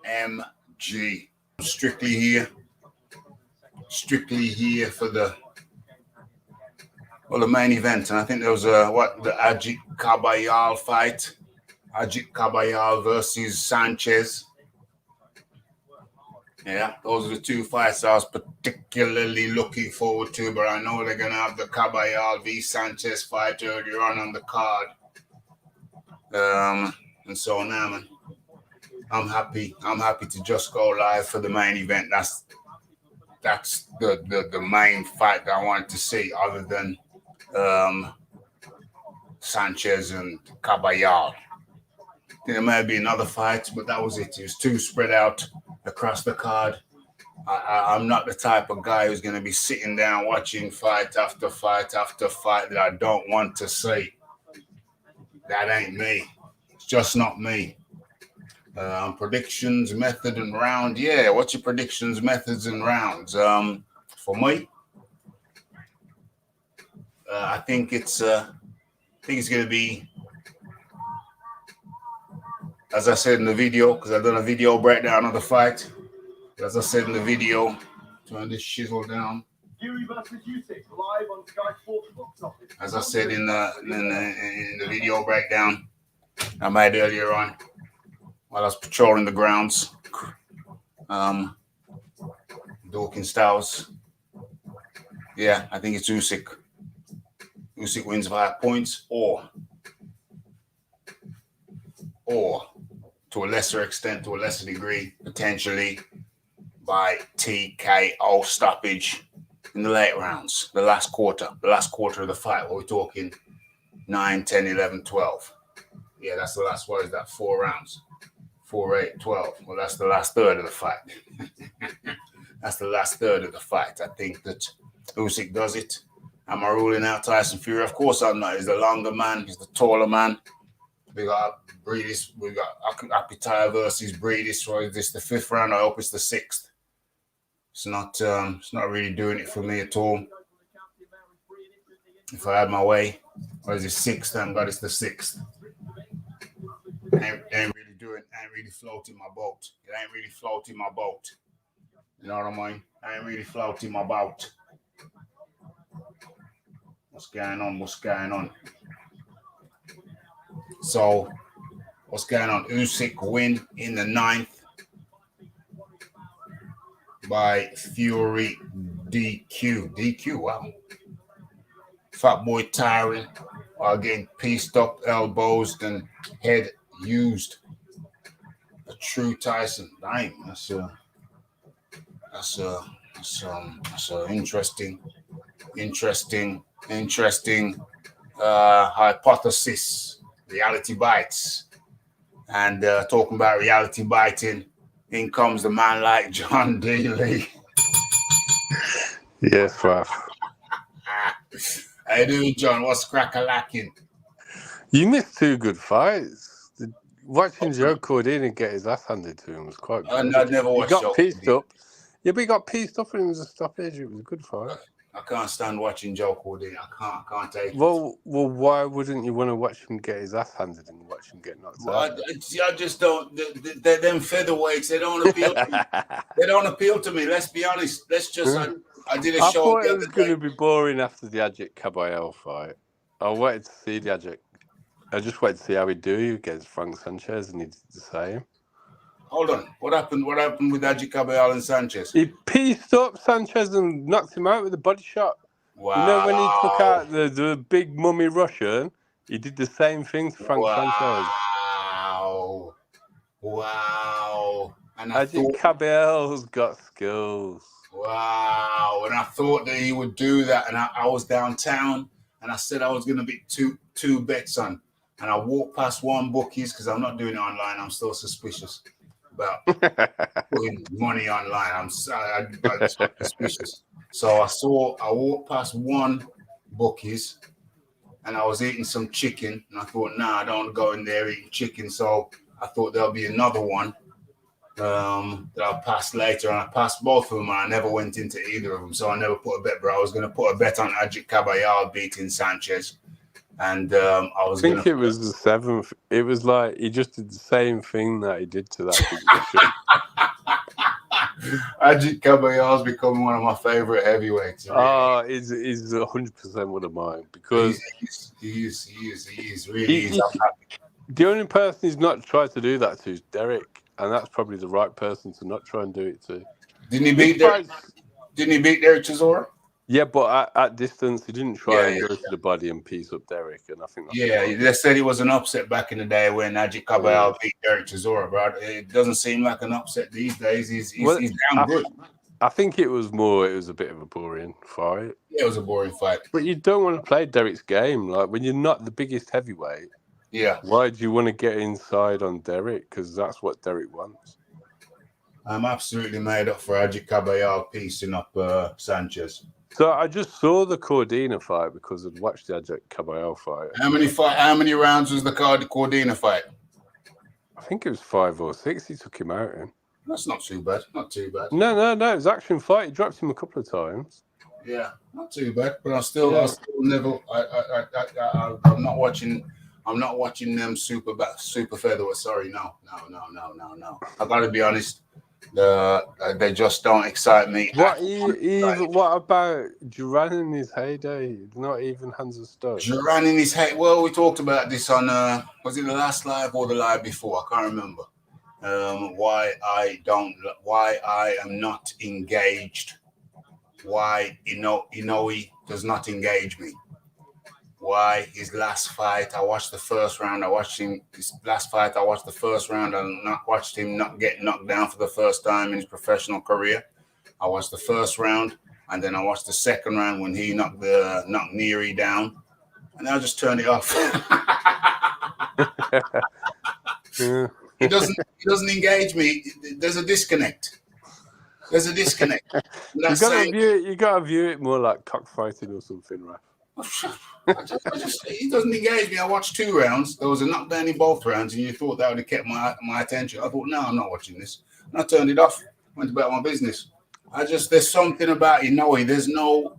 OMG. Strictly here for the main event. And I think there was the Ajit Kabayal fight. Ajit Kabayal versus Sanchez. Yeah, those are the two fights I was particularly looking forward to, but I know they're going to have the Kabayal v. Sanchez fight earlier on the card. And so now, man, I'm happy to just go live for the main event. That's the main fight that I wanted to see, other than Sanchez and Kabayal. There may be another fight, but that was it. It was too spread out across the card. I'm not the type of guy who's going to be sitting down watching fight after fight after fight that I don't want to see. That ain't me. It's just not me. Predictions, method, and round. Yeah, what's your predictions, methods, and rounds? For me, I think it's going to be, as I said in the video, because I've done a video breakdown of the fight. As I said in the video, turn this shizzle down. Usyk live on Sky Sports box office. As I said in the video breakdown I made earlier on, while I was patrolling the grounds, Dorking Styles. Yeah, I think it's Usyk. Usyk wins 5 points, or to a lesser extent, to a lesser degree, potentially by TKO stoppage in the late rounds, the last quarter of the fight. We're talking 9, 10, 11, 12. Yeah, that's the last, what is that, 4 rounds? 4, 8, 12. Well, that's the last third of the fight. That's the last third of the fight. I think that Usyk does it. Am I ruling out Tyson Fury? Of course I'm not. He's the longer man. He's the taller man. We got Breedis. We got Apitaya versus Breedis. So is this the 5th round? I hope it's the 6th. It's not really doing it for me at all. If I had my way, or is it 6th? Thank God it's the 6th. Ain't really floating my boat. It ain't really floating my boat. You know what I mean? I ain't really floating my boat. What's going on? So, what's going on? Usyk win in the 9th by Fury DQ, wow. Fat boy tiring while getting pieced up, elbows, and head used. A true Tyson. Dang, that's interesting hypothesis. Reality bites. And talking about reality biting, in comes the man like John Daly. Yes, Raph. How you doing, John? What's crack-a-lacking? You missed 2 good fights. Watching Joe Cordina get his ass handed to him was quite good. I'd never watched Joe. He got pieced up. Yeah, but he got pieced up and it was a stoppage. It was a good fight. I can't stand watching Joe Cordina. I can't take it. Well, why wouldn't you want to watch him get his ass handed and watch him get knocked out? I just don't. Them featherweights, they don't appeal to me. They don't appeal to me. Let's be honest. Let's just. I did a show. I thought it was going to be boring after the Ajit Kabayel fight. I wanted to see the Ajit. I just wanted to see how he'd do against Frank Sanchez, and he did the same. Hold on. What happened with Ajit Kabayel and Sanchez? He pieced up Sanchez and knocked him out with a body shot. Wow. You know, when he took out the big mummy Russian, he did the same thing to Frank Sanchez. Wow. And Ajit Kabayel's got skills. Wow. And I thought that he would do that. And I was downtown and I said I was going to be two bets on. And I walked past one bookies because I'm not doing it online. I'm still suspicious about putting money online. I'm suspicious. So I walked past one bookies and I was eating some chicken. And I thought, I don't want to go in there eating chicken. So I thought there'll be another one that I'll pass later. And I passed both of them and I never went into either of them. So I never put a bet, bro. I was going to put a bet on Ajit Kabayel beating Sanchez. and I was I think it was the 7th. It was like he just did the same thing that he did to that big Russian. Ajit Kabayal's becoming one of my favorite heavyweights. Really. Oh, he's 100% one of mine because he really is. The only person he's not tried to do that to is Derek, and that's probably the right person to not try and do it to. Didn't he beat Derek Chisora? Yeah, but at distance, he didn't try and go to the body and piece up Derek, and I think that's they said it was an upset back in the day when Ajit Kabayal beat Derek Chisora, but it doesn't seem like an upset these days. He's damn good. I think it was a bit of a boring fight. Yeah, it was a boring fight. But you don't want to play Derek's game. Like, when you're not the biggest heavyweight, why do you want to get inside on Derek? Because that's what Derek wants. I'm absolutely made up for Ajit Kabayal piecing up Sanchez. So I just saw the Cordina fight because I'd watched the Ajit Kabayal fight. How many rounds was the Cordina fight? I think it was 5 or 6. He took him out in. That's not too bad. Not too bad. No. It was action fight. He dropped him a couple of times. Yeah, not too bad. But I still never. I'm not watching. I'm not watching them super featherweight. Sorry, no. I gotta be honest. They just don't excite me. What about Duran in his heyday? Not even Hansa Stone. Duran in his heyday. Well, we talked about this on was it the last live or the live before? I can't remember. Why I am not engaged. Why Inoue does not engage me. Why his last fight, I watched the first round. His last fight, I watched the first round and not watched him not get knocked down for the first time in his professional career. I watched the first round and then I watched the second round when he knocked Neary down, and I just turned it off. He doesn't engage me. There's a disconnect. You gotta view it more like cockfighting or something, right? He doesn't engage me. I watched 2 rounds. There was a knockdown in both rounds, and you thought that would have kept my attention. I thought, no, I'm not watching this. And I turned it off. Went about my business. There's something about Inoue.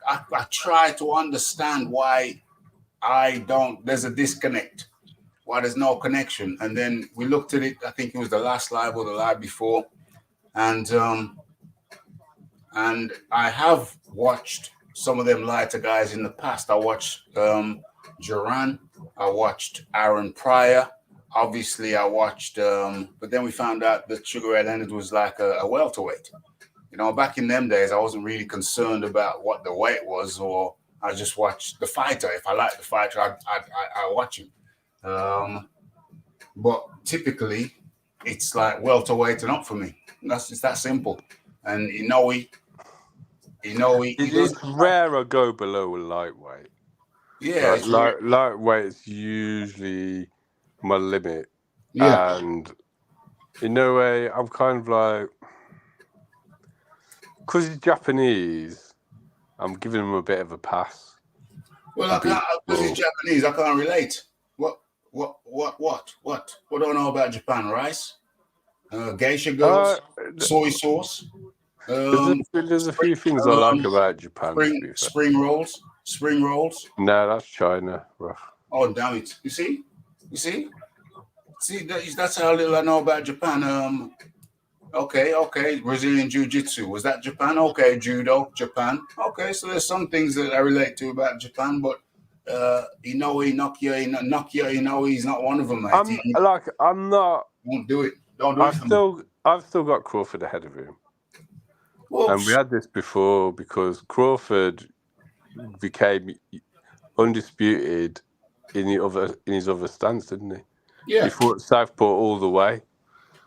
I try to understand why there's a disconnect. Why there's no connection. And then we looked at it. I think it was the last live or the live before. And I have watched some of them lighter guys in the past. I watched Duran. I watched Aaron Pryor. Obviously, I watched, but then we found out that Sugar Ray Leonard was like a welterweight. Back in them days, I wasn't really concerned about what the weight was, or I just watched the fighter. If I liked the fighter, I watch him. But typically, it's like welterweight and up for me. It's that simple. And Inoue, it's rare I go below a lightweight. Yeah, lightweight's usually my limit. Yeah. And in a way, I'm kind of like, because he's Japanese, I'm giving him a bit of a pass. Well, because he's Japanese, I can't relate. What do I know about Japan? Rice, geisha girls, soy sauce. There's a few things I like about Japan. Spring rolls. No, that's China, rough. Oh, damn it! You see, that's how little I know about Japan. Okay. Brazilian Jiu-Jitsu, was that Japan? Okay, judo, Japan. Okay, so there's some things that I relate to about Japan, but Nokia, he's not one of them, mate. I'm not. Won't do it. Don't do it. I've still got Crawford ahead of him. Well, and we had this before because Crawford became undisputed in his other stance, didn't he? Yeah. He fought Southpaw all the way.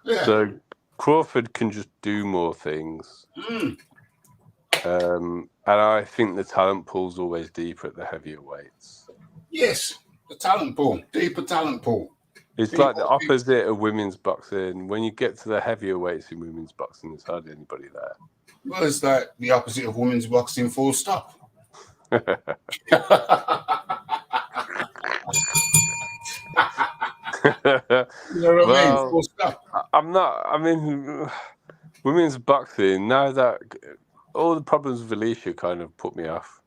Yeah. So Crawford can just do more things. And I think the talent pool's always deeper at the heavier weights. Yes, the talent pool, deeper talent pool. It's like the opposite of women's boxing. When you get to the heavier weights in women's boxing, there's hardly anybody there. Well, it's like the opposite of women's boxing, full stop. You know what I mean? Full stop. I mean, women's boxing, now that all the problems with Alicia kind of put me off.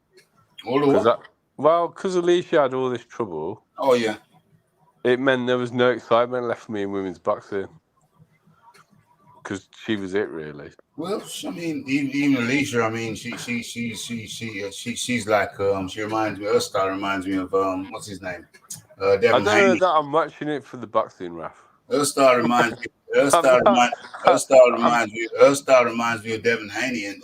All the what? Well, because Alicia had all this trouble, Oh yeah. it meant there was no excitement left for me in women's boxing. Because she was it, really. Well, I mean, even Alicia. I mean, she's like she reminds me. Her style reminds me of what's his name, I Devin don't know Haney. that I'm watching it for the boxing, Raph. Her style reminds me. Her I'm style not. reminds. Her style reminds me. Her style reminds me of Devin Haney, and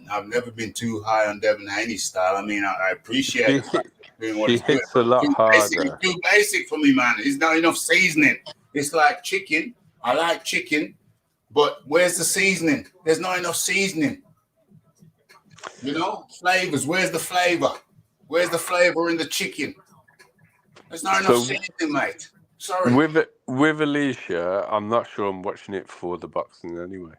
I've never been too high on Devin Haney's style. I mean, I appreciate She the fact that he's doing what she he's doing, hits but a lot it's harder. too basic for me, man. It's not enough seasoning. It's like chicken. I like chicken. But where's the seasoning? There's not enough seasoning. You know, flavors. Where's the flavor? Where's the flavor in the chicken? There's not enough seasoning, mate. Sorry. With Alicia, I'm not sure I'm watching it for the boxing anyway.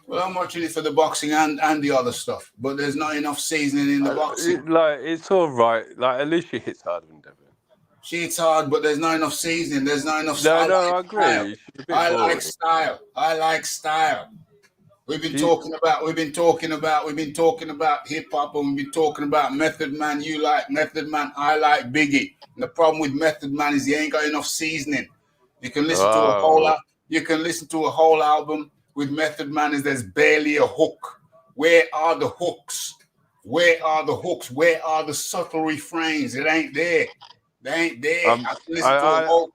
Well, I'm watching it for the boxing and the other stuff, but there's not enough seasoning in the boxing. It's all right. Like Alicia hits harder than Devin. She hits hard, but there's not enough seasoning. There's not enough. I agree. I like style. I like style. We've been talking about hip hop, and we've been talking about Method Man. You like Method Man. I like Biggie. And the problem with Method Man is he ain't got enough seasoning. You can listen to a whole. You can listen to a whole album with Method Man. Is there's barely a hook. Where are the hooks? Where are the hooks? Where are the subtle refrains? It ain't there. They ain't there. I can listen to a whole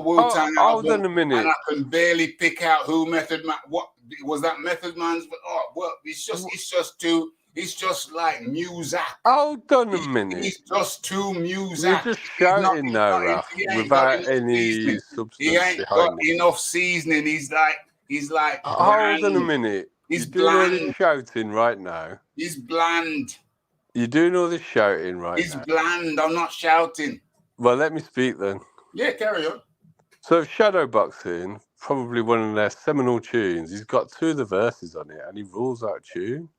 Wu-Tang album, hold on a minute. and I can barely pick out who Method Man. What was that Method Man's? Oh, well, it's just like music. Hold on a minute. He's just too music. You're just shouting now, Raph, without any substance. He ain't got enough seasoning. He's like. Hold on a minute. He's doing bland. all this shouting right now. He's bland. You're doing all this shouting right now. He's bland. I'm not shouting. Well, let me speak then. Yeah, carry on. So Shadowboxing, probably one of their seminal tunes. He's got 2 of the verses on it, and he rules out tune.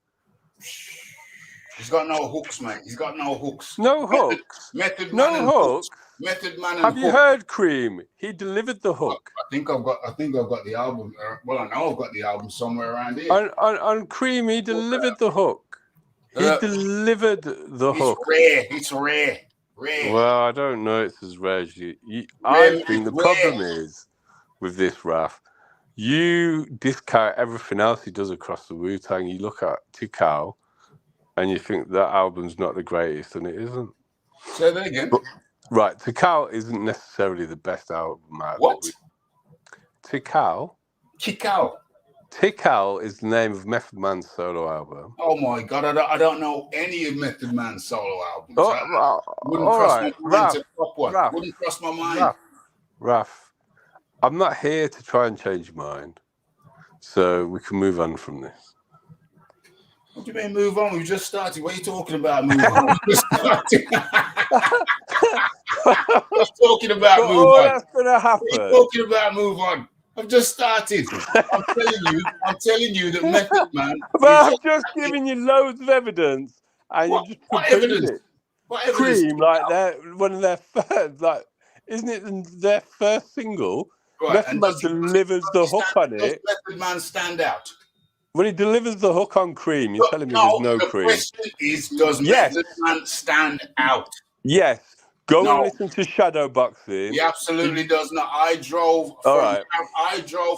He's got no hooks, mate. He's got no hooks. No hooks. Method Man and hooks. Method Man and Have you heard Cream? He delivered the hook. I think I've got the album. Well, I know I've got the album somewhere around here. On Cream, he delivered the hook. He delivered the hook. It's rare. Well, I don't know it's as rare as you. I think the problem is with this, Raph, you discount everything else he does across the Wu-Tang. You look at Tikal and you think that album's not the greatest, and it isn't. Say that again. Right, Tikal isn't necessarily the best album out. What? Tikal? Tikal is the name of Method Man's solo album. Oh my God, I don't know any of Method Man's solo albums. Wouldn't cross my mind. Raph, I'm not here to try and change your mind, so we can move on from this. What do you mean move on? We just started. What are you talking about? Move on. We just started. What's talking about move on? That's gonna happen. What are you talking about move on? I've just started. I'm telling you that Method Man. But I've just given you loads of evidence, and you just what evidence? it. What evidence? Cream, like one of their first, like, isn't it their first single? Right. Method Man delivers the hook on it. Does Method Man stand out? When he delivers the hook on Cream, you're telling me there's no Cream. The question is, does Method Man stand out? Yes. Go and listen to Shadowboxing. He absolutely does not. I drove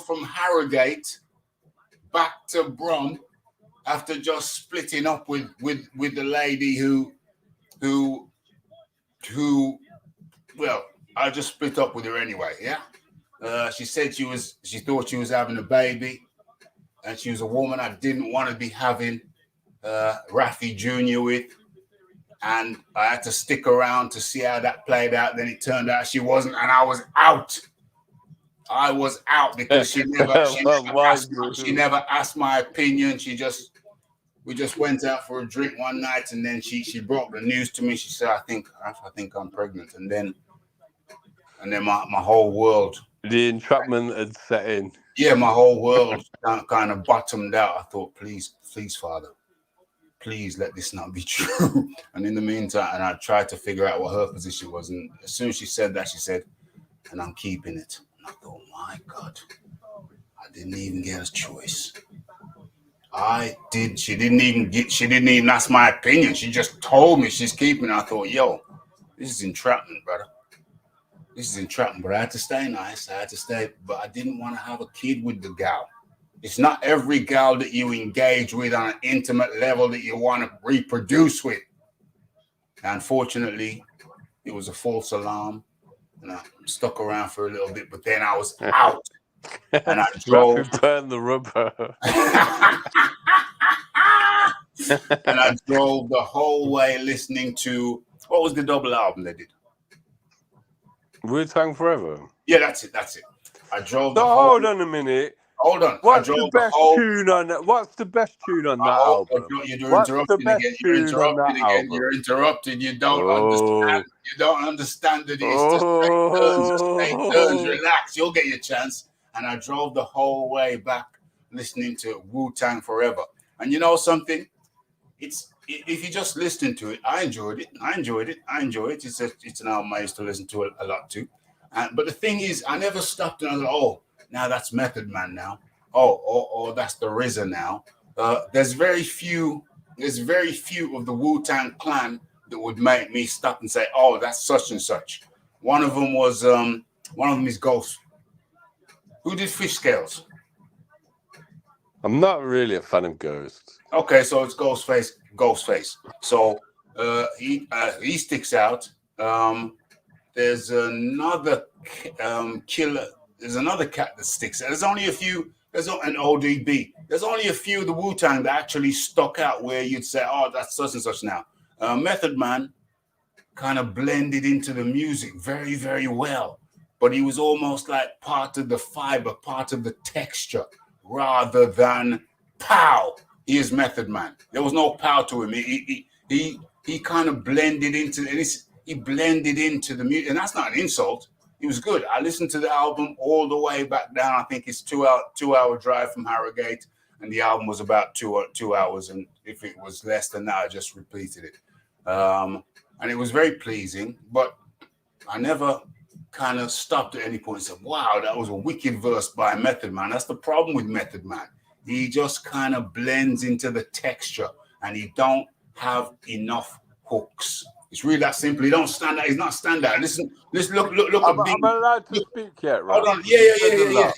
from Harrogate back to Brum after just splitting up with the lady who well, I just split up with her anyway, yeah? She said she thought she was having a baby, and she was a woman I didn't want to be having Raphie Jr. with. And I had to stick around to see how that played out. Then it turned out she wasn't, and I was out. I was out because she never asked my opinion. We just went out for a drink one night, and then she brought the news to me. She said, I think I'm pregnant. And then my whole world. The entrapment had set in. Yeah, my whole world kind of bottomed out. I thought, please, Father, please let this not be true. And in the meantime, and I tried to figure out what her position was. And as soon as she said that, she said, and I'm keeping it. And I thought, my God, I didn't even get a choice. I did. She didn't even ask my opinion. She just told me she's keeping it. I thought, yo, this is entrapment, brother. This is entrapment. But I had to stay nice. I had to stay. But I didn't want to have a kid with the gal. It's not every gal that you engage with on an intimate level that you want to reproduce with. Unfortunately, it was a false alarm. And I stuck around for a little bit, but then I was out. And I drove. Raphie burned the rubber. And I drove the whole way listening to, what was the double album they did? Wu-Tang Forever. Yeah, that's it. I drove the So whole. hold on a minute. Hold on. What's the best tune on that? What's the best tune on that album? You're interrupting again. You're interrupted again. You're interrupted. You don't understand. You don't understand that it's just take turns. Relax. You'll get your chance. And I drove the whole way back listening to Wu-Tang Forever. And you know something? If you just listen to it, I enjoyed it. It's an album I used to listen to a lot too. But the thing is, I never stopped and I was like, oh, now that's Method Man now. Oh, that's the RZA now. There's very few of the Wu-Tang Clan that would make me stop and say, oh, that's such and such. One of them is Ghost. Who did Fish Scales? I'm not really a fan of Ghost. Okay, so it's Ghostface. So he sticks out. There's another killer. There's another cat that sticks out. There's only a few. There's an ODB. There's only a few of the Wu-Tang that actually stuck out where you'd say, oh, that's such and such now. Method Man kind of blended into the music very, very well. But he was almost like part of the fiber, part of the texture, rather than pow. He is Method Man. There was no pow to him. He kind of blended into the music, and that's not an insult. He was good. I listened to the album all the way back down. I think it's 2-hour drive from Harrogate, and the album was about 2 hours. And if it was less than that, I just repeated it. And it was very pleasing, but I never kind of stopped at any point and said, wow, that was a wicked verse by Method Man. That's the problem with Method Man. He just kind of blends into the texture, and he don't have enough hooks. It's really that simple. He don't stand out. He's not stand out. Listen. Look. I'm allowed to speak yet, right? Hold on. Yeah.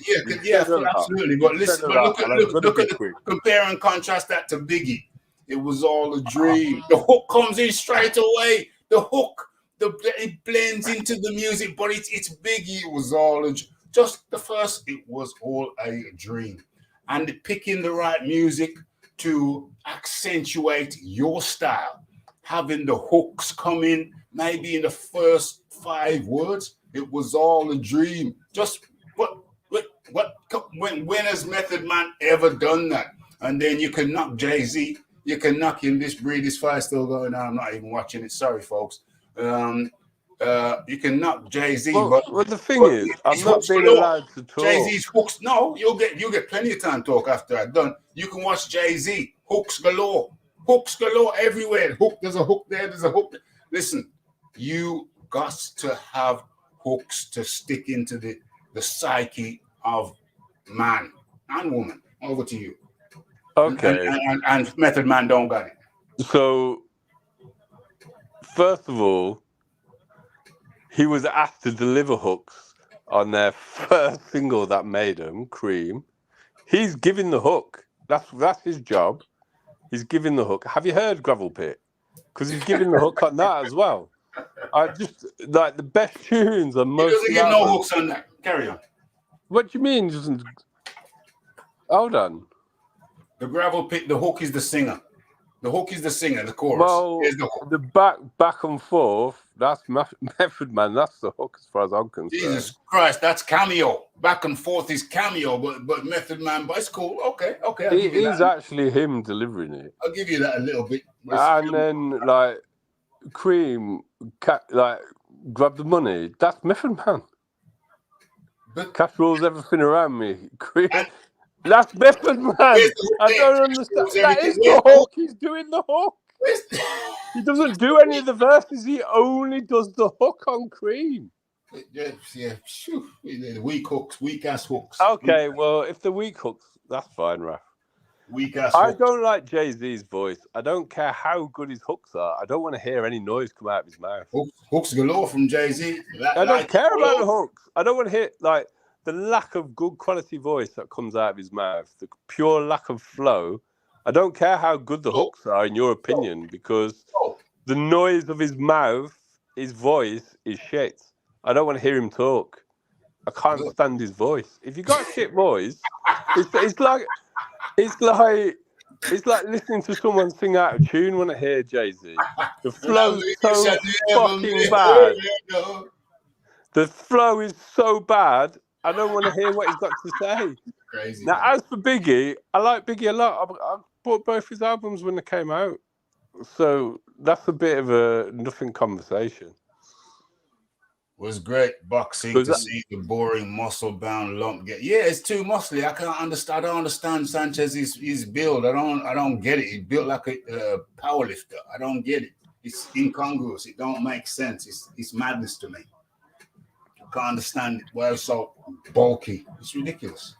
Absolutely. But listen. Look at the compare and contrast that to Biggie. It was all a dream. The hook comes in straight away. The hook, it blends into the music, but it's Biggie. It was all just the first. It was all a dream, and picking the right music to accentuate your style. Having the hooks come in, maybe in the first 5 words, it was all a dream. Just when has Method Man ever done that? And then you can knock Jay-Z, you can knock him. This breed is fire still going on. I'm not even watching it. Sorry, folks. You can knock Jay-Z, well, the thing is, I'm not being allowed to talk. Jay-Z's hooks. No, you'll get plenty of time to talk after I'm done. You can watch Jay-Z, hooks galore. Hooks galore everywhere. There's a hook there. There's a hook there. Listen, you got to have hooks to stick into the psyche of man and woman. Over to you. Okay. And Method Man don't got it. So, first of all, he was asked to deliver hooks on their first single that made him, Cream. He's giving the hook. That's his job. He's giving the hook. Have you heard Gravel Pit? Because he's giving the hook on that as well. I just like the best tunes are most. He doesn't give no hooks on that. Carry on. What do you mean? Hold on. The Gravel Pit. The hook is the singer. The hook is the singer. The chorus. Well, here's the hook. The back and forth. That's Method Man. That's the hook, as far as I'm concerned. Jesus Christ, that's cameo. Back and forth is cameo, but Method Man. But it's cool. Okay. It is actually him delivering it. I'll give you that a little bit. And then like Cream, like grab the money. That's Method Man. But cash rolls everything around me. Cream. That's Method Man. I don't understand. That is the hook. He's doing the hook. He doesn't do any of the verses. He only does the hook on Cream. Yeah. The weak hooks, weak ass hooks. Okay, well, if the weak hooks, that's fine, Raph. Weak ass. I don't like Jay-Z's voice. I don't care how good his hooks are. I don't want to hear any noise come out of his mouth. Hooks galore from Jay-Z. I don't care about the hooks. I don't want to hear like the lack of good quality voice that comes out of his mouth, the pure lack of flow. I don't care how good the hooks are, in your opinion, because the noise of his mouth, his voice is shit. I don't want to hear him talk. I can't stand his voice. If you got a shit voice, it's like listening to someone sing out of tune when I hear Jay-Z. The flow's so fucking bad. The flow is so bad, I don't want to hear what he's got to say. Crazy. Now, as for Biggie, I like Biggie a lot. I bought both his albums when they came out. So that's a bit of a nothing conversation. It was great boxing to see the boring muscle-bound lump get. Yeah, it's too muscly. I can't understand. I don't understand Sanchez's build. I don't get it. He's built like a power lifter. I don't get it. It's incongruous. It don't make sense. It's madness to me. I can't understand it. Why it's so bulky. It's ridiculous.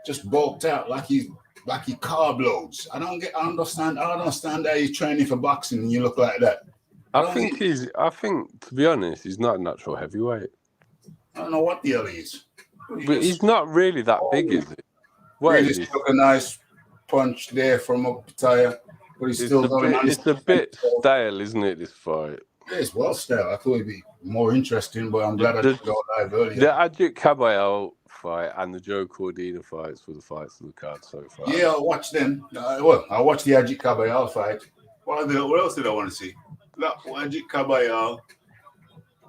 Just bulked out like he carb loads. I don't understand how you're training for boxing and you look like that. I think to be honest, he's not a natural heavyweight. I don't know what the hell he is. But he's not really that big, is he? What is he? Took a nice punch there from up the tire, but he's still going on. It's a bit stale, isn't it, this fight? Yeah, it's well stale. I thought it'd be more interesting, but I'm glad I didn't go live earlier. The Adjik Caballero fight and the Joe Cordina fights were the fights of the card so far. Yeah, I'll watch them. I watched the Adjik Caballero fight. What else did I want to see? Adjik Caballero.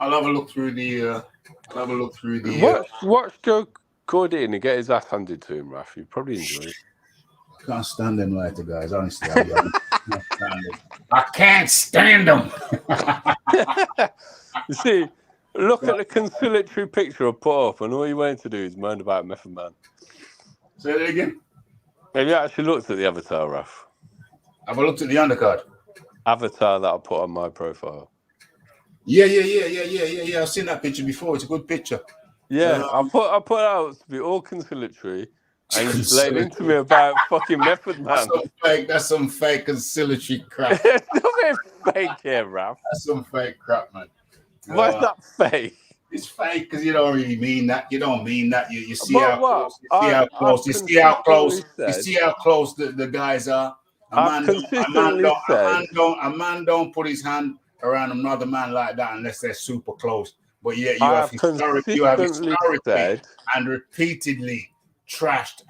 I'll have a look through the. Watch Joe Cordina get his ass handed to him, Raphie. You probably enjoy it. I can't stand them lighter guys. Honestly, I can't stand them. You see, look at the conciliatory picture I put up, and all you wanted to do is moan about Method Man. Say that again. Have you actually looked at the avatar, Raph? Have I looked at the undercard? Avatar that I put on my profile. Yeah. I've seen that picture before. It's a good picture. Yeah, I put it out to be all conciliatory and explaining to me about fucking Method Man. That's some fake conciliatory crap. There's nothing fake here, Raph. That's some fake crap, man. Why is that fake? It's fake because you don't really mean that. You don't mean that. You see But how close. You see how close the guys are. A man don't put his hand around another man like that unless they're super close. But yeah, you have historically and repeatedly trashed.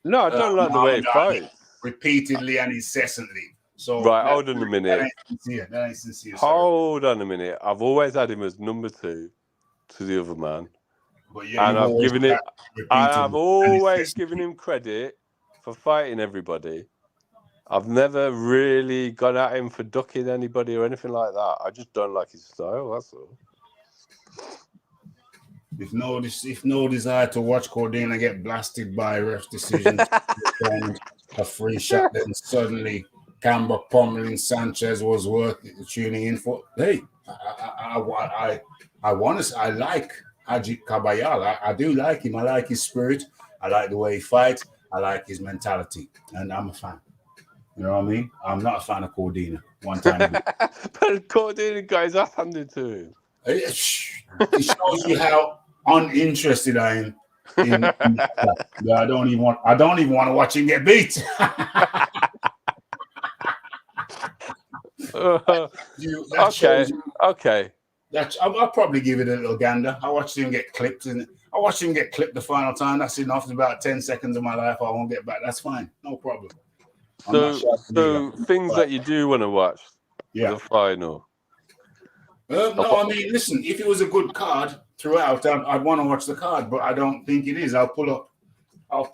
No, I don't like the way he fights. Repeatedly and incessantly. So right, hold on a minute. That ain't sincere. Hold on a minute. I've always had him as number 2 to the other man. But yeah, and I've always given him credit for fighting everybody. I've never really gone at him for ducking anybody or anything like that. I just don't like his style, that's all. If no desire to watch Cordina get blasted by ref decisions, a free shot, then suddenly Camber pummeling Sanchez was worth tuning in for. Hey, I like Adjik Caballero. I do like him. I like his spirit. I like the way he fights. I like his mentality, and I'm a fan. You know what I mean? I'm not a fan of Cordina. One time, but Cordina got his ass handed to him. It shows you how uninterested I am. I don't even want to watch him get beat. Okay. I'll probably give it a little gander. I watched him get clipped, and I watched him get clipped the final time. That's enough. It's about 10 seconds of my life I won't get back. That's fine. No problem. So things that you do want to watch. Yeah. The final. No, I mean, listen. If it was a good card throughout, I'd want to watch the card, but I don't think it is. I'll pull up. We're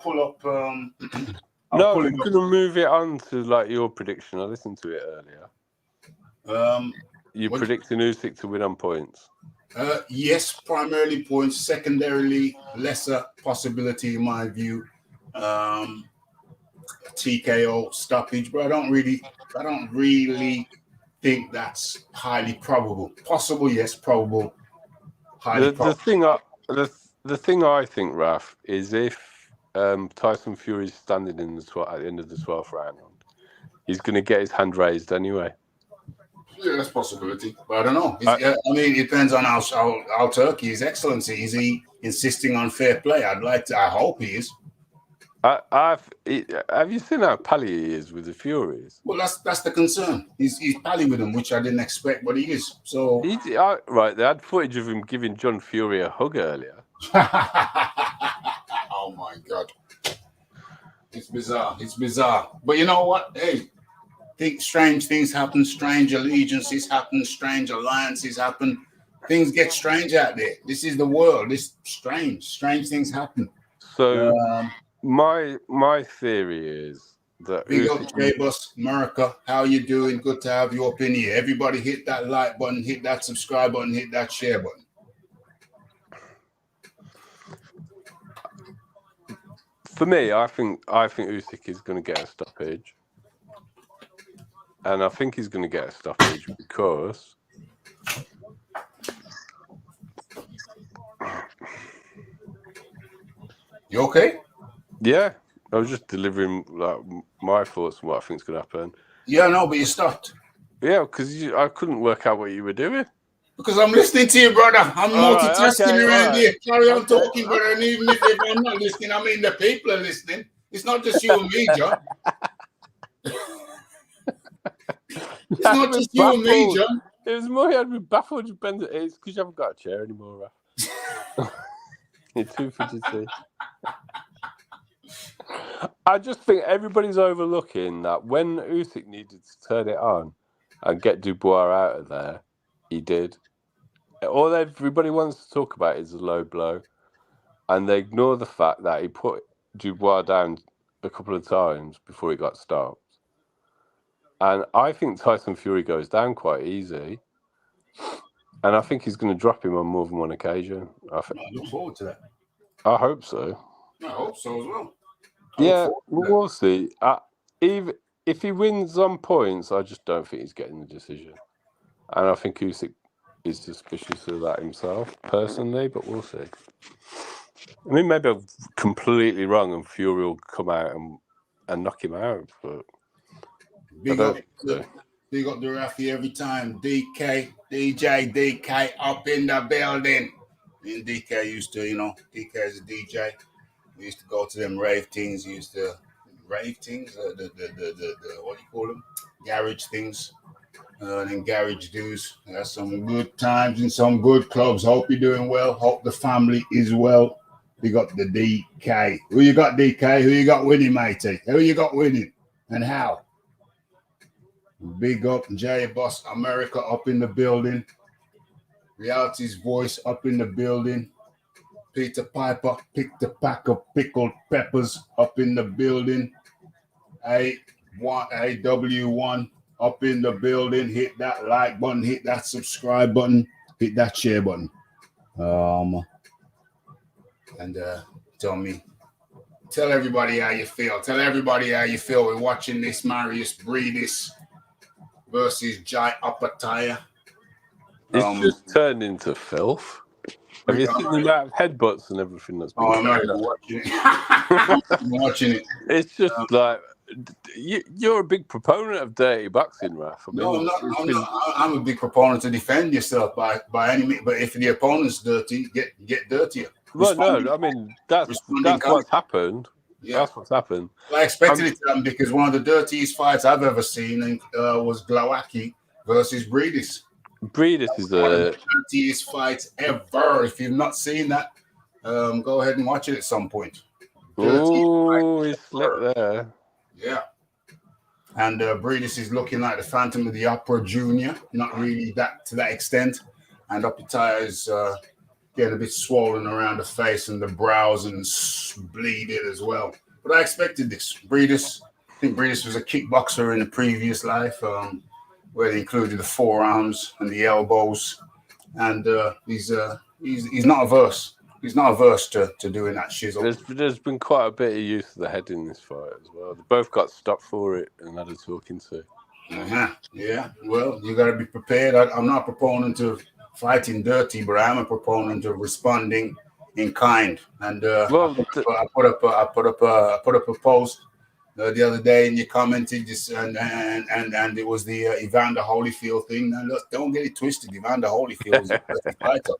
going to move it on to like your prediction. I listened to it earlier. You're predicting Usyk to win on points. Yes, primarily points. Secondarily, lesser possibility in my view. TKO stoppage, but I don't really think that's highly probable. Possible, yes. Probable, highly probable. The thing I think, Raph, is if Tyson Fury's standing in at the end of the 12th round, he's going to get his hand raised anyway. Yeah, that's a possibility, but I don't know. I mean, it depends on how Turkey, His Excellency, is he insisting on fair play? I hope he is. Have you seen how pally he is with the Furies? Well, that's the concern. He's pally with them, which I didn't expect, but he is. So right, they had footage of him giving John Fury a hug earlier. Oh my God, it's bizarre. It's bizarre. But you know what? Hey, strange things happen. Strange allegiances happen. Strange alliances happen. Things get strange out there. This is the world. It's strange. Strange things happen. So. My theory is that Big up J-Bus, America. How you doing? Good to have you up in here. Everybody hit that like button, hit that subscribe button, hit that share button. For me, I think Usyk is going to get a stoppage. And I think he's going to get a stoppage because you okay? Yeah, I was just delivering my thoughts on what I think is going to happen. Yeah, no, but you stopped. Yeah, because I couldn't work out what you were doing. Because I'm listening to you, brother. I'm multitasking around here. Carry on talking, brother. And even if I'm not listening, I mean the people are listening. It's not just you and me, John. It's not just you and me, John. It was more I'd be baffled. It's because you haven't got a chair anymore, Raph. You're too fidgety. I just think everybody's overlooking that when Usyk needed to turn it on and get Dubois out of there, he did. All everybody wants to talk about is a low blow, and they ignore the fact that he put Dubois down a couple of times before he got stopped. And I think Tyson Fury goes down quite easy, and I think he's going to drop him on more than one occasion. I look forward to that. I hope so. I hope so as well. Yeah, we'll see. Even if he wins on points, I just don't think he's getting the decision. And I think Usyk is suspicious of that himself, personally, but we'll see. I mean, maybe I'm completely wrong and Fury will come out and knock him out. But big up the Raphie every time. DJ DK up in the building. Me and DK used to, DK is a DJ. We used to go to them rave things. The what do you call them? Garage things. And garage dues. That's some good times in some good clubs. Hope you're doing well. Hope the family is well. We got the DK. Who you got, DK? Who you got winning, matey? Who you got winning? And how? Big up J-Bus America up in the building. Reality's voice up in the building. Peter Piper picked a pack of pickled peppers up in the building. AW1 up in the building. Hit that like button, hit that subscribe button, hit that share button. And tell everybody how you feel. Tell everybody how you feel. We're watching this Marius Breedis versus Jai Apataya. It's just turned into filth. Have you seen the amount of headbutts and everything that's been I'm watching it. I'm watching it. It's just like you're a big proponent of dirty boxing, Raph. I'm a big proponent to defend yourself by any means. But if the opponent's dirty, get dirtier. Well, no, I mean that's what's happened. Yeah. That's what's happened. I expected it to happen because one of the dirtiest fights I've ever seen was Glowacki versus Breedis. Breedis is one of the dirtiest fights ever. If you've not seen that, go ahead and watch it at some point. Oh, he's slipped there. Yeah. And Breedis is looking like the Phantom of the Opera Junior. Not really to that extent. And Apataya is getting a bit swollen around the face and the brows and bleeding as well. But I expected this. Breedis, I think Breedis was a kickboxer in a previous life, where they included the forearms and the elbows. And he's not averse. He's not averse to doing that shizzle. There's been quite a bit of use of the head in this fight as well. They both got stopped for it and had a talking to. Yeah. Well, you got to be prepared. I'm not a proponent of fighting dirty, but I'm a proponent of responding in kind. And Well, I put up a post the other day, and you commented this, and it was the Evander Holyfield thing. Now, look, don't get it twisted. Evander Holyfield is a dirty fighter.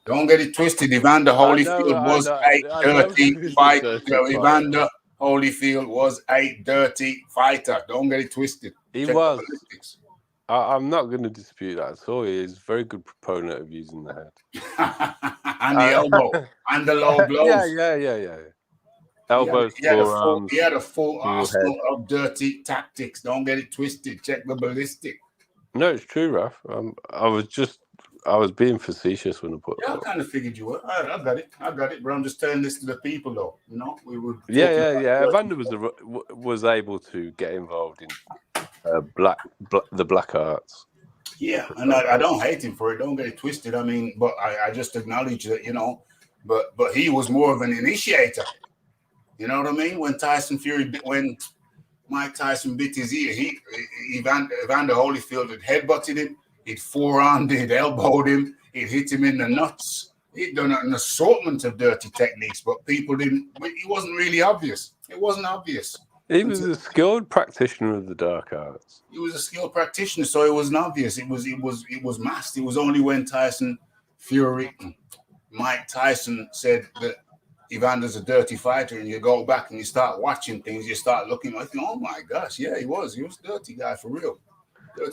Don't get it twisted. Evander Holyfield was a dirty fighter. Evander Holyfield was a dirty fighter. Don't get it twisted. He Check was. the ballistics. I'm not going to dispute that at all. He is a very good proponent of using the head. And the elbow. And the low blows. Yeah. Elbows, forearms. He had a full arsenal of dirty tactics. Don't get it twisted. Check the ballistic. No, it's true, Raph. I was being facetious when I put. Yeah, I kind of figured you were. I got it. But I'm just telling this to the people, though. You know, we would. Yeah. Evander was able to get involved in the black arts. Yeah, and I don't hate him for it. Don't get it twisted. I mean, but I just acknowledge that, you know, but he was more of an initiator. You know what I mean? When Mike Tyson bit his ear, Evander Holyfield had headbutted him, he'd forearmed, he'd elbowed him, he'd hit him in the nuts. He'd done an assortment of dirty techniques, but people didn't. He wasn't really obvious. It wasn't obvious. He was a skilled practitioner of the dark arts. He was a skilled practitioner, so it wasn't obvious. It was masked. It was only when Mike Tyson said that Evander's a dirty fighter, and you go back and you start watching things, you start looking like, oh my gosh, yeah, he was a dirty guy for real.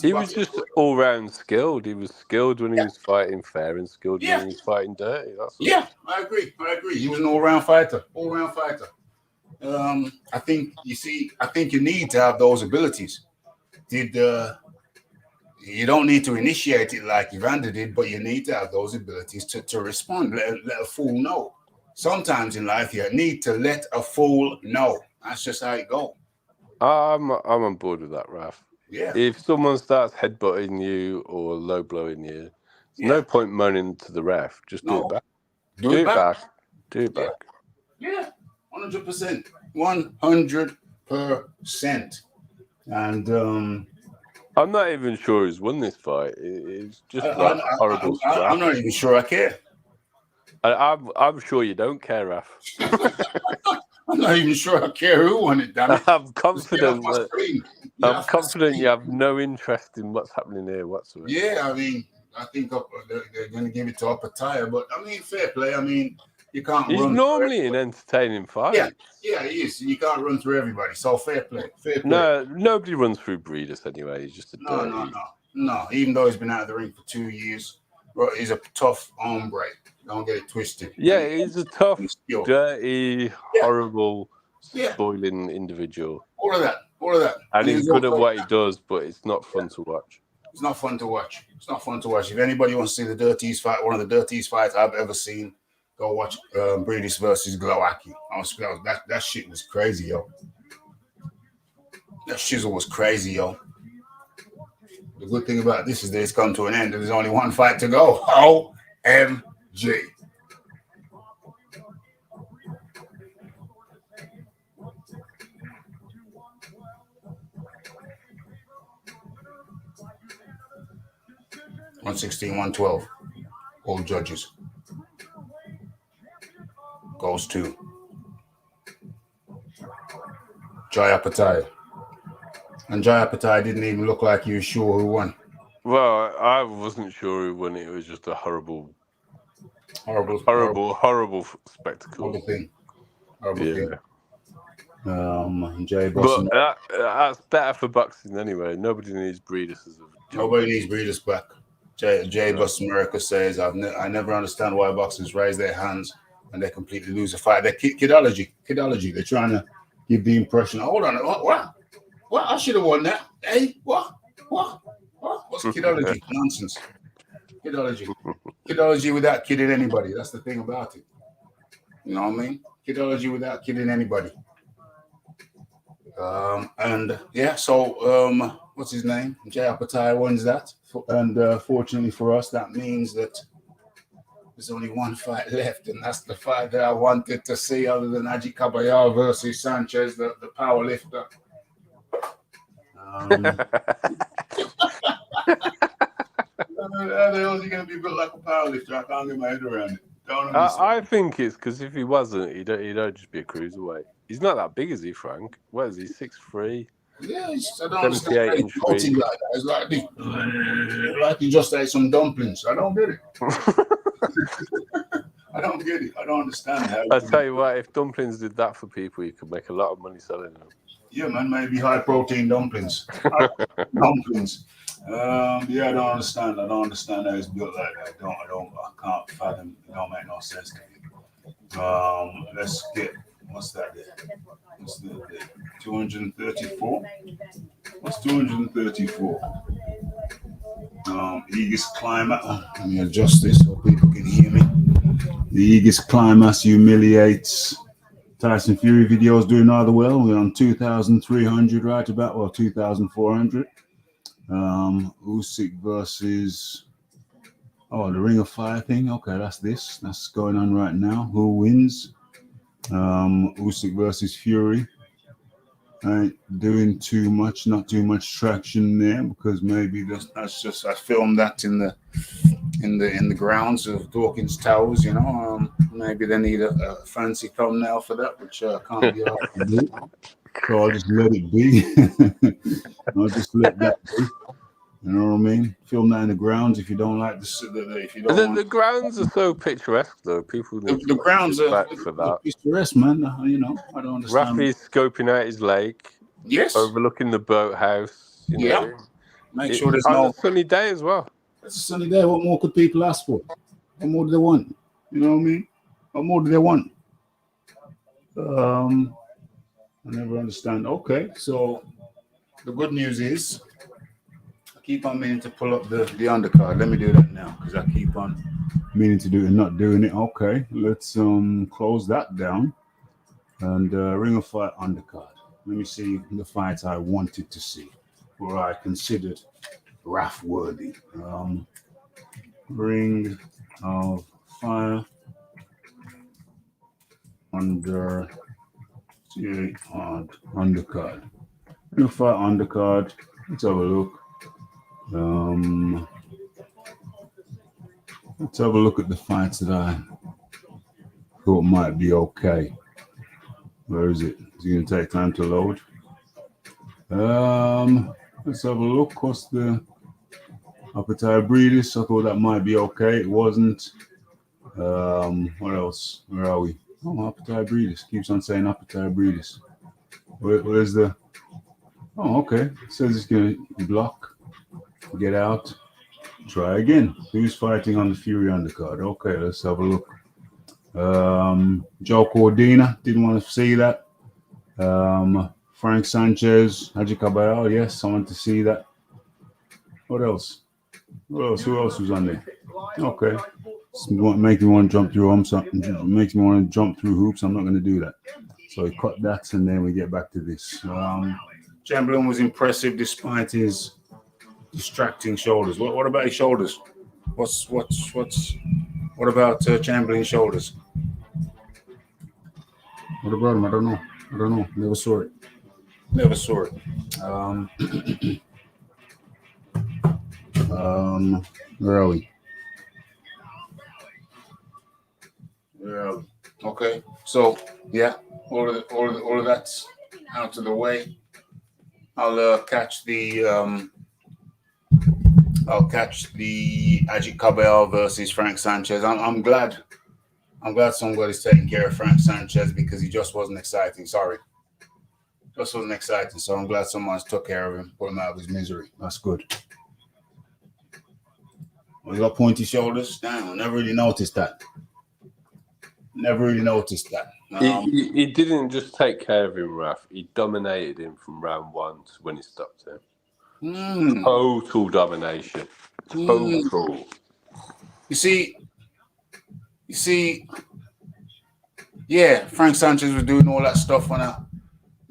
He was just all round skilled. He was skilled when he was fighting fair and skilled when he was fighting dirty. I agree. He was an all-round fighter. I think you need to have those abilities. You don't need to initiate it like Evander did, but you need to have those abilities to respond. Let a fool know. Sometimes in life, you need to let a fool know. That's just how it goes. I'm on board with that, Raph. Yeah. If someone starts headbutting you or low blowing you, there's no point moaning to the ref. Just do it back. Do it back. Do it back. Yeah, 100%. 100%. And I'm not even sure who's won this fight. It's just horrible stuff. I'm not even sure I care. I'm sure you don't care, Raph. I'm not even sure I care who won it, damn it. I'm confident you have no interest in what's happening here whatsoever. Yeah, I mean, I think they're going to give it to Upper Tire, but I mean, fair play. I mean, you can't. He's normally an entertaining fight. Yeah, he is. You can't run through everybody. So fair play. No, nobody runs through Breeders anyway. He's just a dirty. No. Even though he's been out of the ring for 2 years, bro, he's a tough hombre. Don't get it twisted. Yeah, he's a tough, dirty, horrible, spoiling individual. All of that. And he's good at what he does, but it's not fun to watch. It's not fun to watch. If anybody wants to see the dirtiest fight, one of the dirtiest fights I've ever seen, go watch Breedis versus Glowacki. That shit was crazy, yo. That shizzle was crazy, yo. The good thing about this is that it's come to an end and there's only one fight to go. OMG. $116, $112. All judges. Goes to Jai Apataya. And Jai Apataya didn't even look like he was sure who won. Well, I wasn't sure who won it. It was just a horrible spectacle. Horrible thing. Jay but that's better for boxing anyway. Nobody needs Breeders as a Nobody needs Breeders back. Jay Bus America says, I never understand why boxers raise their hands and they completely lose a fight. They're kidology. They're trying to give the impression, hold on, what? I should have won that. Hey, what? What's kidology? Nonsense. Kidology without kidding anybody. That's the thing about it. You know what I mean? Kidology without kidding anybody. So what's his name? Jay Apataya wins that. And fortunately for us, that means that there's only one fight left, and that's the fight that I wanted to see other than Aji Caballero versus Sanchez, the power lifter. How the hell is he going to be built like a power lifter? I can't get my head around it. I think it's because if he wasn't, he'd just be a cruiserweight. He's not that big, is he, Frank? What is he, 6'3"? Yeah, I don't understand how he's 78-inch floating reach. like that. It's like he just ate some dumplings. I don't get it. I don't get it. I don't understand how. I tell you what, if dumplings did that for people, you could make a lot of money selling them. Yeah, man, maybe high protein dumplings. Dumplings. Yeah, I don't understand. I don't understand how it's built like that. I can't fathom. It don't make no sense to me. Let's get, what's that there? What's that there? 234? What's 234? Aegis Climax. Let me adjust this so people can hear me. The Aegis Climax humiliates Tyson Fury videos doing rather well. We're on 2,300 right about, well, 2,400. Usyk versus, the Ring of Fire thing. Okay, that's going on right now. Who wins? Usyk versus Fury. Ain't doing too much, not too much traction there, because maybe that's just, I filmed that in the grounds of Dawkins Towers, maybe they need a fancy thumbnail for that, which can't be hard to do. So I'll just let it be. I'll just let that be. You know what I mean? Film that in the grounds if you don't like the grounds are so picturesque, though. People need the grounds are for that. Picturesque, man. I don't understand. Raphie's scoping out his lake. Yes. Overlooking the boathouse. Yeah. Make sure there's on a sunny day as well. It's a sunny day. What more could people ask for? What more do they want? You know what I mean? What more do they want? I never understand. Okay, so the good news is I keep on meaning to pull up the undercard. Let me do that now because I keep on meaning to do it and not doing it. Okay, let's close that down. And Ring of Fire undercard. Let me see the fights I wanted to see, or I considered Raph worthy. Ring of Fire undercard. Ring of Fire undercard. Let's have a look. Let's have a look at the fights that I thought might be okay. Where is it? Is it going to take time to load? Let's have a look. What's the Appetite Breeders? I thought that might be okay. It wasn't. What else? Where are we? Oh, Appetite Breeders. Keeps on saying Appetite Breeders. Where's the... Oh, okay. It says it's going to block. Get out. Try again. Who's fighting on the Fury undercard? Okay, let's have a look. Joe Cordina, didn't want to see that. Frank Sanchez, Haji Caballero, yes, I want to see that. What else? Who else was on there? Okay, it's making me want to jump through hoops. Makes me want to jump through hoops. I'm not going to do that. So we cut that, and then we get back to this. Chamberlain was impressive despite his distracting shoulders. What about his shoulders? What about Chamberlain's shoulders? What about him? I don't know. Never saw it. Where are we? Okay. So yeah, all of that's out of the way. I'll catch the Ajit Caballero versus Frank Sanchez. I'm glad somebody's taking care of Frank Sanchez because he just wasn't exciting. Sorry. Just wasn't exciting. So I'm glad someone's took care of him, put him out of his misery. That's good. Well, he got pointy shoulders. Damn, I never really noticed that. He didn't just take care of him, Raph. He dominated him from round one to when he stopped him. Total domination. Total. You see, yeah, Frank Sanchez was doing all that stuff on a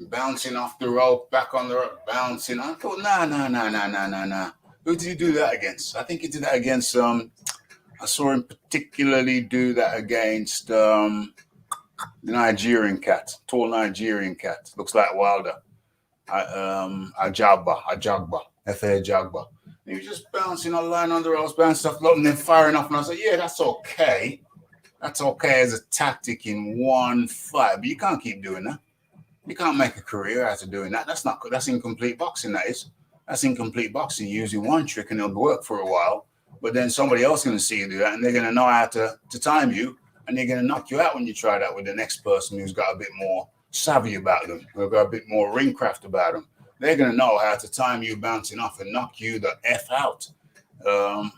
bouncing off the rope, back on the rope, bouncing. I thought, nah. Who did he do that against? I think he did that against I saw him particularly do that against the Nigerian cat, tall Nigerian cat. Looks like Wilder. Ajagba. F.A. Ajagba. He was just bouncing on the line on the ropes, bouncing stuff, and then firing off. And I was like, yeah, that's okay. That's okay as a tactic in one fight, but you can't keep doing that. You can't make a career out of doing that. That's incomplete boxing. That's incomplete boxing. Using one trick and it'll work for a while, but then somebody else is going to see you do that, and they're going to know how to time you, and they're going to knock you out when you try that with the next person who's got a bit more savvy about them, who've got a bit more ring craft about them. They're going to know how to time you bouncing off and knock you the F out.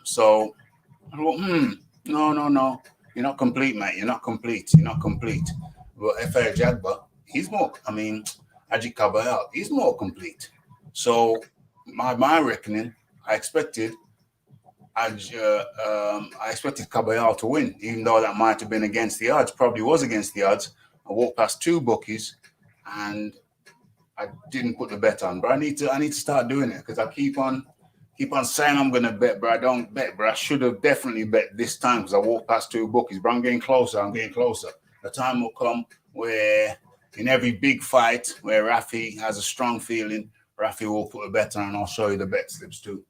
So, no. You're not complete, mate. You're not complete. But F.A. Jagba, he's more, Ajit Kabaya, he's more complete. So, my reckoning, I expected Kabaya to win, even though that might have been against the odds. Probably was against the odds. I walked past two bookies, and I didn't put the bet on. But I need to start doing it because I keep on saying I'm going to bet, but I don't bet. But I should have definitely bet this time because I walked past two bookies. But I'm getting closer. The time will come where in every big fight where Raphie has a strong feeling, Raphie will put a bet on, and I'll show you the bet slips too.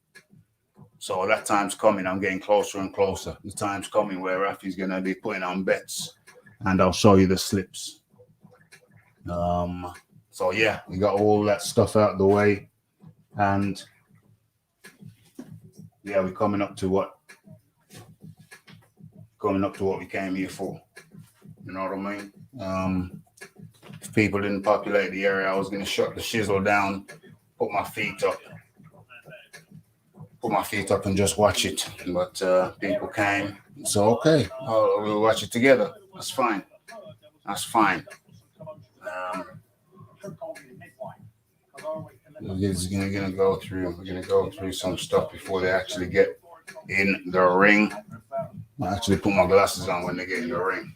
So that time's coming. I'm getting closer and closer. The time's coming where Raphie's going to be putting on bets, and I'll show you the slips. So yeah, we got all that stuff out of the way, and yeah, we're coming up to what we came here for. You know what I mean? If people didn't populate the area, I was going to shut the shizzle down, put my feet up and just watch it. But people came. So, okay, we'll watch it together. That's fine. We're gonna go through some stuff before they actually get in the ring. I actually put my glasses on when they get in the ring.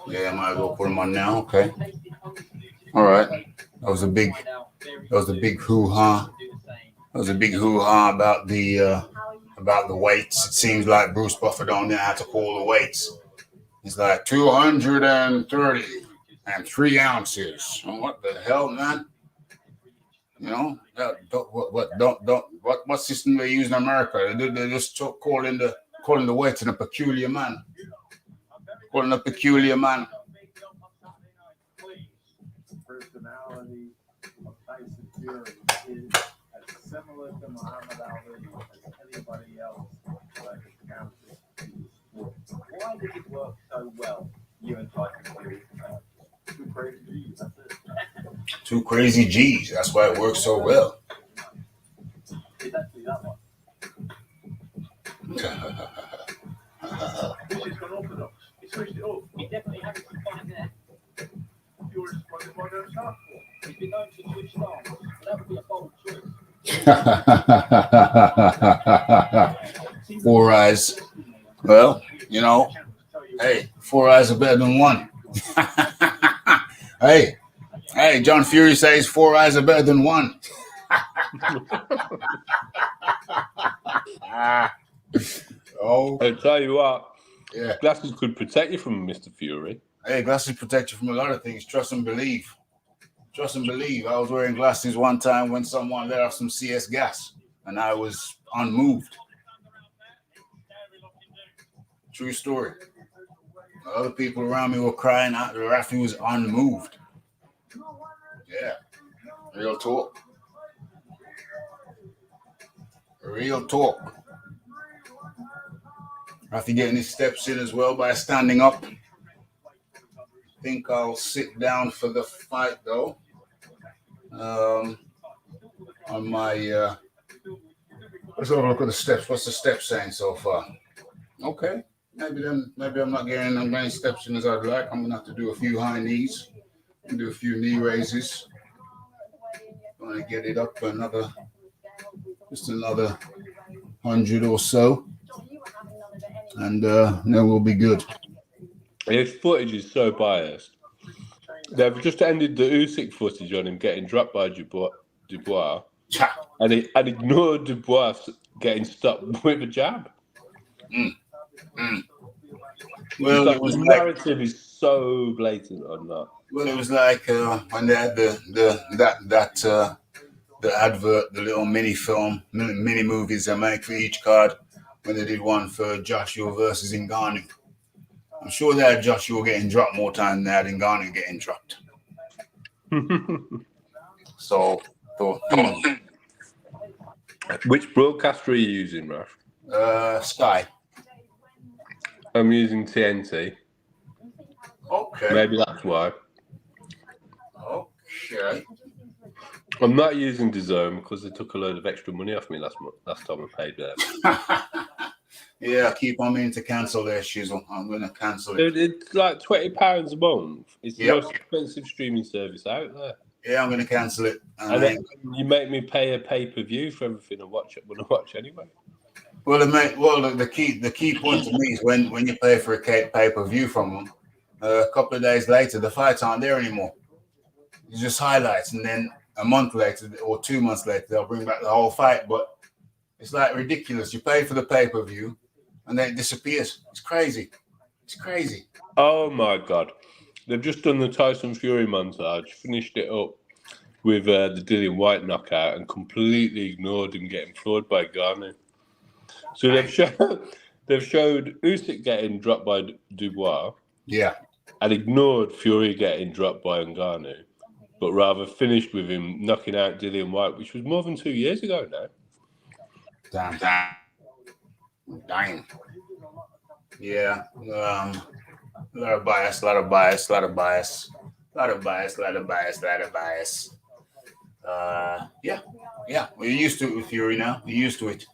Yeah, I might as well put them on now. Okay. All right. That was a big hoo-ha. About the weights. It seems like Bruce Buffer don't know how to call the weights. It's like 230 and 3 ounces. What the hell, man? You know, what system they use in America? They just calling the weights in a peculiar man. Personality of Tyson Fury is as similar to Muhammad Ali as anybody else. Why did it work so well, you and Tyson Fury? Two crazy G's. That's why it works so well. It's actually that one. This is unorthodox. He switched it up. He definitely had some fun there. Fury's running by their start for. He's been known to switch styles, but that would be a bold choice. 4 eyes. Well, you know, hey, 4 eyes are better than one. Hey, John Fury says 4 eyes are better than one. Oh, I'll tell you what. Yeah, glasses could protect you from Mr. Fury. Hey, glasses protect you from a lot of things. Trust and believe. I was wearing glasses one time when someone let off some CS gas, and I was unmoved. True story. Other people around me were crying out. Raphie was unmoved. Yeah. Real talk. Raphie getting his steps in as well by standing up. I think I'll sit down for the fight though. On my let's have a look at the steps. What's the steps saying so far? Okay. Maybe I'm not getting as many steps in as I'd like. I'm gonna have to do a few high knees and do a few knee raises. I'm gonna get it up another 100 or so, and then we'll be good. His footage is so biased. They've just ended the Usyk footage on him getting dropped by Dubois, and ignored Dubois getting stopped with a jab. Well, it was narrative is so blatant on that. Well, it was like when they had the advert, the little mini movies they make for each card. when they did one for Joshua versus Ngannou. I'm sure they had Joshua getting dropped more time than they had Ngannou getting dropped. So, Which broadcaster are you using, Raph? Sky. I'm using TNT. Okay. Maybe that's why. Okay. I'm not using DAZN because they took a load of extra money off me last time I paid them. Yeah, keep on meaning to cancel their shizzle. I'm going to cancel Dude, it. it's like £20 a month. It's the most expensive streaming service out there. Yeah, I'm going to cancel it. And then you make me pay a pay-per-view for everything I watch anyway. Well, the key point to me is when you pay for a pay-per-view from them, a couple of days later, the fights aren't there anymore. It's just highlights, and then a month later or 2 months later, they'll bring back the whole fight. But it's like ridiculous. You pay for the pay-per-view, and then it disappears. It's crazy. It's crazy. Oh my God. They've just done the Tyson Fury montage, finished it up with the Dillian White knockout and completely ignored him getting floored by Ngannou. So they've showed Usyk getting dropped by Dubois. Yeah. And ignored Fury getting dropped by Ngannou, but rather finished with him knocking out Dillian White, which was more than 2 years ago now. Damn. Yeah. A lot of bias. Yeah. We're used to it with Fury now. We're used to it.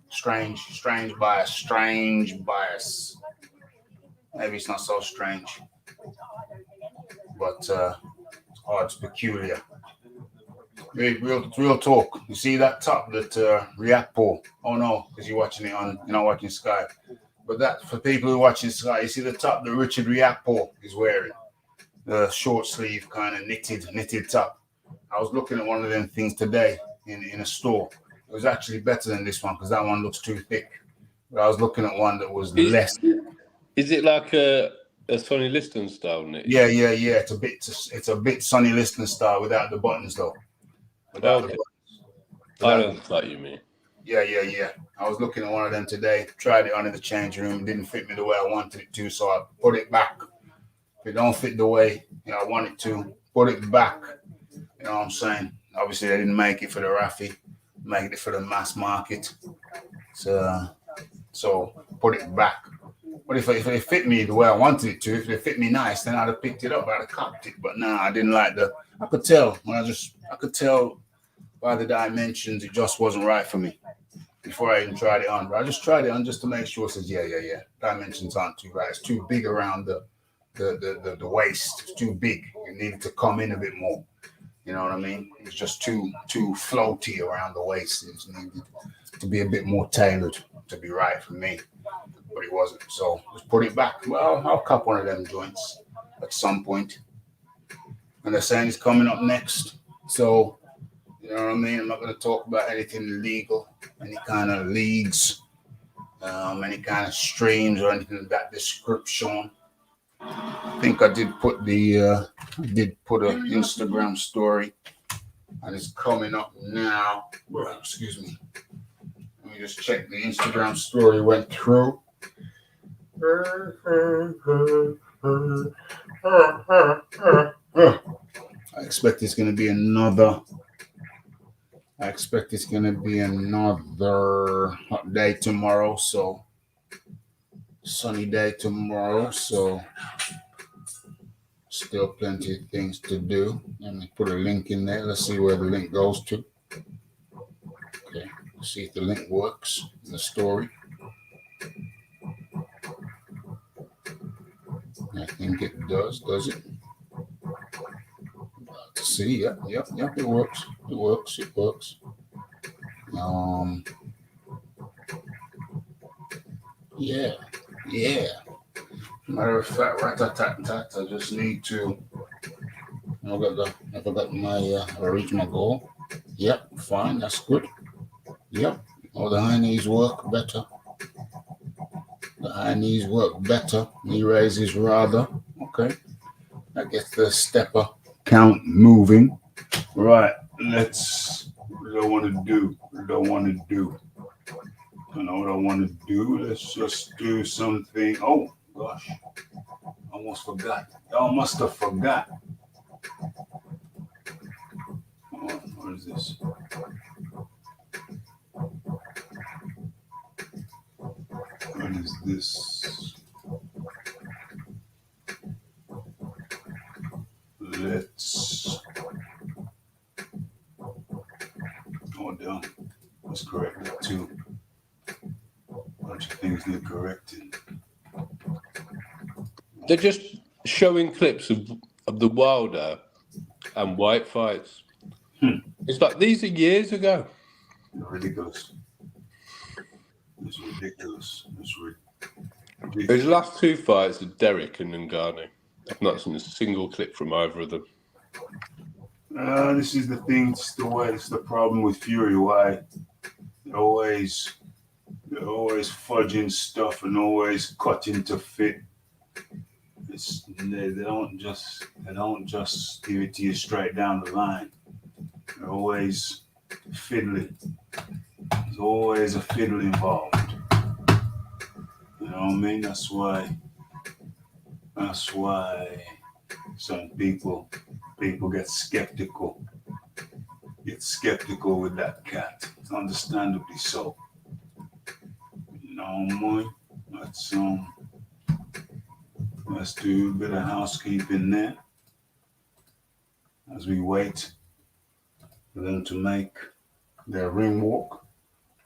Strange bias. Maybe it's not so strange, but it's hard. It's peculiar. Real talk. You see that top that React Paul? Oh no, because you're not watching Sky. But that for people who are watching Sky, you see the top that Richard React Paul is wearing, the short sleeve kind of knitted top. I was looking at one of them things today in a store. It was actually better than this one because that one looks too thick. But I was looking at one that was less. Is it like a Sonny Liston style knit? Yeah. It's a bit Sonny Liston style without the buttons though. Without the buttons. I don't know what you mean. Yeah. I was looking at one of them today. Tried it on in the change room. Didn't fit me the way I wanted it to, so I put it back. If it don't fit the way I want it to, put it back. You know what I'm saying? Obviously, they didn't make it for the Raphie. Made it for the mass market. So put it back. But if it fit me the way I wanted it to, if it fit me nice, then I'd have picked it up. I'd have copped it. But no, I didn't like I could tell by the dimensions it just wasn't right for me before I even tried it on. But I just tried it on just to make sure. It says, yeah. Dimensions aren't too right. It's too big around the waist. It's too big. It needed to come in a bit more. You know what I mean? It's just too floaty around the waist. It needed to be a bit more tailored to be right for me. But it wasn't. So just put it back. Well, I'll cop one of them joints at some point. And they're saying it's coming up next. So, you know what I mean? I'm not going to talk about anything illegal, any kind of leagues, any kind of streams or anything of that description. I think I did put an Instagram story, and it's coming up now. Excuse me. Let me just check the Instagram story went through. I expect it's going to be another hot day tomorrow. So sunny day tomorrow. So still plenty of things to do. Let me put a link in there. Let's see where the link goes to. Okay, let's see if the link works in the story. I think it does it? Let's see, yep, it works. Yeah. Matter of fact, I just need to. I reached my goal. Yep, fine, that's good. Yep, the high knees work better. Knee raises rather. Okay, that gets the stepper count moving. Right, what do I want to do? I know what I want to do. Let's just do something. Oh, gosh. Almost forgot. Y'all must have forgot. Oh, what is this? What is this? Let's. Oh, damn. Let's correct that too. A bunch of things need correcting. They're just showing clips of the Wilder and White fights. It's like these are years ago. Ridiculous. It's ridiculous. It's ridiculous. His last two fights are Derek and Ngannou. I've not seen a single clip from either of them. This is the thing. It's the problem with Fury. Why they're always fudging stuff and always cutting to fit. They don't just give it to you straight down the line. They're always fiddling. There's always a fiddle involved. You know what I mean? That's why some people get skeptical. Get skeptical with that cat. It's understandably so. You know what I mean? Let's do a bit of housekeeping there as we wait for them to make their ring walk,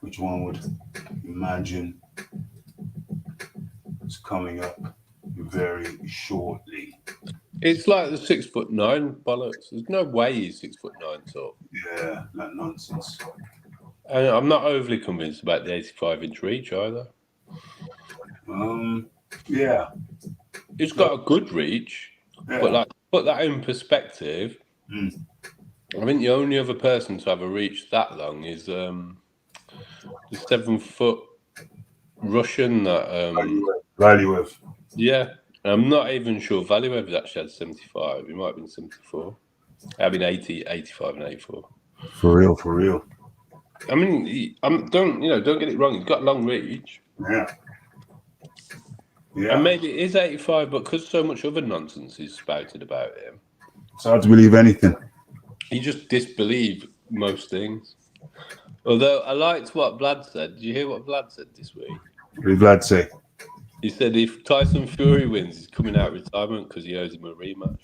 which one would imagine is coming up very shortly. It's like the 6'9" bollocks. There's no way he's 6'9" tall. Yeah, that nonsense. And I'm not overly convinced about the 85-inch reach either. Yeah. He's got a good reach, but like put that in perspective. I think the only other person to have a reach that long is the 7-foot Russian that Valiev. Yeah, I'm not even sure Valiev actually had 75. He might have been 74. I mean 80, 85 and 84. For real. I mean, don't get it wrong. He's got long reach. Yeah. And maybe it is 85, but because so much other nonsense is spouted about him, it's hard to believe anything. You just disbelieve most things. Although I liked what Vlad said. Did you hear what Vlad said this week? What did Vlad say? He said if Tyson Fury wins, he's coming out of retirement because he owes him a rematch.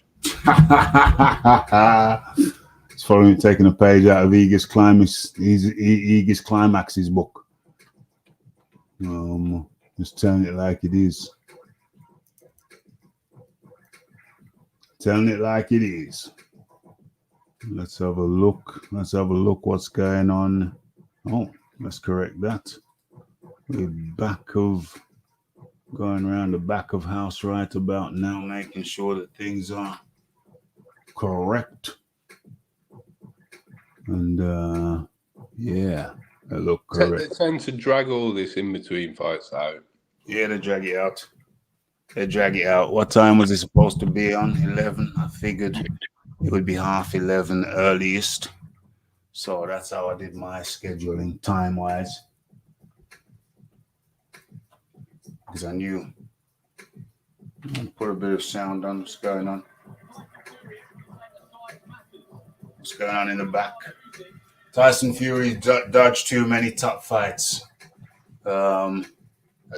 It's following taking a page out of Aegis Climax's book. Just telling it like it is. Telling it like it is. Let's have a look. What's going on. Oh, let's correct that. We're going around the back of house right about now, making sure that things are correct. And yeah, they look correct. They tend to drag all this in between fights out. Yeah, they drag it out. What time was it supposed to be on? 11. I figured it would be 11:30 earliest. So that's how I did my scheduling time-wise. Because I knew. I'll put a bit of sound on what's going on. What's going on in the back? Tyson Fury dodged too many top fights. At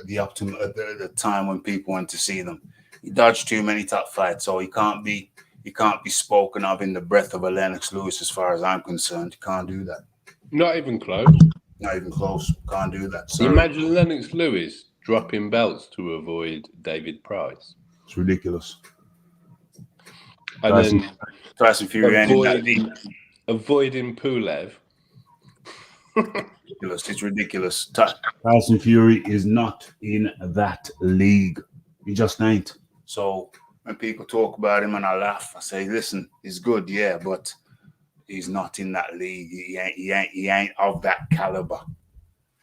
the time when people went to see them, he dodged too many top fights, so he can't be spoken of in the breath of a Lennox Lewis, as far as I'm concerned. He can't do that. Not even close. Can't do that. Sorry. Imagine Lennox Lewis dropping belts to avoid David Price. It's ridiculous. And Tyson Fury avoiding Pulev. It's ridiculous. Tyson Fury is not in that league. He just ain't. So when people talk about him and I laugh, I say, listen, he's good, yeah, but he's not in that league. He ain't of that caliber.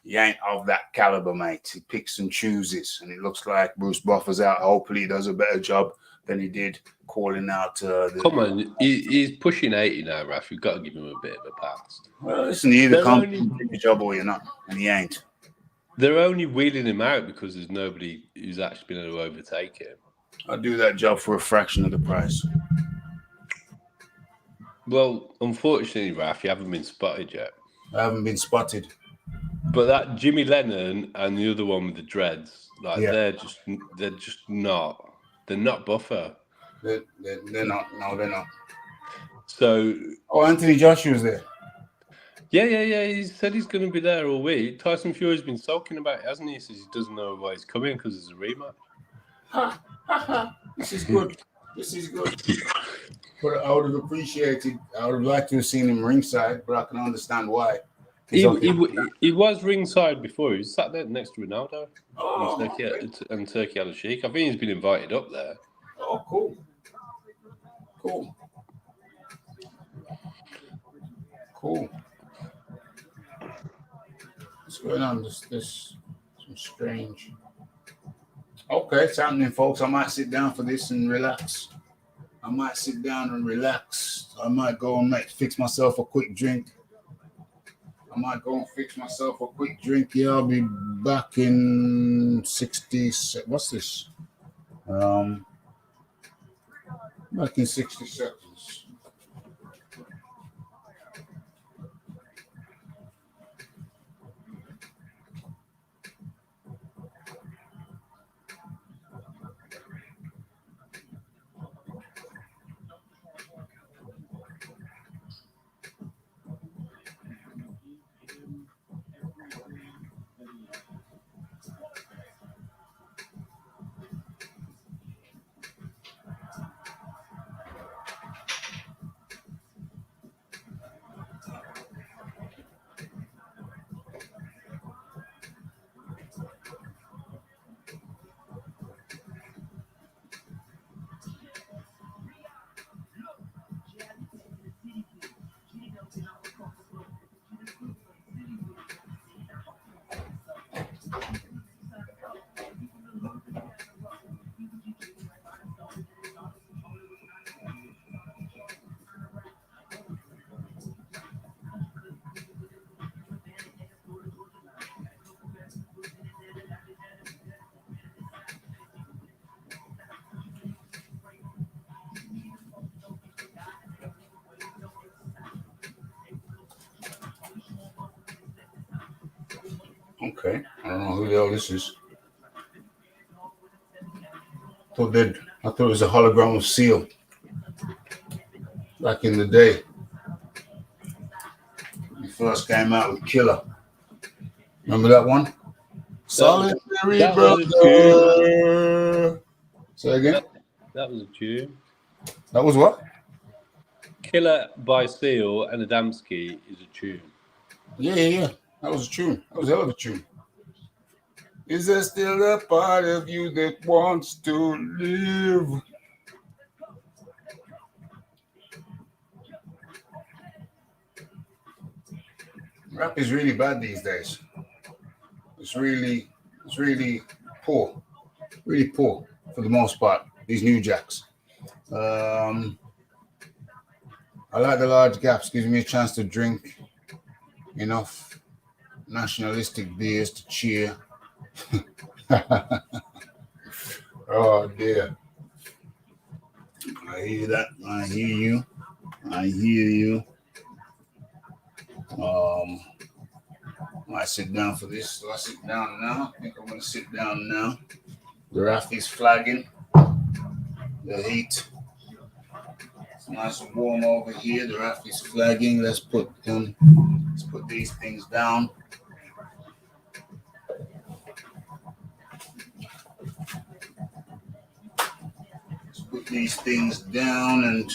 He ain't of that caliber, mate. He picks and chooses, and it looks like Bruce Buffer's out. Hopefully he does a better job than he did calling out. Come on, he's pushing 80 now, Raphie. You've got to give him a bit of a pass. Well, listen, you either can't do a job or you're not, and he ain't. They're only wheeling him out because there's nobody who's actually been able to overtake him. I'll do that job for a fraction of the price. Well, unfortunately, Raph, you haven't been spotted yet. I haven't been spotted. But that Jimmy Lennon and the other one with the dreads, like Yeah. they're just not. They're not buffer. They're not. No, they're not. So. Oh, Anthony Joshua's there. Yeah. He said he's going to be there all week. Tyson Fury's been sulking about it, hasn't he? He says he doesn't know why he's coming because it's a rematch. This is good. This is good. But I would have appreciated. I would have liked to have seen him ringside, but I can understand why. He was ringside before. He sat there next to Ronaldo and Turkey Al-Sheikh. I think he's been invited up there. Oh, cool. What's going on? This some strange. Okay, it's happening, folks. I might sit down for this and relax. I might go and fix myself a quick drink. Yeah, I'll be back in 60. What's this? Back in 60 seconds. Okay, I don't know who the hell this is. I thought it was a hologram of Seal back in the day. He first came out with Killer. Remember that one? Solitary brother. Say again. That was a tune. That was what? Killer by Seal and Adamski is a tune. Yeah. That was a tune. That was a hell of a tune. Is there still a part of you that wants to live? Rap is really bad these days. It's really poor. Really poor for the most part. These new jacks. I like the large gaps. Gives me a chance to drink enough nationalistic beers to cheer. Oh dear. I hear that. I hear you. I sit down for this. So I sit down now. I think I'm going to sit down now. The Raphie's flagging. The heat. It's nice and warm over here. The Raphie's flagging. Let's put these things down. Let's put these things down and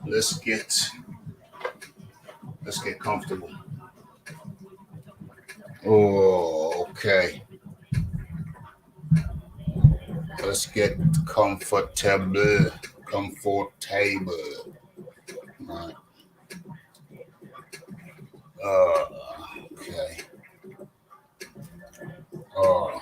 let's get comfortable. Oh, okay. Let's get comfortable. Right. Okay. Oh.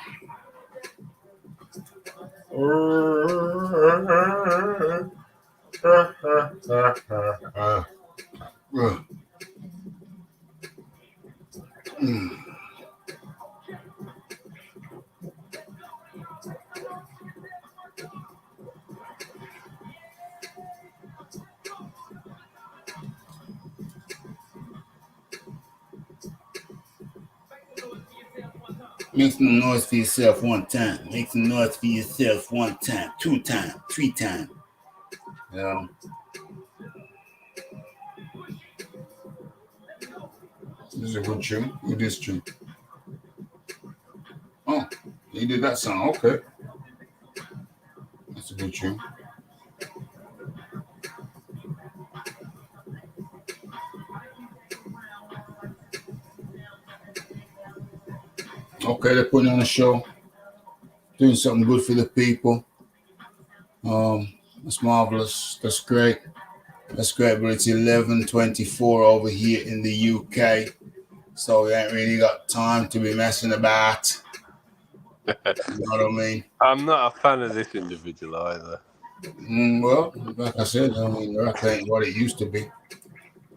Make some noise for yourself one time. Make some noise for yourself one time, 2 times, 3 times. This is a good tune. It is tune. Oh, he did that song. Okay. That's a good tune. Okay, they're putting on a show. Doing something good for the people. That's marvelous. That's great. That's great, but it's 11:24 over here in the UK. So we ain't really got time to be messing about. You know what I mean? I'm not a fan of this individual either. Well, like I said, I mean, rap ain't what it used to be.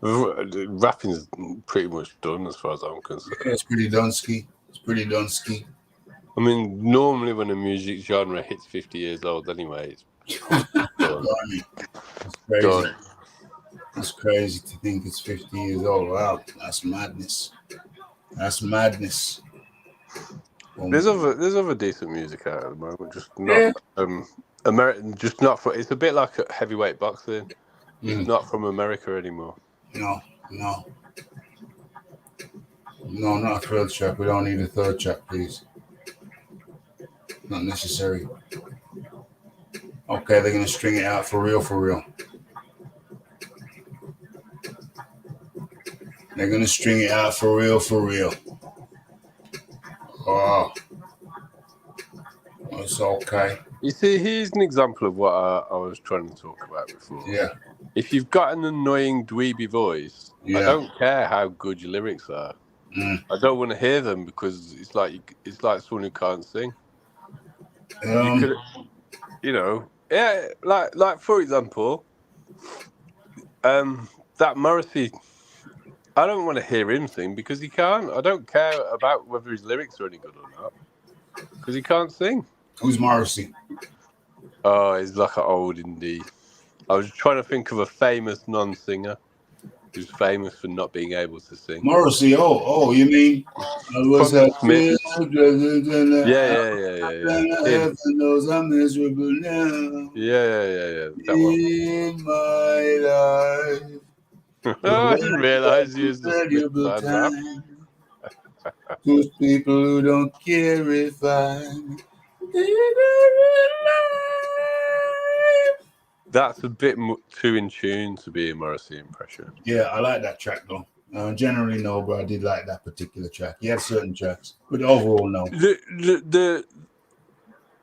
Rapping's pretty much done as far as I'm concerned. Yeah, it's pretty dunsky. It's pretty dunsky. I mean, normally when a music genre hits 50 years old anyway, it's done. That's crazy. Done. That's crazy to think it's 50 years old. Wow, that's madness. That's madness. There's other decent music out at the moment, just not American. Just not for. It's a bit like a heavyweight boxing. It's not from America anymore. No, not a third track. We don't need a third track, please. Not necessary. Okay, they're gonna string it out for real. They're gonna string it out for real. Oh, it's okay. You see, here's an example of what I was trying to talk about before. Yeah. If you've got an annoying dweeby voice, I don't care how good your lyrics are. I don't want to hear them because it's like someone who can't sing. Like for example, that Morrissey. I don't want to hear him sing because he can't. I don't care about whether his lyrics are any good or not because he can't sing. Who's Morrissey? Oh, he's like an old indie. I was trying to think of a famous non-singer who's famous for not being able to sing. Morrissey. Oh, you mean? Was that Smith? Yeah. Heaven knows I'm miserable now. Yeah. That in my life. I didn't realize he was the Smith fan. Those people who don't care if I'm. That's a bit too in tune to be a Morrissey impression. Yeah, I like that track though. Generally, no, but I did like that particular track. He had certain tracks, but overall, no. The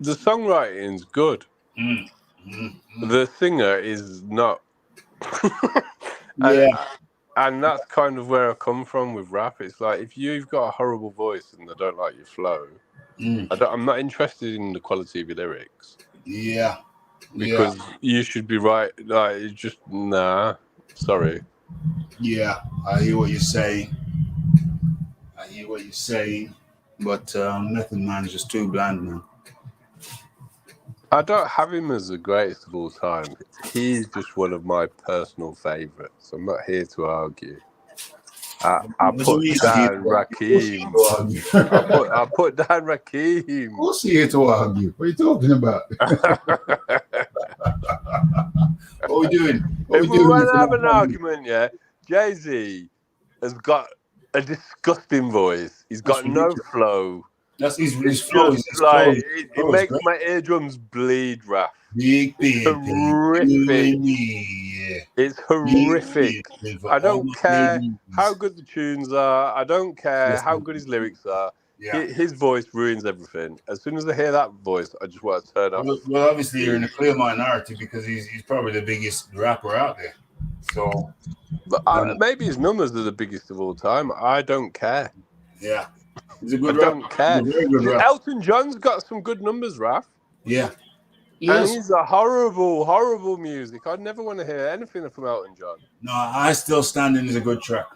songwriting's good. The singer is not. And that's kind of where I come from with rap. It's like if you've got a horrible voice and I don't like your flow, I'm not interested in the quality of your lyrics. Yeah. Because you should be right. Like, just nah. Sorry. Yeah, I hear what you're saying. But Method Man is just too bland, man. I don't have him as the greatest of all time. He's just one of my personal favourites. I'm not here to argue. I put down Rakim. I put down Rakim. What's here to argue? What are you talking about? What are we doing? If we want to have an argument, Jay-Z has got a disgusting voice. He's got no flow. That's his flow. It makes my eardrums bleed, Raph. It's horrific. It's horrific. I don't care how good the tunes are. I don't care how good his lyrics are. Yeah. His voice ruins everything. As soon as I hear that voice, I just want to turn off. Well, obviously, you're in a clear minority because he's probably the biggest rapper out there. So, maybe his numbers are the biggest of all time. I don't care. Yeah. He's a good rapper. Don't care. He's a very good rapper. Elton John's got some good numbers, Raph. Yeah. And he's a horrible music. I'd never want to hear anything from Elton John. No, I Still Standing is a good track.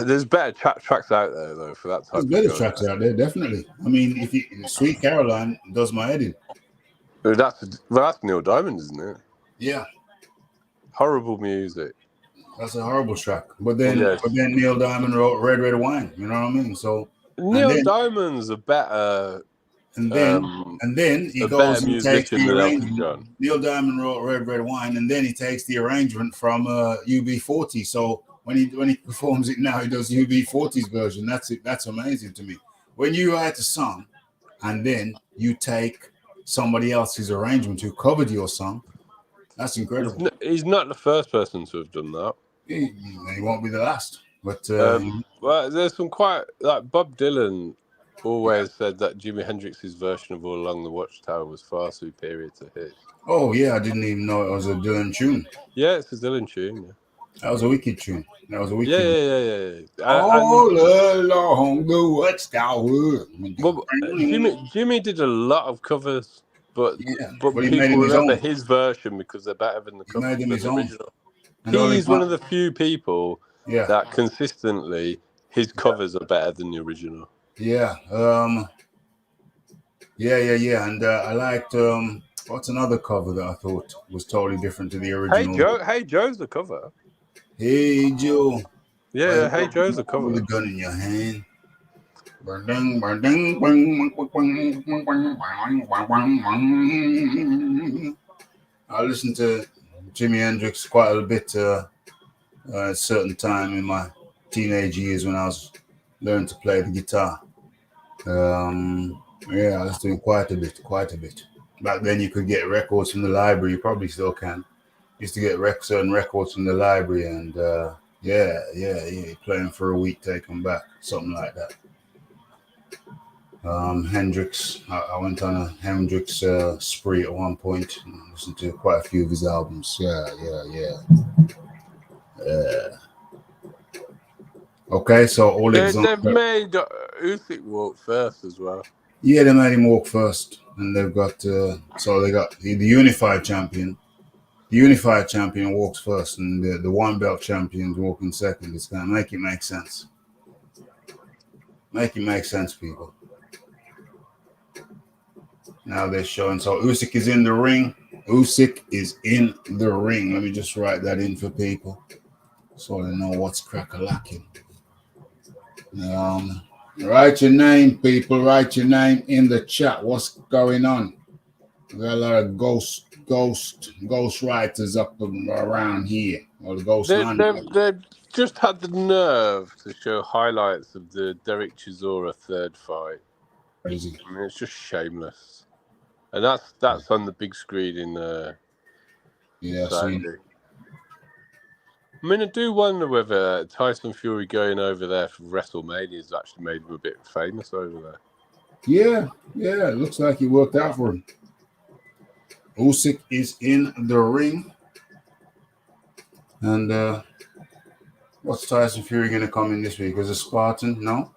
There's better tracks out there, though, for that type of There's better tracks out there, definitely. I mean, Sweet Caroline does my head in. That's Neil Diamond, isn't it? Yeah. Horrible music. That's a horrible track. But then, Yes. Neil Diamond wrote Red Red Wine. You know what I mean? So Neil Diamond's a better, and then he a goes better and takes musician the than Elton arrangement. John. Neil Diamond wrote Red Red Wine, and then he takes the arrangement from UB40. So when he performs it now, he does UB40's version. That's it. That's amazing to me. When you write a song and then you take somebody else's arrangement who covered your song, that's incredible. He's not the first person to have done that. He won't be the last. But well, there's some quite like Bob Dylan always said that Jimi Hendrix's version of All Along the Watchtower was far superior to his. Oh yeah, I didn't even know it was a Dylan tune. Yeah, it's a Dylan tune. Yeah. That was a wicked tune. That was a wicked. Yeah. All along the Watchtower. Well, Jimmy did a lot of covers, but people remember his version because they're better than the covers than the original. He's one of the few people that consistently his covers are better than the original. Yeah. And I liked what's another cover that I thought was totally different to the original? Hey Joe's the cover. Hey Joe. Yeah, Hey Joe's the cover. With a gun in your hand. I listened to Jimi Hendrix quite a bit at a certain time in my teenage years when I was learning to play the guitar. I was doing quite a bit. Back then you could get records from the library. You probably still can. Used to get certain records from the library and playing for a week, take them back, something like that. Hendrix, I went on a Hendrix spree at one point and listened to quite a few of his albums. Yeah. Okay, so all they've made Usyk walk first as well. Yeah, they made him walk first, and they've got the unified champion. The unified champion walks first, and the one belt champions walking second. It's gonna make it make sense. Make it make sense, people. Now they're showing. So Usyk is in the ring. Usyk is in the ring. Let me just write that in for people, so they know what's crack-a-lacking. Write your name, people. Write your name in the chat. What's going on? We got a lot of ghost writers up around here. Or the ghost they've just had the nerve to show highlights of the Derek Chisora third fight. Crazy. I mean, it's just shameless. And that's on the big screen in Saturday. I mean, I do wonder whether Tyson Fury going over there for WrestleMania has actually made him a bit famous over there. Yeah, it looks like it worked out for him. Usyk is in the ring. And what's Tyson Fury going to come in this week? As a Spartan? No?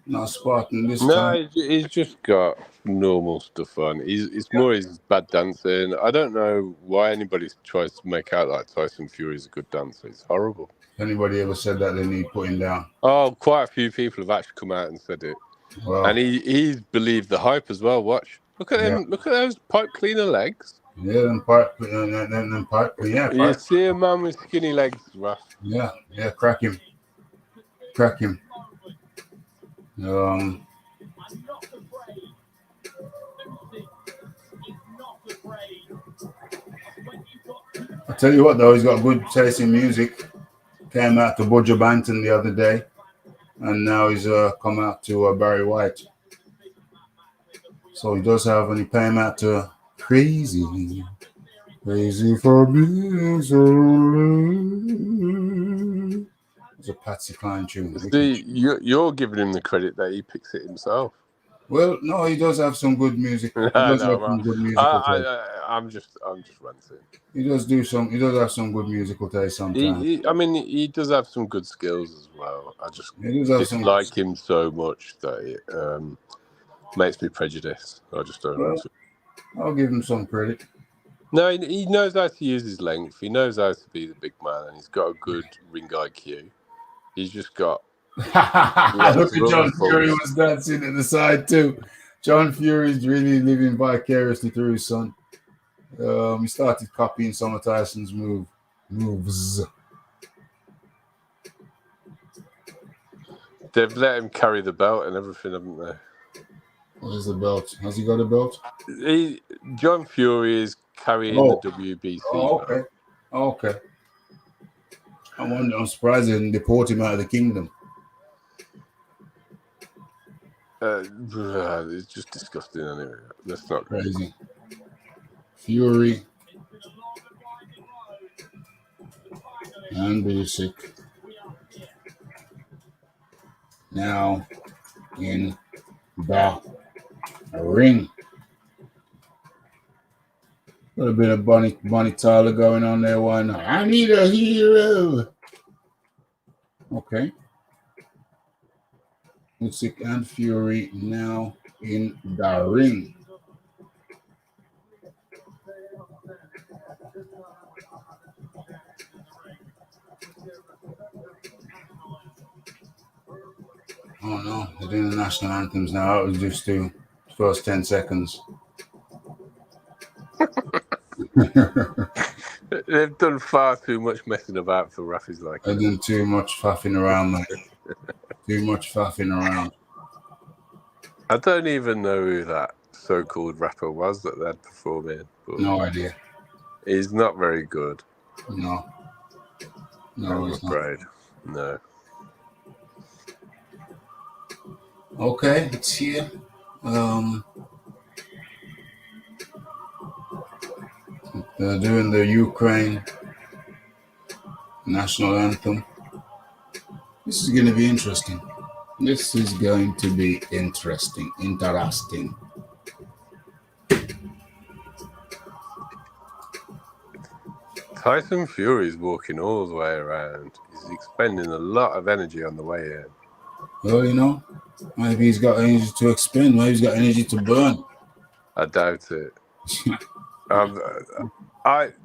Not Spartan this time. No, he's just got normal stuff on. It's more his bad dancing. I don't know why anybody tries to make out like Tyson Fury is a good dancer. It's horrible. Anybody ever said that they need putting down? Oh, quite a few people have actually come out and said it. Wow. And he's believed the hype as well. Watch. Look at him. Look at those pipe cleaner legs. Yeah, them pipe cleaner. You see a man with skinny legs, Raph. Yeah, crack him. I tell you what, though, he's got good taste in music. Came out to Budger Banton the other day, and now he's come out to Barry White. So he does have, and he came out to Crazy for being so lonely. It's a Patsy Cline tune. You're giving him the credit that he picks it himself. Well, no, he does have some good music. He does have some good musical taste. I'm just ranting. He does have some good musical taste sometimes. He does have some good skills as well. I just dislike him so much that it makes me prejudiced. I just don't know. I'll give him some credit. No, he knows how to use his length. He knows how to be the big man, and he's got a good ring IQ. He's just got. Look at John Fury was dancing at the side too. John Fury's really living vicariously through his son. He started copying some of Tyson's moves. They've let him carry the belt and everything, haven't they? Where's the belt? Has he got a belt? John Fury is carrying the WBC. Oh, okay. Oh, okay. I'm surprised they didn't deport him out of the kingdom. It's just disgusting anyway. That's not crazy. Fury and Usyk now in the ring. Got a bit of Bonnie Tyler going on there. Why not? I need a hero. Okay. Usyk and Fury now in the ring. Oh no, they're doing the national anthems now. That was just the first 10 seconds. They've done far too much messing about for Raphie's like. They've done too much faffing around, mate. Too much faffing around. I don't even know who that so-called rapper was that they'd perform in. No idea. He's not very good. No, I'm afraid. No. Okay, it's here. They're doing the Ukraine national anthem. This is going to be interesting. This is going to be interesting. Tyson Fury's walking all the way around. He's expending a lot of energy on the way in. Well, you know, maybe he's got energy to expend. Maybe he's got energy to burn. I doubt it.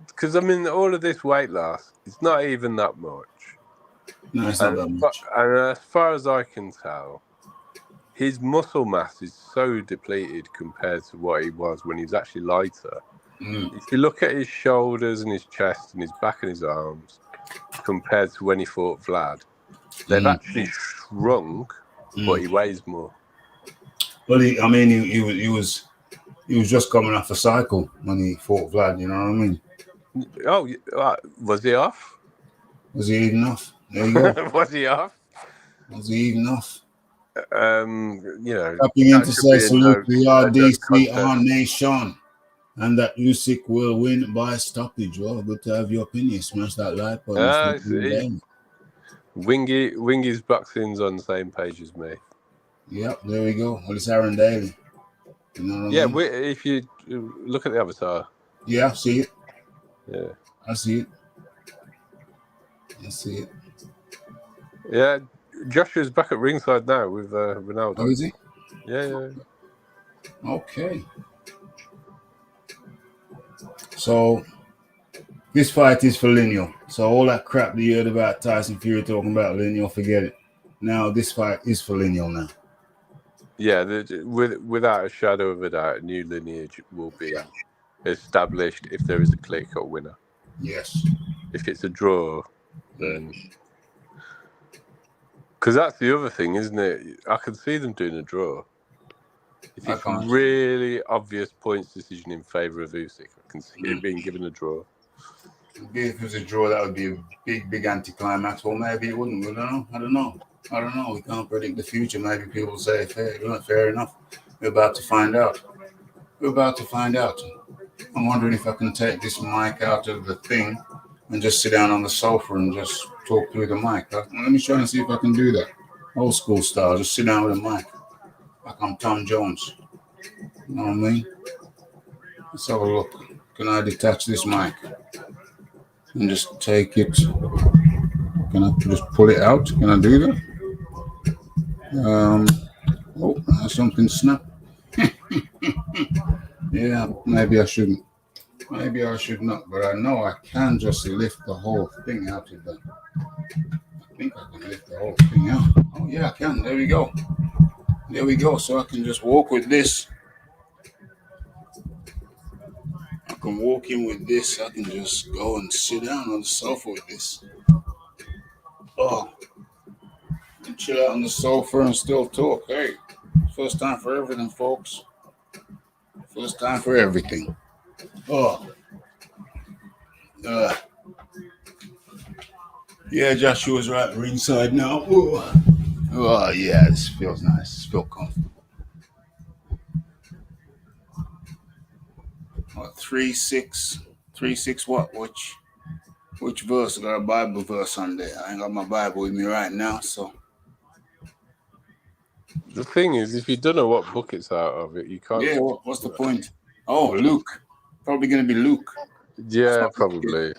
Because all of this weight loss, it's not even that much. No, it's not that much. And as far as I can tell, his muscle mass is so depleted compared to what he was when he was actually lighter. If you look at his shoulders and his chest and his back and his arms compared to when he fought Vlad, they've actually shrunk, but he weighs more. Well, he was just coming off a cycle when he fought Vlad. You know what I mean? Oh, was he off? Was he even off? There you go. Was he off? Was he even off? Tapping in to say salute to the RDCR nation, and that Usyk will win by stoppage. Well, good to have your opinion. Smash that like button. Wingy's boxing's on the same page as me. Yep, there we go. Well, it's Aaron Daly. You know what I mean? If you look at the avatar. Yeah, I see it. Yeah. I see it. Yeah, Joshua's back at ringside now with Ronaldo. Oh, is he? Yeah. Okay. So, this fight is for lineal. So, all that crap that you heard about Tyson Fury talking about lineal, forget it. Now, this fight is for lineal now. Yeah, without a shadow of a doubt, a new lineage will be established if there is a clear-cut winner. Yes. If it's a draw, then... Because that's the other thing, isn't it? I can see them doing a draw. If it's a really obvious points decision in favour of Usyk, I can see it being given a draw. If it was a draw, that would be a big anticlimax. Well, maybe it wouldn't. I don't know. We can't predict the future. Maybe people say, fair enough. We're about to find out. I'm wondering if I can take this mic out of the thing and just sit down on the sofa and just talk through the mic. Let me try and see if I can do that. Old school style. Just sit down with a mic. Like I'm Tom Jones. You know what I mean? Let's have a look. Can I detach this mic? And just take it. Can I just pull it out? Can I do that? Something snapped. Yeah, maybe I shouldn't. Maybe I should not, but I know I can just lift the whole thing out of that. I think I can lift the whole thing out. Oh yeah, I can. There we go. So I can just walk with this. I can walk in with this. I can just go and sit down on the sofa with this. Oh, chill out on the sofa and still talk. Hey, first time for everything, folks. First time for everything. Oh, yeah, Joshua's right ringside now. Oh, yeah, this feels nice. This feels comfortable. What, 3-6? 3-6 what? Which verse? I got a Bible verse on there. I ain't got my Bible with me right now, so. The thing is, if you don't know what book it's out of, you can't. Yeah, what's the point? Oh, Luke. Probably going to be Luke. Yeah, probably.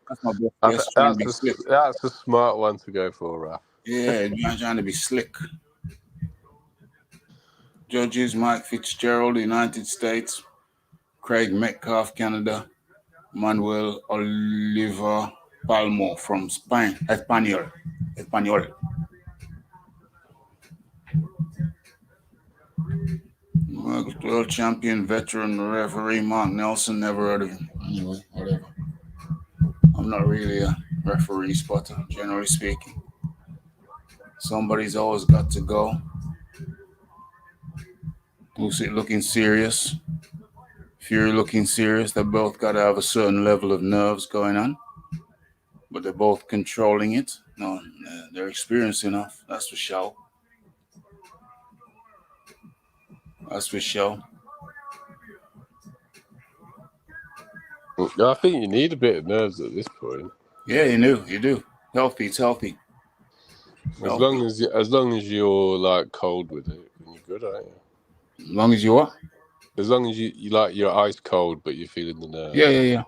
That's my best guess. That's a smart one to go for, Raph. Yeah, trying to be slick. Judges: Mike Fitzgerald, United States. Craig Metcalf, Canada. Manuel Oliver Palmo from Spain. Espanol. World champion, veteran referee Mark Nelson. Never heard of him. Anyway, whatever. I'm not really a referee spotter, generally speaking. Somebody's always got to go. Usyk looking serious. Fury looking serious. They both got to have a certain level of nerves going on, but they're both controlling it. No, they're experienced enough. That's for sure. That's for sure. I think you need a bit of nerves at this point. Yeah, you do. Healthy, it's healthy. As long as you're like cold with it, then you're good, aren't you? As long as you what? As long as you like your ice cold, but you're feeling the nerves. Yeah.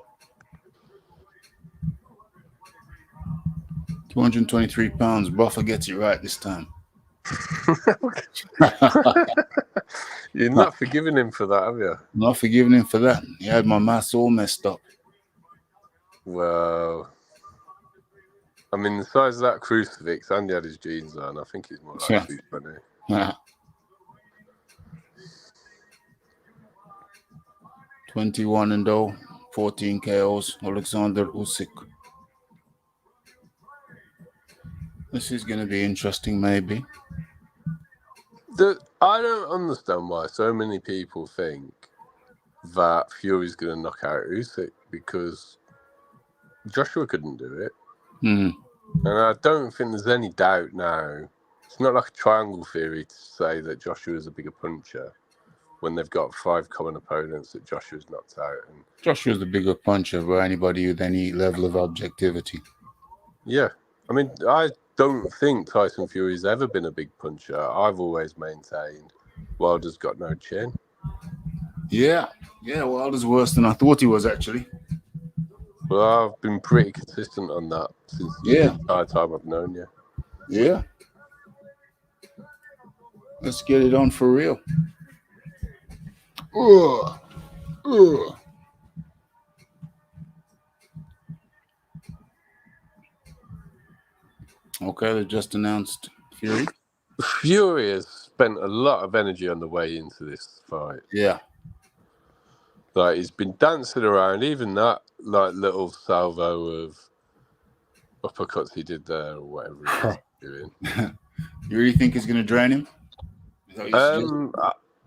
223 pounds. Buffer gets it right this time. You're not forgiving him for that, have you? Not forgiving him for that. He had my mass all messed up. Well, I mean, the size of that crucifix, Andy had his jeans on. I think he's more like 220. Yeah. 21-0, 14 KOs. Alexander Usyk. This is going to be interesting, maybe. I don't understand why so many people think that Fury's going to knock out Usyk, because Joshua couldn't do it. Mm. And I don't think there's any doubt now. It's not like a triangle theory to say that Joshua's a bigger puncher when they've got 5 common opponents that Joshua's knocked out. And Joshua's the bigger puncher for anybody with any level of objectivity. Yeah. I mean, I don't think Tyson Fury's ever been a big puncher. I've always maintained Wilder's got no chin. Yeah, Wilder's worse than I thought he was, actually. Well, I've been pretty consistent on that since the entire time I've known you. Yeah. Let's get it on for real. Okay, they just announced Fury. Fury has spent a lot of energy on the way into this fight. Yeah. Like, he's been dancing around, even that like little salvo of uppercuts he did there or whatever he was doing. You really think he's going to drain him?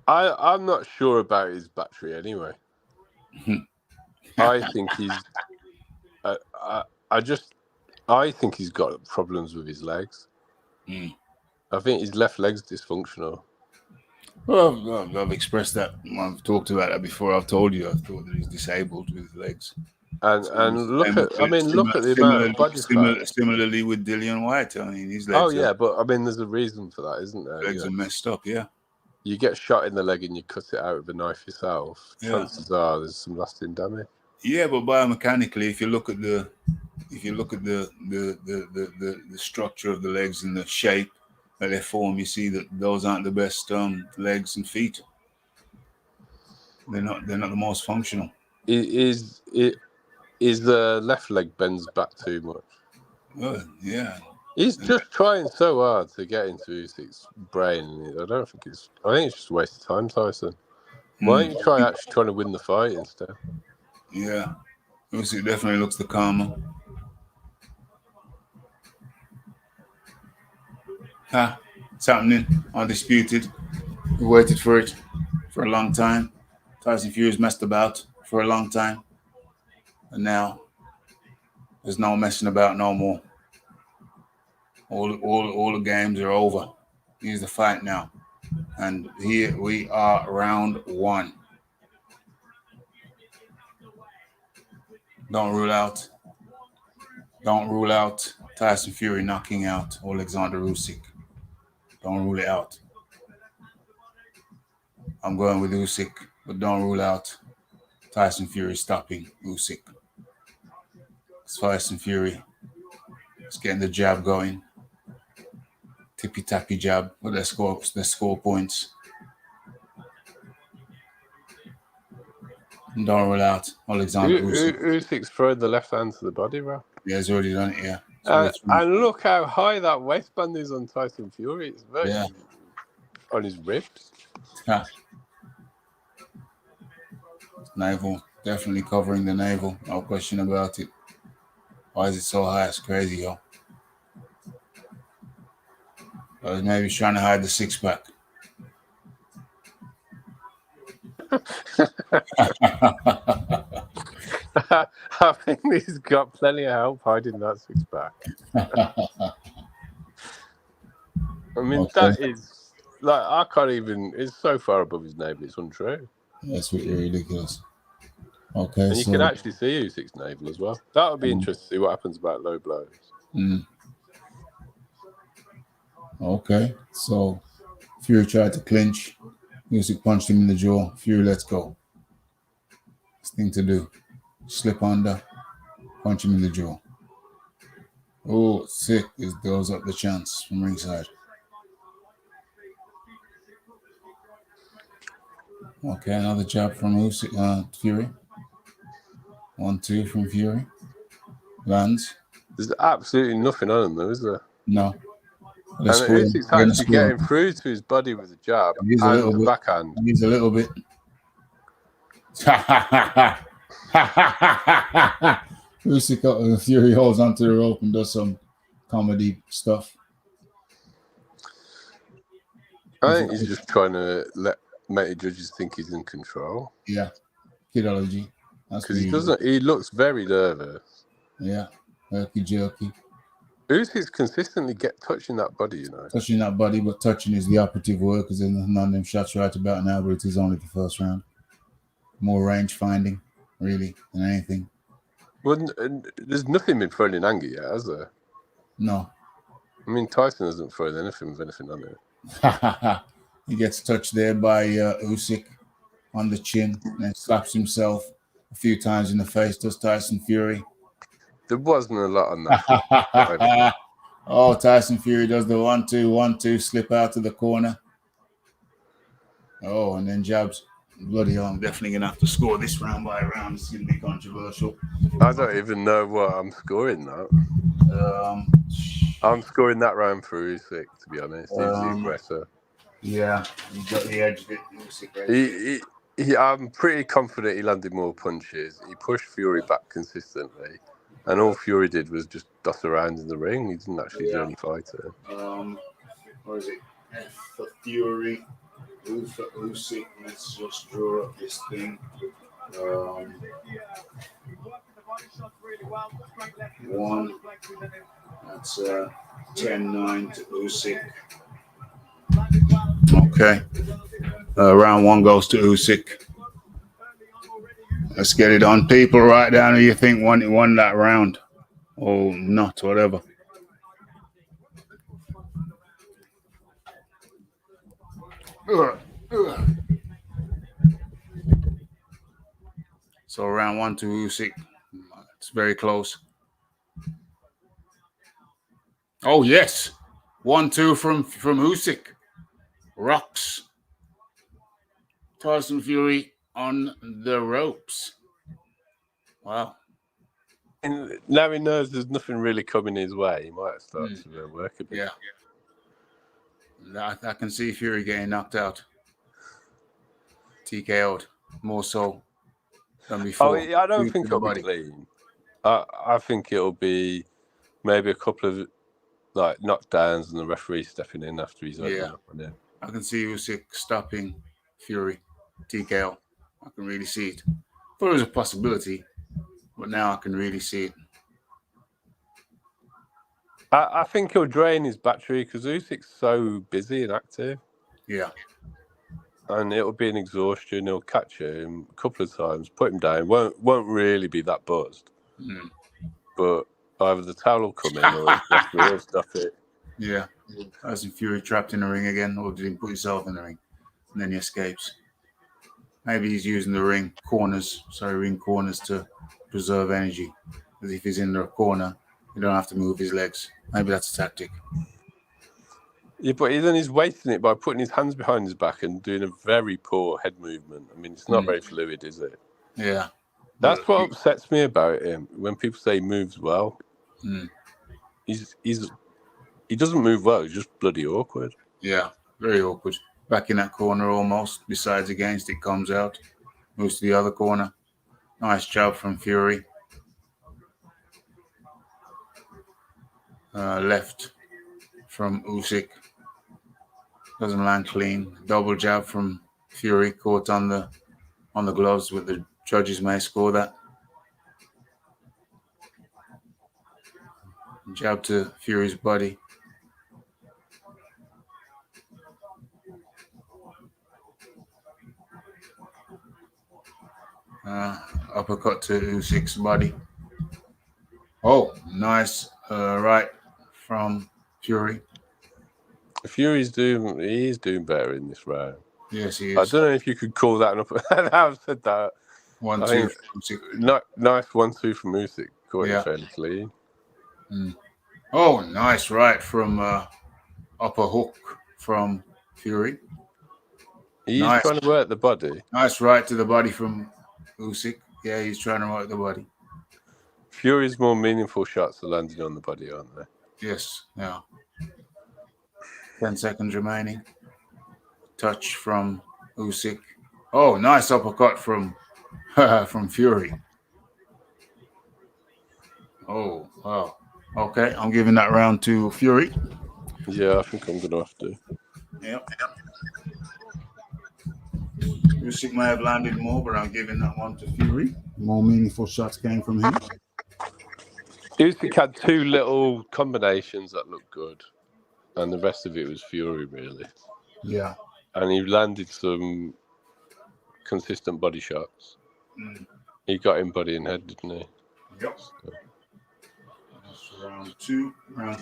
I'm not sure about his battery anyway. I think he's I think he's got problems with his legs. I think his left leg's dysfunctional. Well, I've expressed that. I've talked about that before. I've told you I thought that he's disabled with his legs. And look at the amount of body fat. Similarly with Dillian White. I mean, his legs. Oh yeah, but I mean, there's a reason for that, isn't there? Legs are messed up. Yeah. You get shot in the leg and you cut it out with a knife yourself. Chances are there's some lasting damage. Yeah, but biomechanically, if you look at the structure of the legs and the shape that they form, you see that those aren't the best legs and feet. They're not the most functional. Is the left leg bends back too much? Well, yeah. He's just trying so hard to get into Usyk's brain. I think it's just a waste of time, Tyson. Why don't you try actually trying to win the fight instead? Yeah. Usyk definitely looks the calmer. It's happening. Undisputed. We waited for it for a long time. Tyson Fury's messed about for a long time. And now there's no messing about no more. All the games are over. Here's the fight now. And here we are, round 1. Don't rule out Tyson Fury knocking out Alexander Usyk. Don't rule it out. I'm going with Usyk, but don't rule out Tyson Fury stopping Usyk. It's Tyson Fury. It's getting the jab going. Tippy-tappy jab, but let's score points. Don't rule out Alexander Usyk. Usyk's throwing the left hand to the body, bro. Yeah, he's already done it, yeah. And look how high that waistband is on Tyson Fury. It's very on his ribs. Navel, definitely covering the navel. No question about it. Why is it so high? It's crazy, yo. Maybe he's trying to hide the six-pack. I think he's got plenty of help hiding that six-pack. I mean, that is like I can't even. It's so far above his navel. It's untrue. That's really ridiculous. Okay, and you can actually see Usyk's navel as well. That would be interesting to see what happens about low blows. Okay, so Fury tried to clinch. Usyk punched him in the jaw. Fury, let's go. It's thing to do. Slip under, punch him in the jaw. Oh, sick. It goes up the chance from ringside. Okay, another jab from Usyk, Fury. 1-2 from Fury. Lands. There's absolutely nothing on him, though, is there? No. And Usyk's actually getting through to his body with a jab and the backhand. He's a little bit. Usyk, Fury holds onto the rope and does some comedy stuff. I think he's just trying to make the judges think he's in control. Yeah, kidology. Because he doesn't. He looks very nervous. Yeah, jerky. Usyk's consistently touching that body, you know. Touching that body, but touching is the operative word because there's none of them shots right about now, but it is only the first round. More range finding, really, than anything. Well, there's nothing been thrown in anger yet, has there? No. I mean, Tyson hasn't thrown anything with anything on it. He gets touched there by Usyk on the chin and then slaps himself a few times in the face. Does Tyson Fury? There wasn't a lot on that. Oh, Tyson Fury does the 1-2, slip out to the corner. Oh, and then jabs. Bloody hell, I'm definitely going to have to score this round by round. It's going to be controversial. I don't even know what I'm scoring now. I'm scoring that round for Usyk, to be honest. He's the aggressor. Yeah, he got the edge of it. I'm pretty confident he landed more punches. He pushed Fury back consistently. And all Fury did was just dust around in the ring. He didn't actually do any fighting. What is it? F for Fury. U for Usyk. Let's just draw up this thing. 1. That's 10-9 to Usyk. Okay. Round 1 goes to Usyk. Let's get it on. People, write down who you think won that round. Or not, whatever. So round 1 to Usyk. It's very close. Oh, yes. 1-2 from Usyk. Rocks. Tyson Fury on the ropes. Wow. And now he knows there's nothing really coming his way. He might start to work a bit. Yeah. I can see Fury getting knocked out. TKO'd. More so than before. Oh, I don't think it'll be clean. I think it'll be maybe a couple of like knockdowns and the referee stepping in after he's opened up on him. I can see Usyk stopping Fury, TKO. I can really see it. Thought it was a possibility, but now I can really see it. I think he'll drain his battery because Usyk's so busy and active. Yeah. And it'll be an exhaustion. He'll catch him a couple of times, put him down. Won't really be that buzzed. Mm. But either the towel will come in or the referee will stop it. Yeah. As in Fury trapped in the ring again, or did he put himself in the ring? And then he escapes. Maybe he's using the ring corners to preserve energy. Because if he's in the corner, you don't have to move his legs. Maybe that's a tactic. Yeah, but then he's wasting it by putting his hands behind his back and doing a very poor head movement. I mean, it's not very fluid, is it? Yeah. That's what upsets me about him. When people say he moves well, he doesn't move well. He's just bloody awkward. Yeah, very awkward. Back in that corner almost. Besides against, it comes out. Moves to the other corner. Nice job from Fury. Left from Usyk. Doesn't land clean. Double jab from Fury. Caught on the gloves, with the judges may score that. Jab to Fury's body. Uppercut to Usyk's body. Oh, nice right from Fury. Fury's doing better in this round. Yes, he is. I don't know if you could call that an upper. I've said that. 1-2 from Usyk. Nice 1-2 from Usyk. Caught it fairly clean. Oh, nice right from upper hook from Fury. He's trying to work the body. Nice right to the body from Usyk. Yeah, he's trying to work the body. Fury's more meaningful shots are landing on the body, aren't they? Yes, yeah. 10 seconds remaining. Touch from Usyk. Oh, nice uppercut from Fury. Oh, wow. Okay, I'm giving that round to Fury. Yeah, I think I'm going to have to. Yep. Usyk may have landed more, but I'm giving that one to Fury. More meaningful shots came from him. Usyk had two little combinations that looked good, and the rest of it was Fury, really. Yeah. And he landed some consistent body shots. He got him body and head, didn't he? Yep. So. Round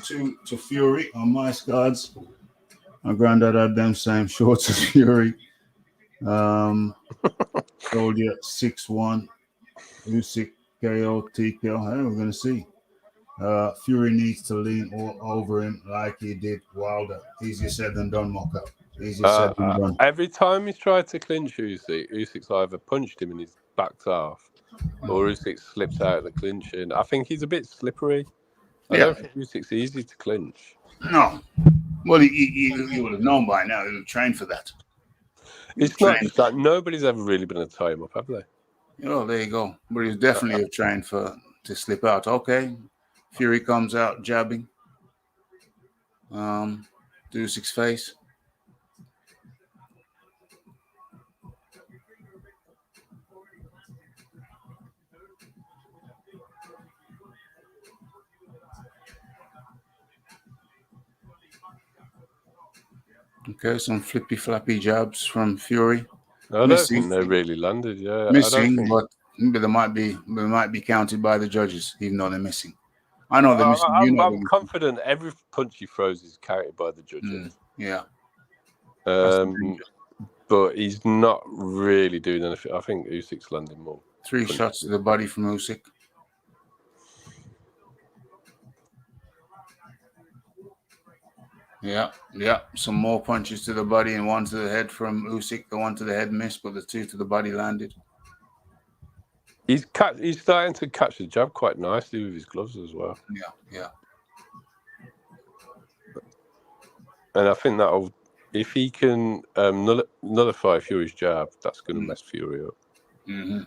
two to Fury on my cards. My granddad had them same shorts as Fury. Told you 6-1. Usyk KO, TKO. Hey, we're going to see. Fury needs to lean all over him like he did Wilder. Easier said than done, mock-up. Easier said than done. Every time he's tried to clinch Usyk's either punched him and he's backed off, or Usyk slipped out of the clinching. I think he's a bit slippery. I don't think Usyk's easy to clinch. No. Well, he would have known by now. He would have trained for that. It's not just that. Nobody's ever really been able to tie him up, have they? Oh, there you go. But he's definitely trained to slip out. Okay. Fury comes out jabbing. Usyk's face. Okay, some flappy jabs from Fury. I don't think they really landed. Yeah, missing, but they might be counted by the judges, even though they're missing. I know they're missing. I'm confident every punch he throws is counted by the judges. Yeah. But he's not really doing anything. I think Usyk's landing more. 3 shots to the body from Usyk. Yeah. Some more punches to the body and one to the head from Usyk. The one to the head missed, but the 2 to the body landed. He's starting to catch the jab quite nicely with his gloves as well. Yeah. And I think that'll, if he can nullify Fury's jab, that's going to mess Fury up. Mm-hmm.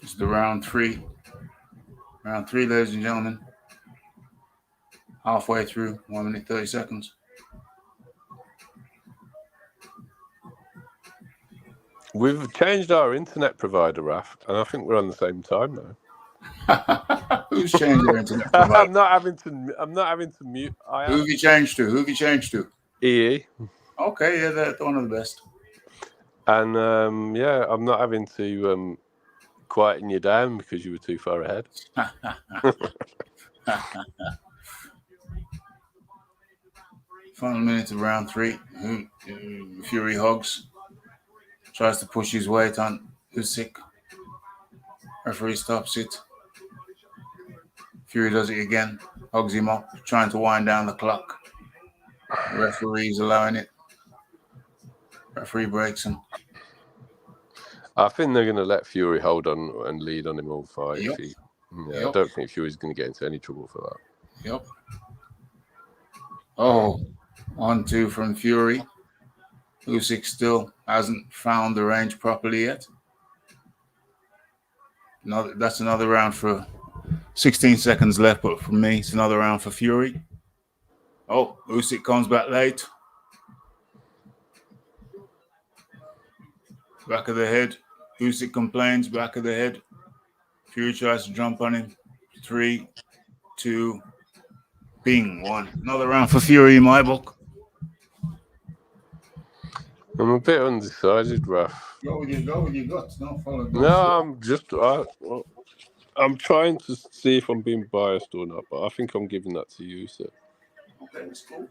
It's the round 3. Round 3, ladies and gentlemen. Halfway through, 1 minute 30 seconds. We've changed our internet provider, Raph, and I think we're on the same time now. Who's changed their internet provider? I'm not having to mute. Who have you changed to? Who have you changed to? EE. Okay, yeah, they're one of the best. And I'm not having to quieten you down because you were too far ahead. Final minute of round 3. Fury hugs. Tries to push his weight on Usyk. Referee stops it. Fury does it again. Hugs him up, trying to wind down the clock. The referee's allowing it. Referee breaks him. I think they're going to let Fury hold on and lead on him all fight. Yep. I don't think Fury's going to get into any trouble for that. Yep. Oh, 1-2 from Fury. Usyk still hasn't found the range properly yet. That's another round for 16 seconds left, but for me, it's another round for Fury. Oh, Usyk comes back late. Back of the head. Usyk complains, back of the head. Fury tries to jump on him. 3, 2, bing, 1. Another round for Fury in my book. I'm a bit undecided, Raph. Go with your guts. Don't follow. I'm trying to see if I'm being biased or not, but I think I'm giving that to you, sir. Okay, that's cool.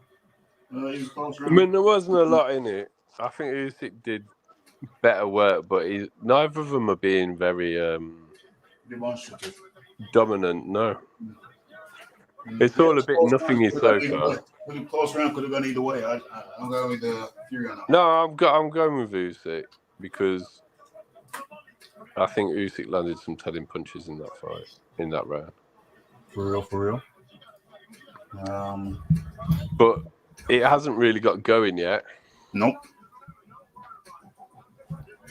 I mean, there wasn't a lot in it. I think Usyk did better work, but neither of them are being very Demonstrative. dominant. No, it's all a bit nothingy so far. The close round could have gone either way. I'm going with the Fury on that. No, I'm going with Usyk because I think Usyk landed some telling punches in that fight, in that round. For real. But it hasn't really got going yet. Nope.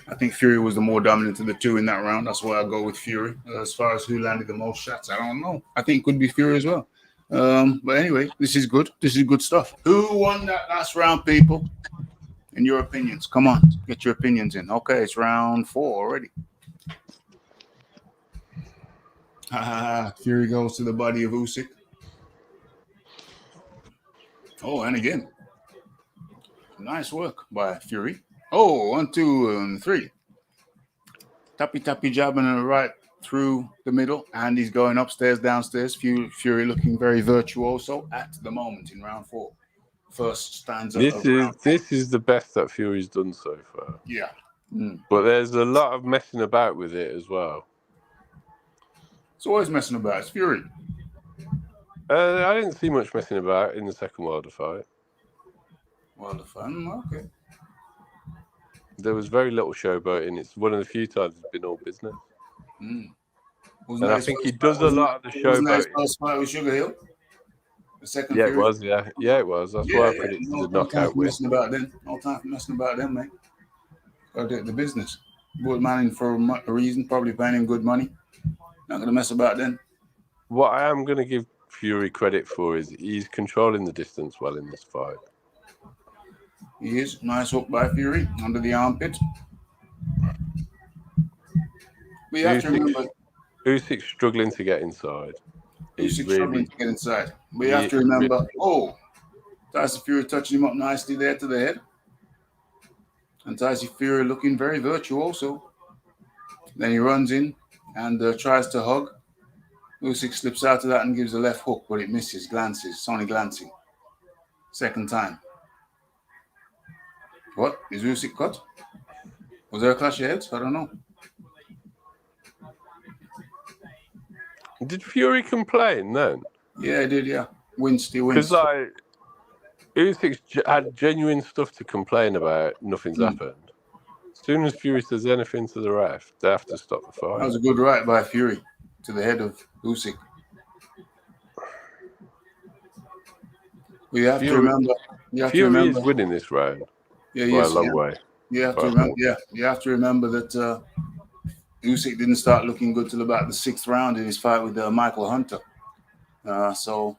I think Fury was the more dominant of the two in that round. That's why I go with Fury. As far as who landed the most shots, I don't know. I think it could be Fury as well. But anyway, this is good. This is good stuff. Who won that last round, people? In your opinions. Come on, get your opinions in. Okay, it's round 4 already. Fury goes to the body of Usyk. Oh, and again. Nice work by Fury. Oh, 1, 2, and 3. Tappy jabbing her right through the middle, and he's going upstairs, downstairs. Fury looking very virtuoso at the moment in round 4. First stanza. This is the best that Fury's done so far. Yeah. But there's a lot of messing about with it as well. It's always messing about. It's Fury. I didn't see much messing about in the second Wilder fight. Wilder fight, okay. There was very little showboating. It's one of the few times it's been all business. And I think he does a lot of the showboating. First fight with Sugar Hill? The second Yeah, Fury? it was. Yeah, it was. That's why I predicted the knockout win. No time for messing about them, mate. Got to do the business. Brought man in for a reason, probably paying him good money. Not going to mess about them. What I am going to give Fury credit for is he's controlling the distance well in this fight. He is. Nice hook by Fury under the armpit. We have to remember. Usyk's struggling to get inside. Usyk's struggling to get inside. We have to remember. Tyson Fury touching him up nicely there to the head. And Tyson Fury looking very virtuoso. Then he runs in and tries to hug. Usyk slips out of that and gives a left hook, but it misses, glances. It's only glancing. Second time. What? Is Usyk cut? Was there a clash of heads? I don't know. Did Fury complain then? Yeah, he did, yeah. He wins. Because, Usyk's had genuine stuff to complain about. Nothing's happened. As soon as Fury says anything to the ref, they have to stop the fight. That was a good right by Fury to the head of Usyk. We have to remember. Fury is winning this round. Yeah, by a long way. You have to remember. Yeah, you have to remember that Usyk didn't start looking good till about the 6th round in his fight with Michael Hunter. So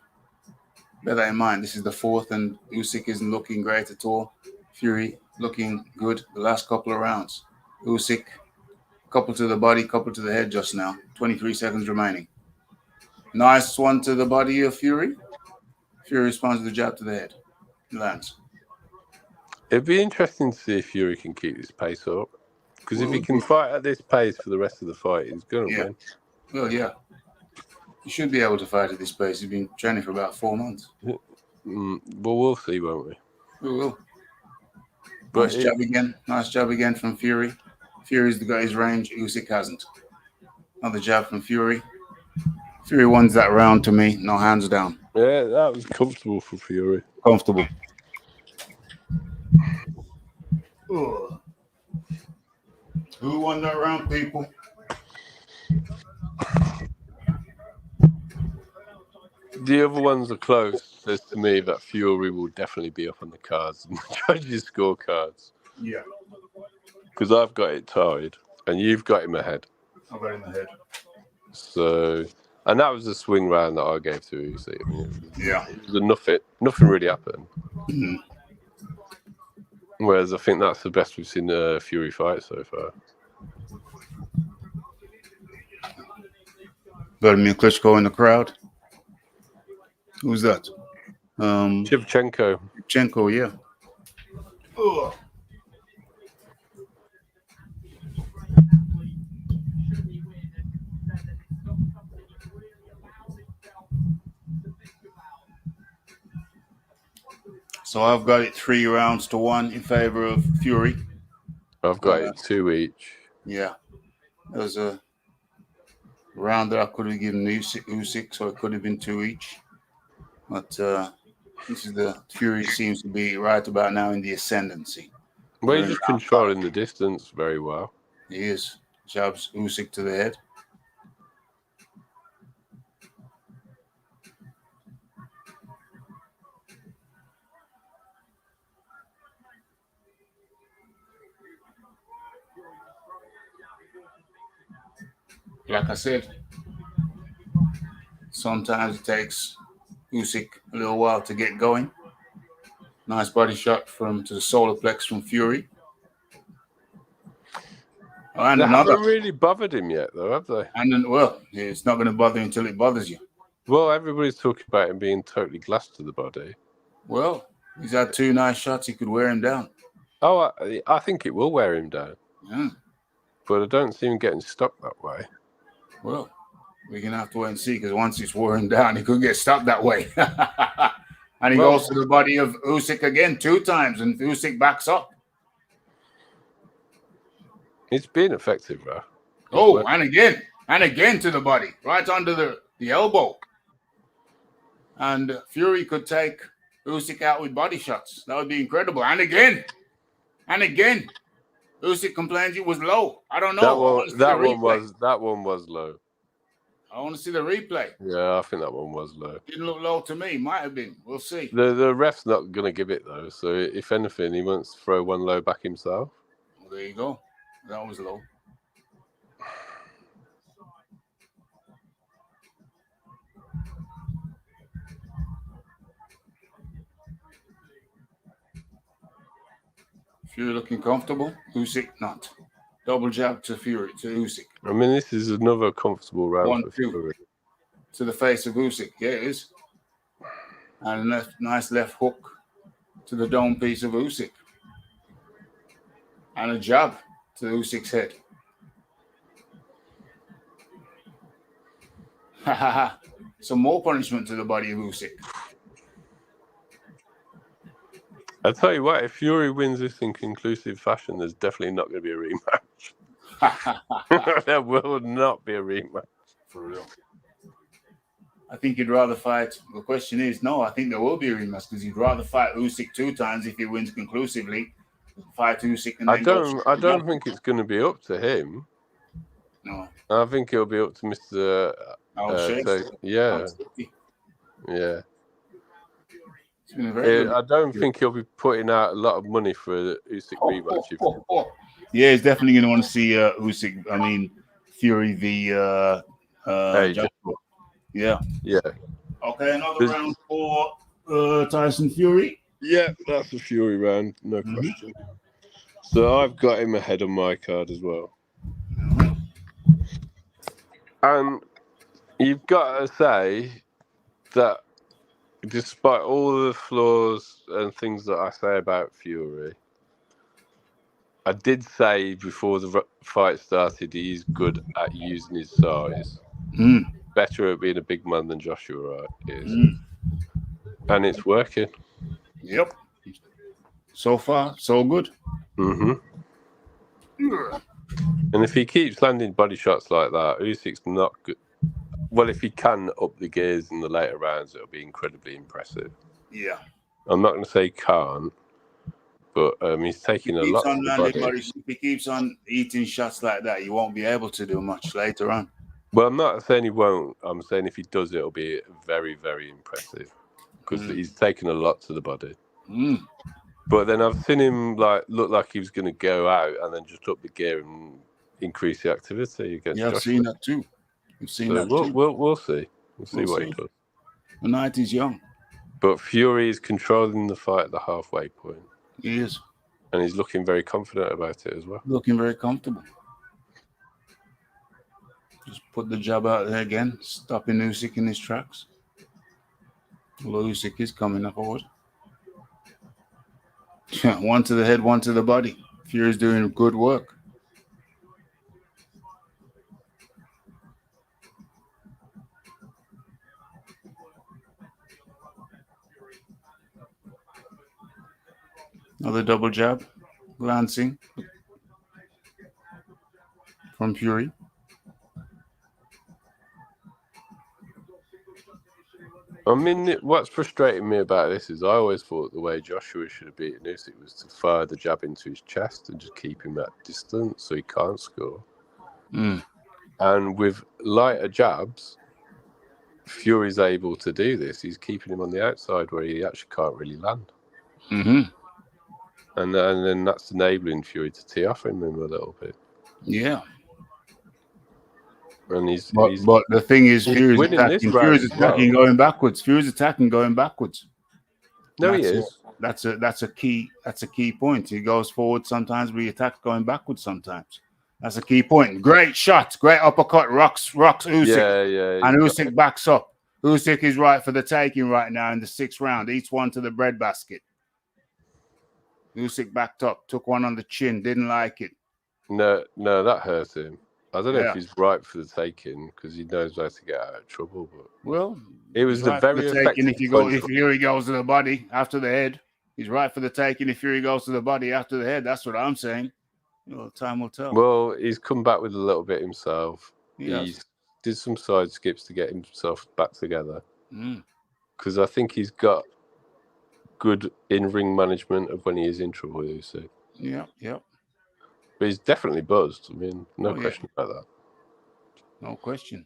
bear that in mind. This is the fourth, and Usyk isn't looking great at all. Fury looking good the last couple of rounds. Usyk, couple to the body, couple to the head just now. 23 seconds remaining. Nice one to the body of Fury. Fury responds to the jab to the head. Lands. It'd be interesting to see if Fury can keep this pace up. Because if he can fight at this pace for the rest of the fight, he's going to win. Well, yeah. He should be able to fight at this pace. He's been training for about 4 months. Well, we'll see, won't we? We will. Nice jab again. Nice jab again from Fury. Fury's got his range. Usyk hasn't. Another jab from Fury. Fury wins that round to me. No hands down. Yeah, that was comfortable for Fury. Comfortable. Ugh. Who won that round, people? The other ones are close. Says to me that Fury will definitely be up on the cards and the judges' scorecards. Yeah. Because I've got it tied and you've got him ahead. I've got him ahead. So, and that was the swing round that I gave to Usyk. I mean, it was nothing really happened. Mm-hmm. Whereas I think that's the best we've seen a Fury fight so far. Vladimir Klitschko in the crowd. Who's that? Shevchenko. Shevchenko, yeah. Ugh. So I've got it 3 rounds to 1 in favor of Fury. I've got it 2 each. Yeah. There was a round that I could have given Usyk, so it could have been 2 each. But this is the Fury seems to be right about now in the ascendancy. Well, he's just controlling the distance very well. He is. Jabs Usyk to the head. Like I said, sometimes it takes Usyk a little while to get going. Nice body shot to the solar plex from Fury. And they haven't really bothered him yet, though, have they? And then, well, it's not going to bother you until it bothers you. Well, everybody's talking about him being totally glassed to the body. Well, he's had 2 nice shots. He could wear him down. Oh, I think it will wear him down. Yeah. But I don't see him getting stuck that way. Well, we're going to have to wait and see, because once he's wore him down, he could get stuck that way. And he goes to the body of Usyk again 2 times, and Usyk backs up. It's been effective, bro. Oh, and again to the body, right under the elbow. And Fury could take Usyk out with body shots. That would be incredible. And again. Usyk complains it was low. I don't know. That one was low. I want to see the replay. Yeah, I think that one was low. Didn't look low to me. Might have been. We'll see. The ref's not going to give it, though. So, if anything, he wants to throw one low back himself. Well, there you go. That was low. Fury looking comfortable. Usyk not. Double jab to Fury, to Usyk. I mean, this is another comfortable round for Fury. To the face of Usyk. Yeah, it is. And a nice left hook to the dome piece of Usyk. And a jab to Usyk's head. Some more punishment to the body of Usyk. I'll tell you what, if Fury wins this in conclusive fashion, there's definitely not going to be a rematch. There will not be a rematch. For real. I think he'd rather fight. The question is, no, I think there will be a rematch, because he'd rather fight Usyk 2 times if he wins conclusively. Fight Usyk and I don't think it's going to be up to him. No. I think it'll be up to Mr. Yeah. I don't think he'll be putting out a lot of money for a Usyk rematch. Yeah, he's definitely going to want to see Usyk. I mean, Fury v. Yeah. Okay, another round for Tyson Fury. Yeah, that's a Fury round, no question. So I've got him ahead on my card as well. And you've got to say that despite all the flaws and things that I say about Fury, I did say before the fight started he's good at using his size. Better at being a big man than Joshua is. And it's working. Yep. So far, so good. And if he keeps landing body shots like that, Usyk's not good. Well, if he can up the gears in the later rounds, it'll be incredibly impressive. Yeah. I'm not going to say he can't, but he's taking a lot to the body. If he keeps on eating shots like that, you won't be able to do much later on. Well, I'm not saying he won't. I'm saying if he does, it'll be very, very impressive because he's taken a lot to the body. But then I've seen him look like he was going to go out and then just up the gear and increase the activity against Joshua. I've seen that too. We've seen that too. We'll see. We'll see what he does. The night is young. But Fury is controlling the fight at the halfway point. He is. And he's looking very confident about it as well. Looking very comfortable. Just put the jab out there again, stopping Usyk in his tracks. Although Usyk is coming forward. One to the head, one to the body. Fury's doing good work. Another double jab, glancing from Fury. I mean, what's frustrating me about this is I always thought the way Joshua should have beaten Usyk was to fire the jab into his chest and just keep him at distance so he can't score. And with lighter jabs, Fury's able to do this. He's keeping him on the outside where he actually can't really land. And then that's enabling Fury to tee off him a little bit. Yeah. And but the thing is, Fury's attacking going backwards. Fury's attacking going backwards. No, he is. That's a key point. He goes forward sometimes, but he attacks going backwards sometimes. That's a key point. Great shot, great uppercut, rocks Usyk. Yeah. And Usyk backs up. Usyk is right for the taking right now in the 6th round. Each one to the breadbasket. Usyk backed up, took one on the chin, didn't like it. No, that hurt him. I don't know if he's right for the taking because he knows how to get out of trouble. But it was the very effective. If Fury goes to the body after the head, he's right for the taking. If Fury goes to the body after the head, that's what I'm saying. Well, time will tell. Well, he's come back with a little bit himself. He did some side skips to get himself back together because I think he's got good in-ring management of when he is in trouble. Usyk. Yeah. But he's definitely buzzed. I mean, no question about that. No question.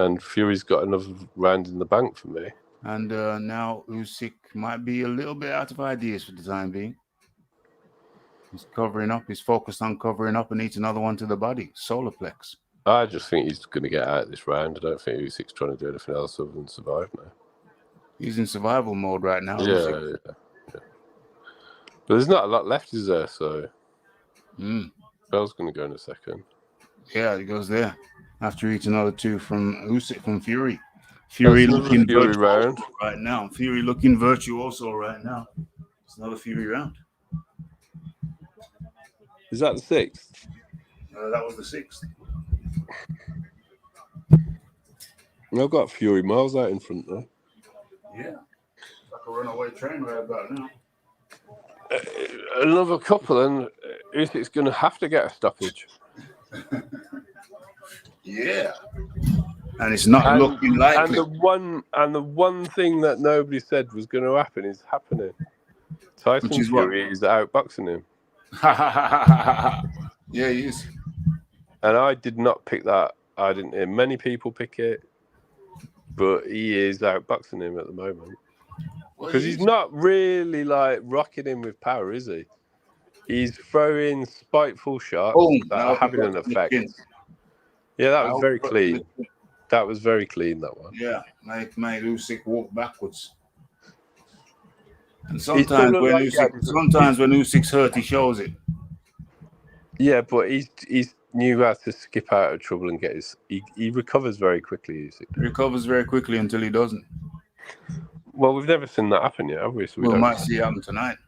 And Fury's got another round in the bank for me. And now Usyk might be a little bit out of ideas for the time being. He's covering up. He's focused on covering up and needs another one to the body. Solar plex. I just think he's going to get out of this round. I don't think Usyk's trying to do anything else other than survive now. He's in survival mode right now. Yeah. But there's not a lot left, is there? So Bell's going to go in a second. Yeah, he goes there after eating another 2 from Usyk, from Fury. Fury looking virtuoso right now. Fury looking virtuoso right now. It's another Fury round. Is that the 6th? That was the 6th. I've got Fury miles out in front though. Yeah. Like a runaway train right about now. Another couple, and Usyk's going to have to get a stoppage. Yeah. And it's not looking likely. And the one thing that nobody said was going to happen is happening. Tyson Fury is outboxing him. Yeah, he is. And I did not pick that. I didn't hear many people pick it, but he is outboxing him at the moment. Because he's not really like rocking him with power, is he? He's throwing spiteful shots that are having an effect. Yeah, that was very clean. That was very clean, that one. Yeah, made Usyk walk backwards. And sometimes when Usyk's hurt, he shows it. Yeah, but he's knew how to skip out of trouble and get his. He recovers very quickly. Usyk recovers very quickly until he doesn't. Well, we've never seen that happen yet, have we? So we might see it happen tonight.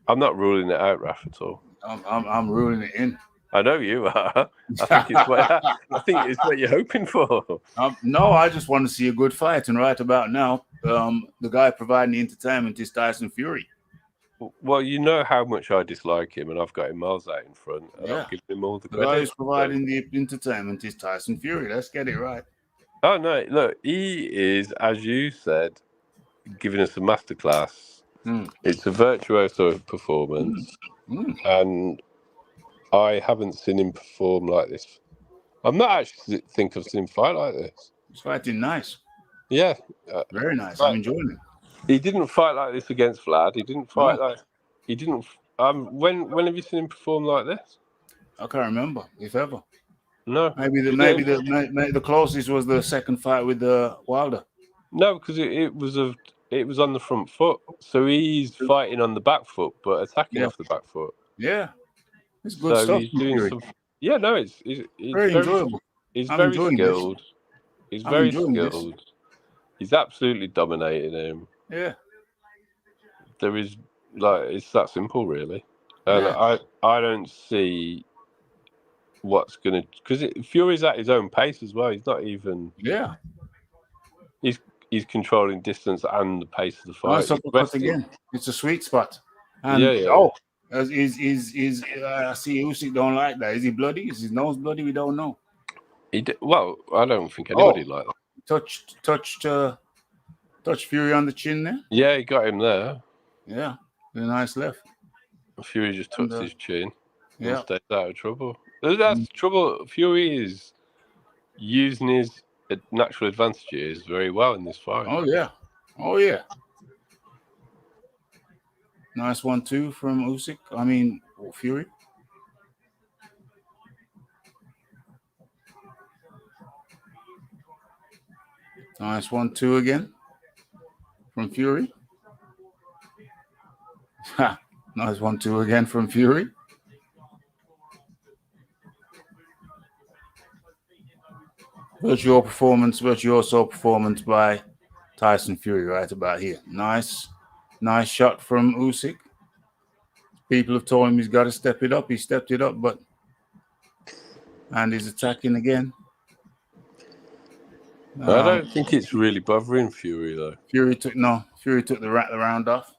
I'm not ruling it out, Raph, at all. I'm ruling it in. I know you are. I think it's what you're hoping for. No, I just want to see a good fight, and right about now, the guy providing the entertainment is Tyson Fury. Well, you know how much I dislike him, and I've got him miles out in front, and I'm giving him all the credit. The guy who's providing the entertainment is Tyson Fury. Let's get it right. Oh no! Look, he is, as you said, giving us a masterclass. It's a virtuoso performance, and I haven't seen him perform like this. I'm not actually think I've seen him fight like this. He's fighting nice. Yeah, very nice. I'm enjoying it. He didn't fight like this against Vlad. He didn't fight like. He didn't. When have you seen him perform like this? I can't remember, if ever. No. Maybe the closest was the second fight with Wilder. No, because it was on the front foot. So he's fighting on the back foot, but attacking off the back foot. Yeah, it's good stuff. He's doing some. Yeah, no, it's very enjoyable. He's very skilled. He's very skilled. He's absolutely dominating him. Yeah. There is it's that simple, really, and I don't see what's gonna because Fury's at his own pace as well. He's not even. Yeah. He's controlling distance and the pace of the fight. Again. It's a sweet spot. And I see Usyk don't like that. Is he bloody? Is his nose bloody? We don't know. Well, I don't think anybody like that. Touched Fury on the chin there. Yeah, he got him there. Yeah, a nice left. Fury just touched his chin. Yeah, stayed out of trouble. That's trouble. Fury is using his natural advantages very well in this fight. Oh yeah. Nice 1-2 from Usyk. Fury. Nice 1-2 again from Fury. Nice 1-2 again from Fury. Virtuoso performance by Tyson Fury right about here. Nice shot from Usyk. People have told him he's got to step it up. He stepped it up, and he's attacking again. I don't think it's really bothering Fury though. Fury took the round off.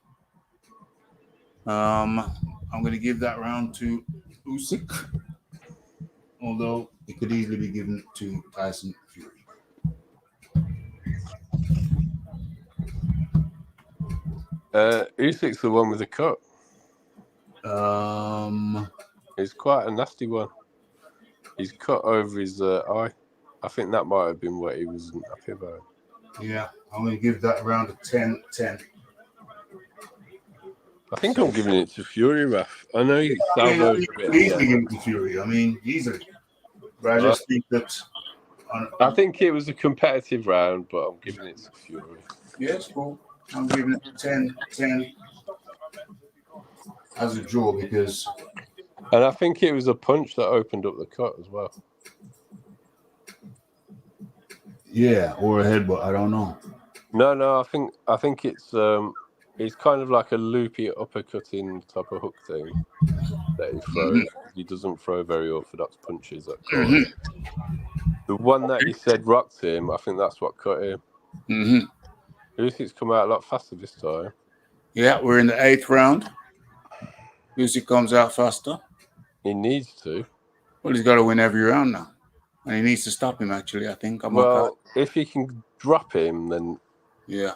I'm going to give that round to Usyk, although it could easily be given to Tyson Fury. Usyk's the one with the cut. It's quite a nasty one. He's cut over his eye. I think that might have been what he wasn't happy about. Yeah, I'm going to give that round a 10-10. I think I'm giving it to Fury, Raph. I know he's easily give it to Fury. Easily. But I just think that... I think it was a competitive round, but I'm giving it to Fury. Yeah, it's cool. I'm giving it 10-10 as a draw because... And I think it was a punch that opened up the cut as well. Yeah, or a headbutt. I don't know. No. I think it's kind of like a loopy uppercutting type of hook thing that he throws. He doesn't throw very orthodox punches at cut. The one that he said rocked him, I think that's what cut him. Usyk's come out a lot faster this time. Yeah, we're in the 8th round. Usyk comes out faster. He needs to. Well, he's got to win every round now. And he needs to stop him, actually, I think. If he can drop him, then... Yeah.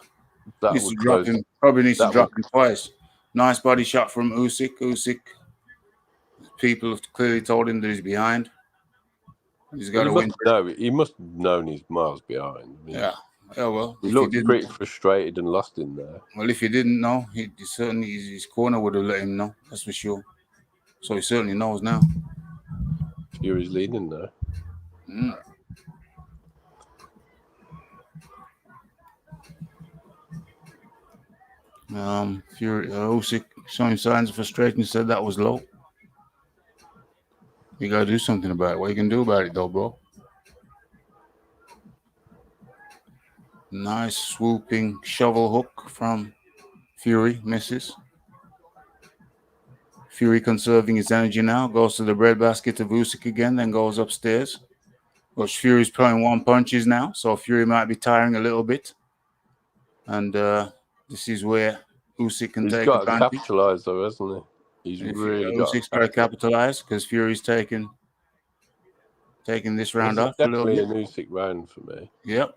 That needs to drop him. Probably needs to drop him twice. Nice body shot from Usyk. People have clearly told him that he's behind. He's got to win. He must have known he's miles behind. Yeah. Yeah, well. He looked pretty frustrated and lost in there. Well, if he didn't know, certainly his corner would have let him know. That's for sure. So he certainly knows now. Fury's leading there. Fury, Usyk showing signs of frustration. He said that was low. You gotta do something about it. What you can do about it, though, bro? Nice swooping shovel hook from Fury, misses. Fury conserving his energy now, goes to the breadbasket of Usyk again, then goes upstairs. Which Fury's throwing one punches now, so Fury might be tiring a little bit. And this is where Usyk can He's take got to advantage. capitalise, though, hasn't he? He's really got Usyk's got to capitalise because Fury's taking this round off a little bit. Definitely an Usyk round for me. Yep.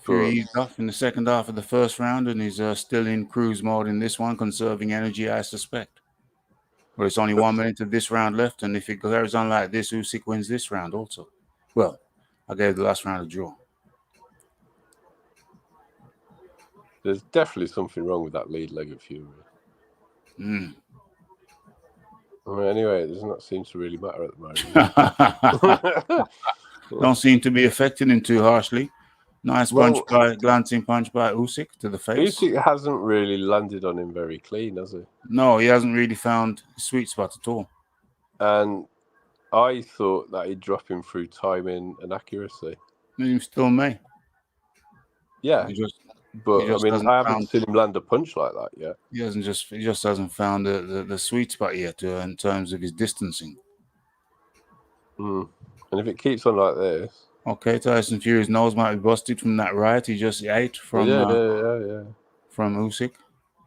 Fury eased off in the second half of the first round, and he's still in cruise mode in this one, conserving energy, I suspect. But it's only 1 minute of this round left, and if it goes on like this, Usyk wins this round also. Well, I gave the last round a draw. There's definitely something wrong with that lead leg of Fury. Anyway, it does not seem to really matter at the moment. Don't seem to be affecting him too harshly. Nice glancing punch by Usyk to the face. Usyk hasn't really landed on him very clean, has he? No, he hasn't really found a sweet spot at all. And I thought that he'd drop him through timing and accuracy. He still may. Yeah. I haven't seen him land a punch like that yet. He just hasn't found the sweet spot yet in terms of his distancing. And if it keeps on like this. Okay, Tyson Fury's nose might be busted from that right he just ate from from Usyk.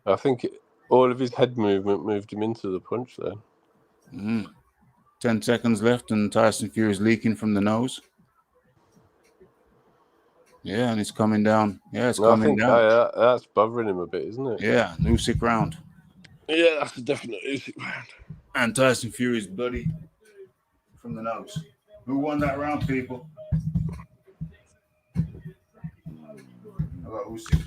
I think all of his head movement moved him into the punch then. 10 seconds left and Tyson Fury's leaking from the nose. Yeah, and it's coming down. Yeah, it's coming down. That's bothering him a bit, isn't it? Yeah, an Usyk round. Yeah, that's a definite Usyk round. And Tyson Fury's bloody from the nose. Who won that round, people? How about Usyk?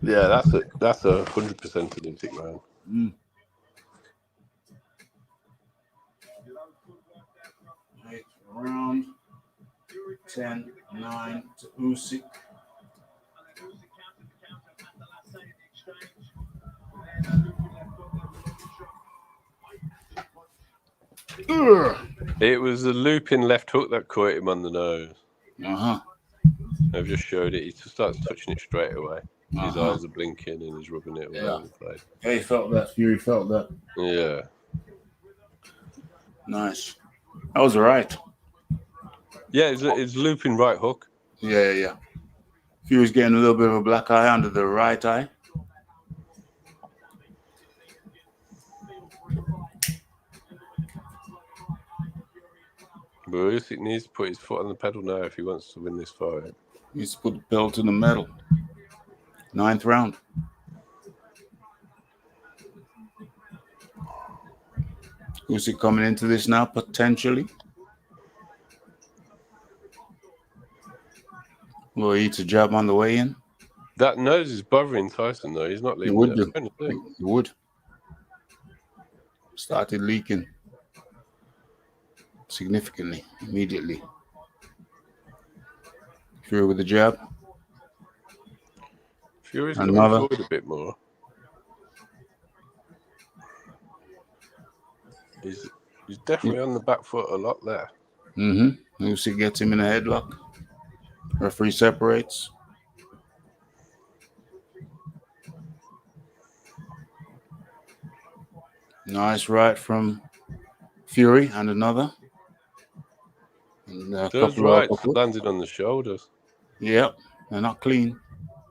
Yeah, that's a 100% an Usyk round. Round 10-9 to Usyk. It was a looping left hook that caught him on the nose. I've just showed it. He just starts touching it straight away. His eyes are blinking and he's rubbing it around the place. Yeah, he felt that. Fury felt that. Yeah. Nice. That was all right. Yeah, it's looping right hook. Yeah. Fury's getting a little bit of a black eye under the right eye. But Usyk needs to put his foot on the pedal now if he wants to win this fight. He needs to put the pedal to the metal. 9th round. Usyk coming into this now, potentially. Will he eat a jab on the way in? That nose is bothering Tyson, though. He's not leaving it. He would. Started leaking significantly, immediately. Fury with the jab. Fury's going forward a bit more. He's definitely on the back foot a lot there. Usyk gets him in a headlock. Referee separates. Nice right from Fury and another. And those rights landed on the shoulders. Yep, they're not clean.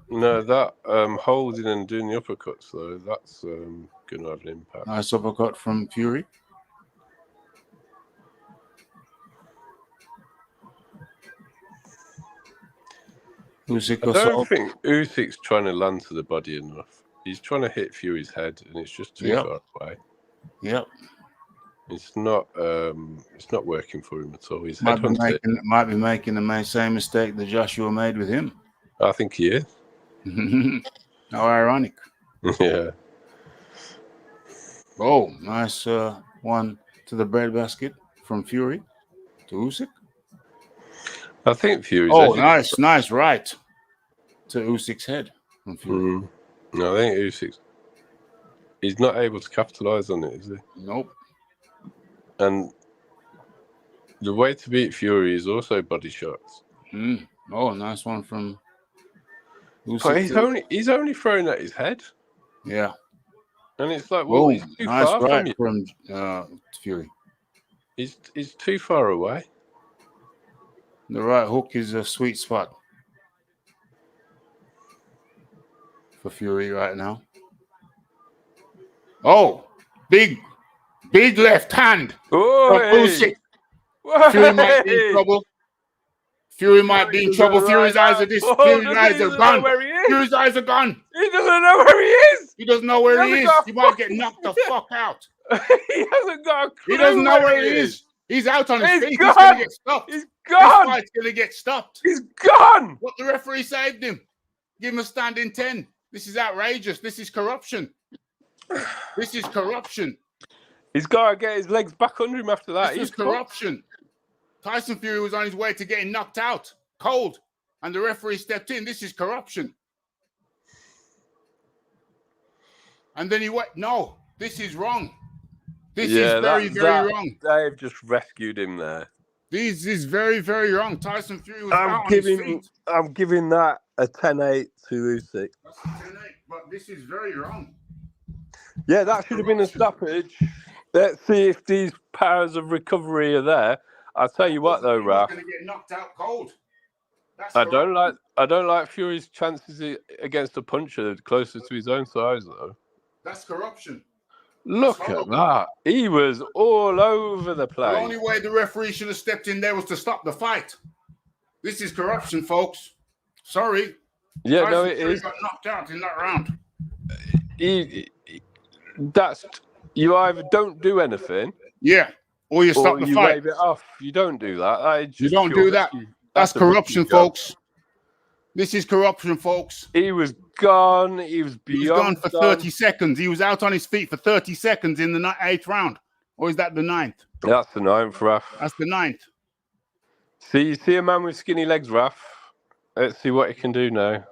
No, that holding and doing the uppercuts, though, that's going to have an impact. Nice uppercut from Fury. I don't think Usyk's trying to land to the body enough. He's trying to hit Fury's head, and it's just too far away. Yep. It's not working for him at all. He's might be making the same mistake that Joshua made with him. I think he is. How ironic. Yeah. Oh, nice one to the breadbasket from Fury to Usyk. I think Fury's... nice right to Usyk's head. from Fury. No, I think Usyk. He's not able to capitalise on it, is he? Nope. And the way to beat Fury is also body shots. Oh, nice one from Usyk. But he's only throwing at his head. Yeah. And it's like, well, he's too far from you. From Fury. He's too far away. The right hook is a sweet spot for Fury right now. Oh, big left hand from Usyk. Fury might be in trouble. Fury's eyes are this. Fury's eyes are gone. Fury's eyes are gone. He doesn't know where he is. He doesn't know where he is. He might get knocked the fuck out. He hasn't got a clue. He doesn't know where he is. He's out on his feet. He's going to get stopped. He's gone. This fight's going to get stopped. He's gone. What the referee saved him. Give him a standing 10. This is outrageous. This is corruption. This is corruption. He's got to get his legs back under him after that. This is corruption. Tyson Fury was on his way to getting knocked out, cold, and the referee stepped in. This is corruption. And then he went, no, this is wrong. This is very wrong. They've just rescued him there. This is very, very wrong. Tyson Fury was out on his feet. I'm giving that a 10-8 to Usyk. That's a 10-8, but this is very wrong. Yeah, that should have been a stoppage. Let's see if these powers of recovery are there. I'll tell you what, though, Raph. Going to get knocked out cold. I don't like Fury's chances against a puncher closer to his own size, though. That's corruption. Look at that. He was all over the place. The only way the referee should have stepped in there was to stop the fight. This is corruption, folks. Sorry. Yeah, no, it is. He got knocked out in that round. You either don't do anything. Yeah. Or you stop the you fight. wave it off. You don't do that. You don't do that. That's corruption, folks. This is corruption, folks. He was gone. He was beyond. He was gone for 30 seconds. He was out on his feet for 30 seconds in the 8th round. Or is that the 9th? That's the 9th, Raph. That's the 9th. You see a man with skinny legs, Raph. Let's see what he can do now.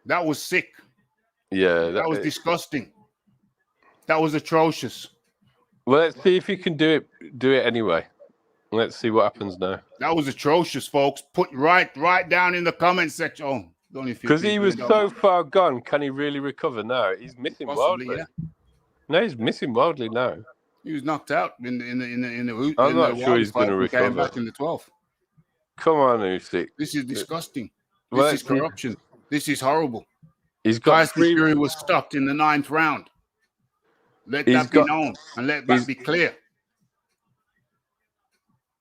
That was sick. Yeah. That was disgusting. That was atrocious. Well, let's see if he can do it anyway. Let's see what happens now. That was atrocious, folks. Put right down in the comment section. Because he was so far gone, can he really recover now? He's missing wildly. Yeah. No, he's missing wildly now. He was knocked out in the. I'm not sure he's going to recover. Came back in the 12th. Come on, Usyk. This is disgusting. This is corruption. This is horrible. He's got Tyson Fury was stopped in the 9th round. Let that be known and let that be clear.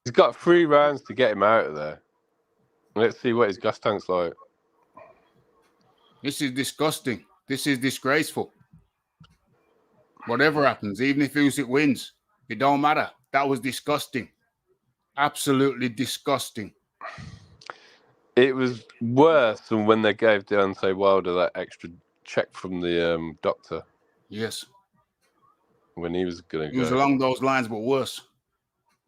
He's got 3 rounds to get him out of there. Let's see what his gas tank's like. This is disgusting. This is disgraceful. Whatever happens, even if Usyk wins, it don't matter. That was disgusting. Absolutely disgusting. It was worse than when they gave Deontay Wilder that extra check from the doctor. Yes. When he was going to go. It was along those lines, but worse.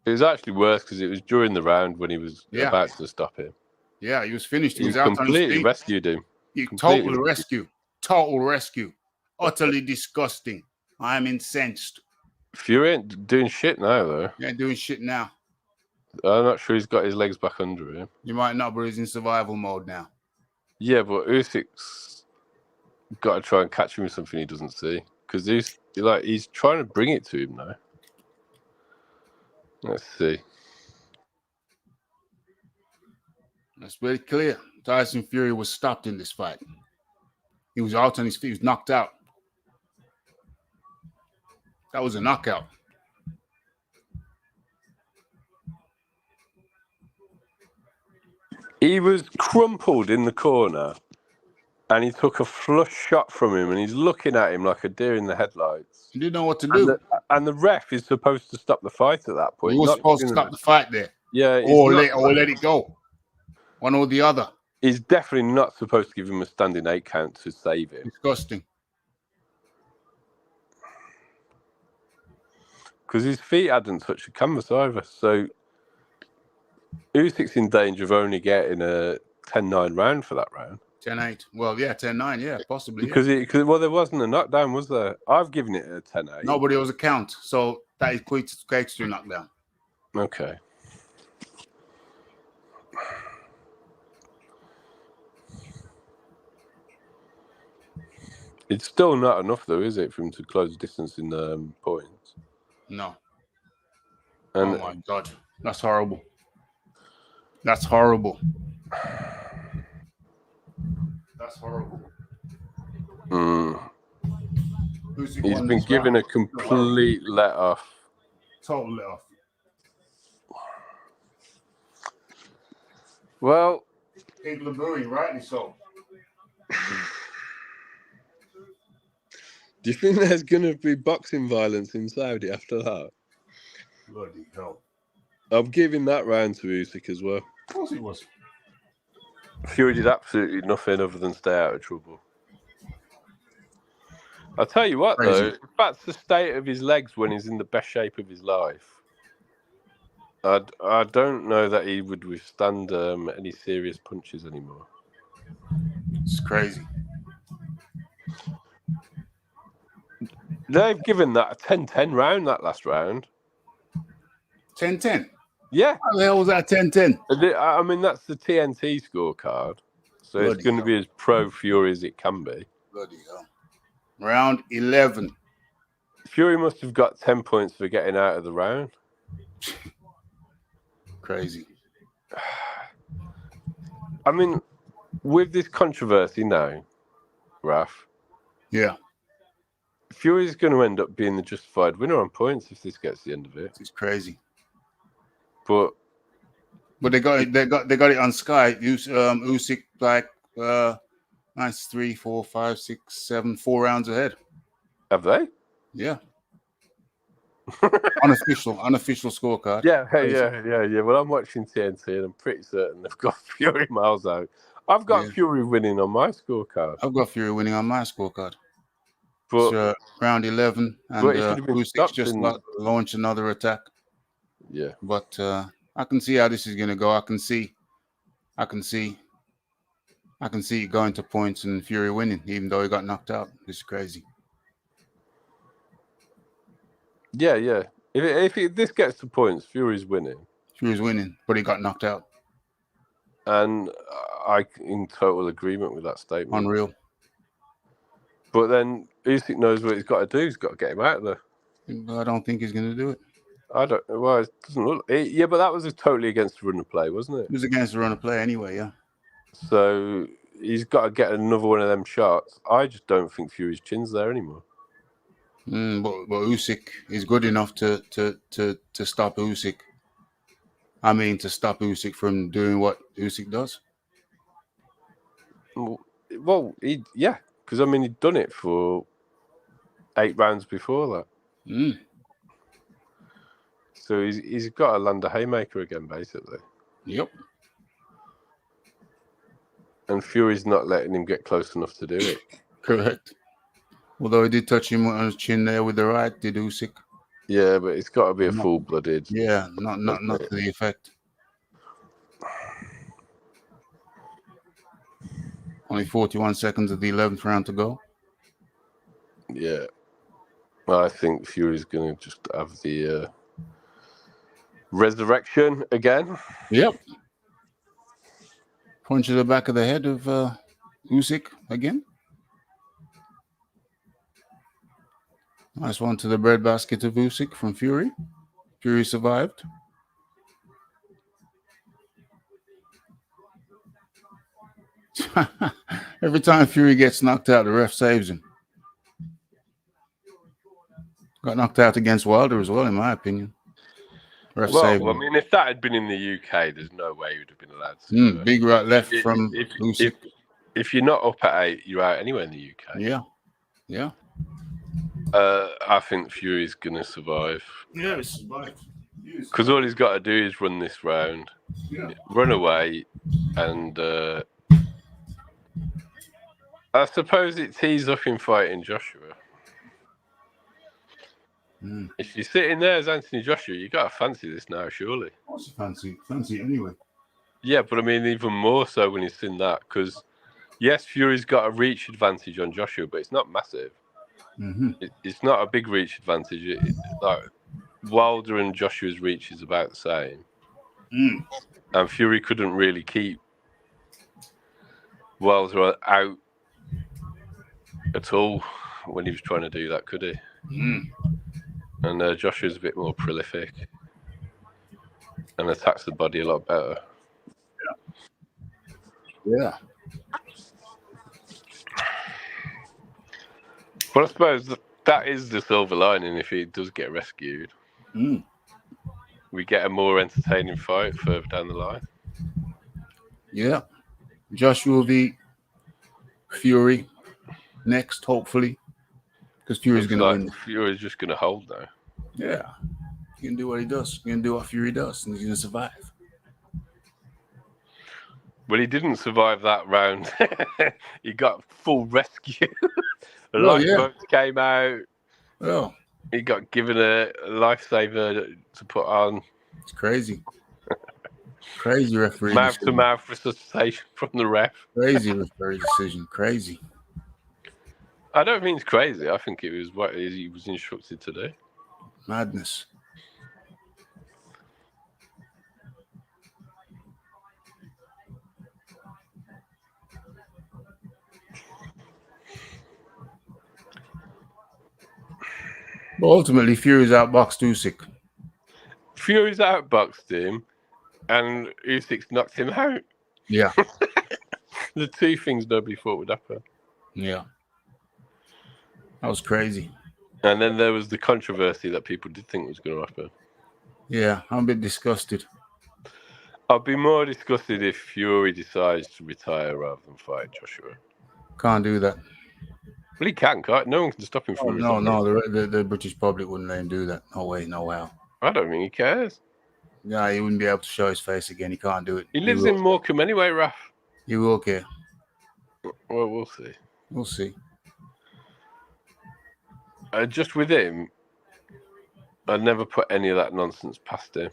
It was actually worse because it was during the round when he was about to stop him. Yeah, he was finished. He was out on his feet. Completely rescued him. Total rescue. Total rescue. Utterly disgusting. I am incensed. Fury ain't doing shit now, though. He ain't doing shit now. I'm not sure he's got his legs back under him. You might not, but he's in survival mode now. Yeah, but Usyk's got to try and catch him with something he doesn't see. Because he's trying to bring it to him now. Let's see. That's very clear. Tyson Fury was stopped in this fight. He was out on his feet. He was knocked out. That was a knockout. He was crumpled in the corner and he took a flush shot from him and he's looking at him like a deer in the headlights. He didn't know what to do. And the ref is supposed to stop the fight at that point. He was supposed to stop the fight there. Yeah. Or let it go. One or the other. He's definitely not supposed to give him a standing 8 count to save him. Disgusting. Because his feet hadn't touched the canvas either. So Usyk's in danger of only getting a 10-9 round for that round. 10-8. Well, yeah, 10-9. Yeah, possibly. Because there wasn't a knockdown, was there? I've given it a 10-8. No, but it was a count. So that equates to a knockdown. Okay. It's still not enough, though, is it, for him to close the distance in points? No. And oh, my God. That's horrible. That's horrible. That's horrible. He's been given a complete let-off. Total let-off. Well... People are booing, rightly so. Do you think there's going to be boxing violence in Saudi after that? Bloody hell. I'm giving that round to Usyk as well. Of course it was. Fury did absolutely nothing other than stay out of trouble. I'll tell you what, though, if that's the state of his legs when he's in the best shape of his life, I don't know that he would withstand any serious punches anymore. It's crazy. They've given that a 10-10 round, that last round. 10-10? Yeah. How the hell was that 10-10? I mean, that's the TNT scorecard. So Bloody it's going to be as pro-Fury as it can be. Bloody hell. Round 11. Fury must have got 10 points for getting out of the round. Crazy. I mean, with this controversy now, Raph. Yeah. Fury's going to end up being the justified winner on points if this gets the end of it. It's crazy. But they got it on Sky. Usyk like 3, 4, 5, 6, 7, 4 rounds ahead. Have they? Yeah. unofficial scorecard. Yeah. Well, I'm watching TNT and I'm pretty certain they've got Fury miles out. I've got Fury winning on my scorecard. I've got Fury winning on my scorecard. But it's, round 11, and Usyk just launched another attack. Yeah. But I can see how this is going to go. I can see it going to points and Fury winning, even though he got knocked out. This is crazy. Yeah. If this gets to points, Fury's winning. Fury's winning, but he got knocked out. And I'm in total agreement with that statement. Unreal. But then Usyk knows what he's got to do. He's got to get him out of there. I don't think he's going to do it. Well, it doesn't look... Yeah, but that was totally against the run of play, wasn't it? It was against the run of play anyway, yeah. So he's got to get another one of them shots. I just don't think Fury's chin's there anymore. But Usyk is good enough to stop Usyk. I mean, to stop Usyk from doing what Usyk does. Well, because I mean, he'd done it for 8 rounds before that. So he's got to land a haymaker again, basically. Yep. And Fury's not letting him get close enough to do it. Correct. Although he did touch him on his chin there with the right, did Usyk. Yeah, but it's got to be a full-blooded. Yeah, not to the effect. Only 41 seconds of the 11th round to go. Yeah. Well, I think Fury's going to just have the resurrection again. Yep. Punch to the back of the head of Usyk again. Nice one to the breadbasket of Usyk from Fury. Fury survived. Every time Fury gets knocked out, the ref saves him. Got knocked out against Wilder as well, in my opinion. Ref saved him. I mean, if that had been in the UK, there's no way he would have been allowed to. Big right left from Usyk. If you're not up at 8, you're out anywhere in the UK. Yeah. I think Fury's going to survive. Yeah, he survived. Because all he's got to do is run this round, run away, and I suppose it tees up in fighting Joshua. If you're sitting there as Anthony Joshua, you got to fancy this now, surely. What's fancy? Fancy it anyway. Yeah, but I mean, even more so when he's seen that, because yes, Fury's got a reach advantage on Joshua, but it's not massive. Mm-hmm. It's not a big reach advantage. Like Wilder and Joshua's reach is about the same, and Fury couldn't really keep Wilder out at all when he was trying to do that, could he? And Joshua's a bit more prolific and attacks the body a lot better. Yeah. But I suppose that is the silver lining if he does get rescued. We get a more entertaining fight further down the line. Yeah. Joshua v. Fury next, hopefully. Because Fury's going to win. Fury's just going to hold now. Yeah. He can do what he does. He can do what Fury does, and he's going to survive. Well, he didn't survive that round. He got full rescue. The lifeboats came out. Oh. He got given a lifesaver to put on. It's crazy. Crazy referee Mouth-to-mouth resuscitation from the ref. Crazy referee decision. Crazy. I don't think it's crazy. I think it was what he was instructed to do. Madness. But ultimately, Fury's outboxed Usyk. Fury's outboxed him, and Usyk's knocked him out. Yeah. The two things nobody thought would happen. Yeah. That was crazy. And then there was the controversy that people did think was going to happen. Yeah, I'm a bit disgusted. I'd be more disgusted if Fury decides to retire rather than fight Joshua. Can't do that. Well, he can't. No one can stop him from retiring. No. The British public wouldn't let him do that. No way, no how. I don't think he cares. Yeah, he wouldn't be able to show his face again. He can't do it. He lives in Morecambe anyway, Raph. He will care. Well, we'll see. We'll see. Just with him, I'd never put any of that nonsense past him.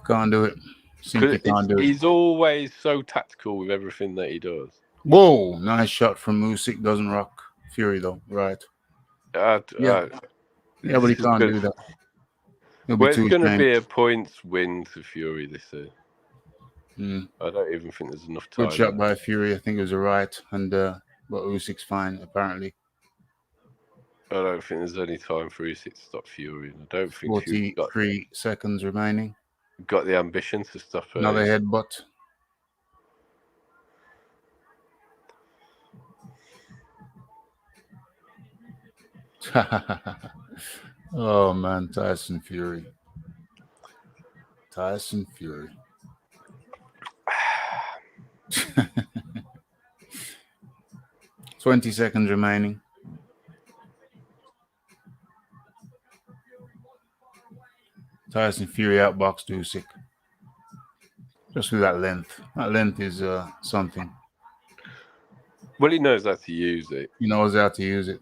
Can't do it. Simply can't do it. He's always so tactical with everything that he does. Whoa, nice shot from Usyk. Doesn't rock Fury though, right? Yeah, but he can't do that. Well, it's going to be a points win to Fury this year. I don't even think there's enough time. Good shot by Fury. I think it was a right, and but Usyk's fine apparently. I don't think there's any time for Usyk to stop Fury. I don't think 43 seconds remaining. Got the ambition to stop her. Another headbutt. Oh man, Tyson Fury. 20 seconds remaining. Tyson Fury outboxed Usyk. Just with that length. That length is something. Well, he knows how to use it. He knows how to use it.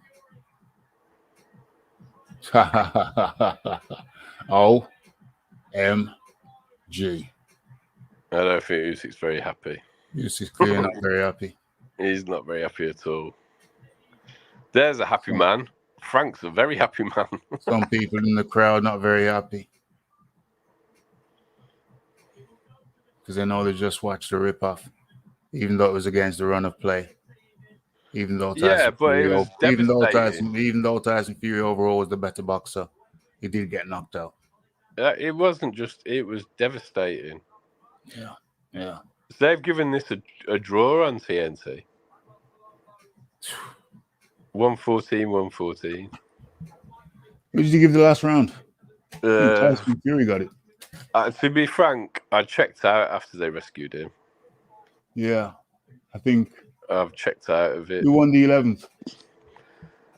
OMG. I don't think Usyk's very happy. Usyk's clearly not very happy. He's not very happy at all. There's a happy man. Frank's a very happy man. Some people in the crowd not very happy. Because they know they just watched the rip-off. Even though it was against the run of play. Even though Tyson Fury overall was the better boxer, he did get knocked out. It wasn't just, it was devastating. Yeah. So they've given this a draw on TNT. 114. Who did you give the last round? Tyson Fury got it. To be frank, I checked out after they rescued him. Yeah, I think I've checked out of it. Who won the 11th?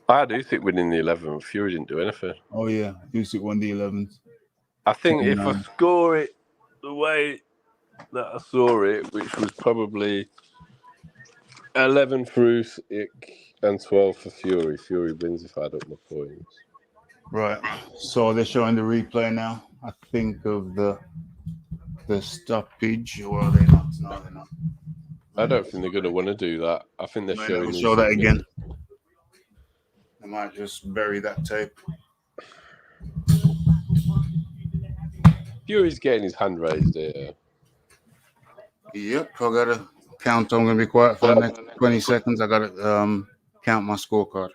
I do think winning the 11th. Fury didn't do anything. Oh yeah, Usyk won the 11th. I think if I score it the way that I saw it, which was probably 11 for Usyk and 12 for Fury. Fury wins if I add up my points. Right. So they're showing the replay now. I think of the the stoppage, or are they not? No, they're not. I don't think they're going to want to do that. I think they're Might showing never us show that again. They might just bury that tape. Fury's getting his hand raised here. Yep, I gotta count. I'm gonna be quiet for the next 20 seconds. I gotta count my scorecard.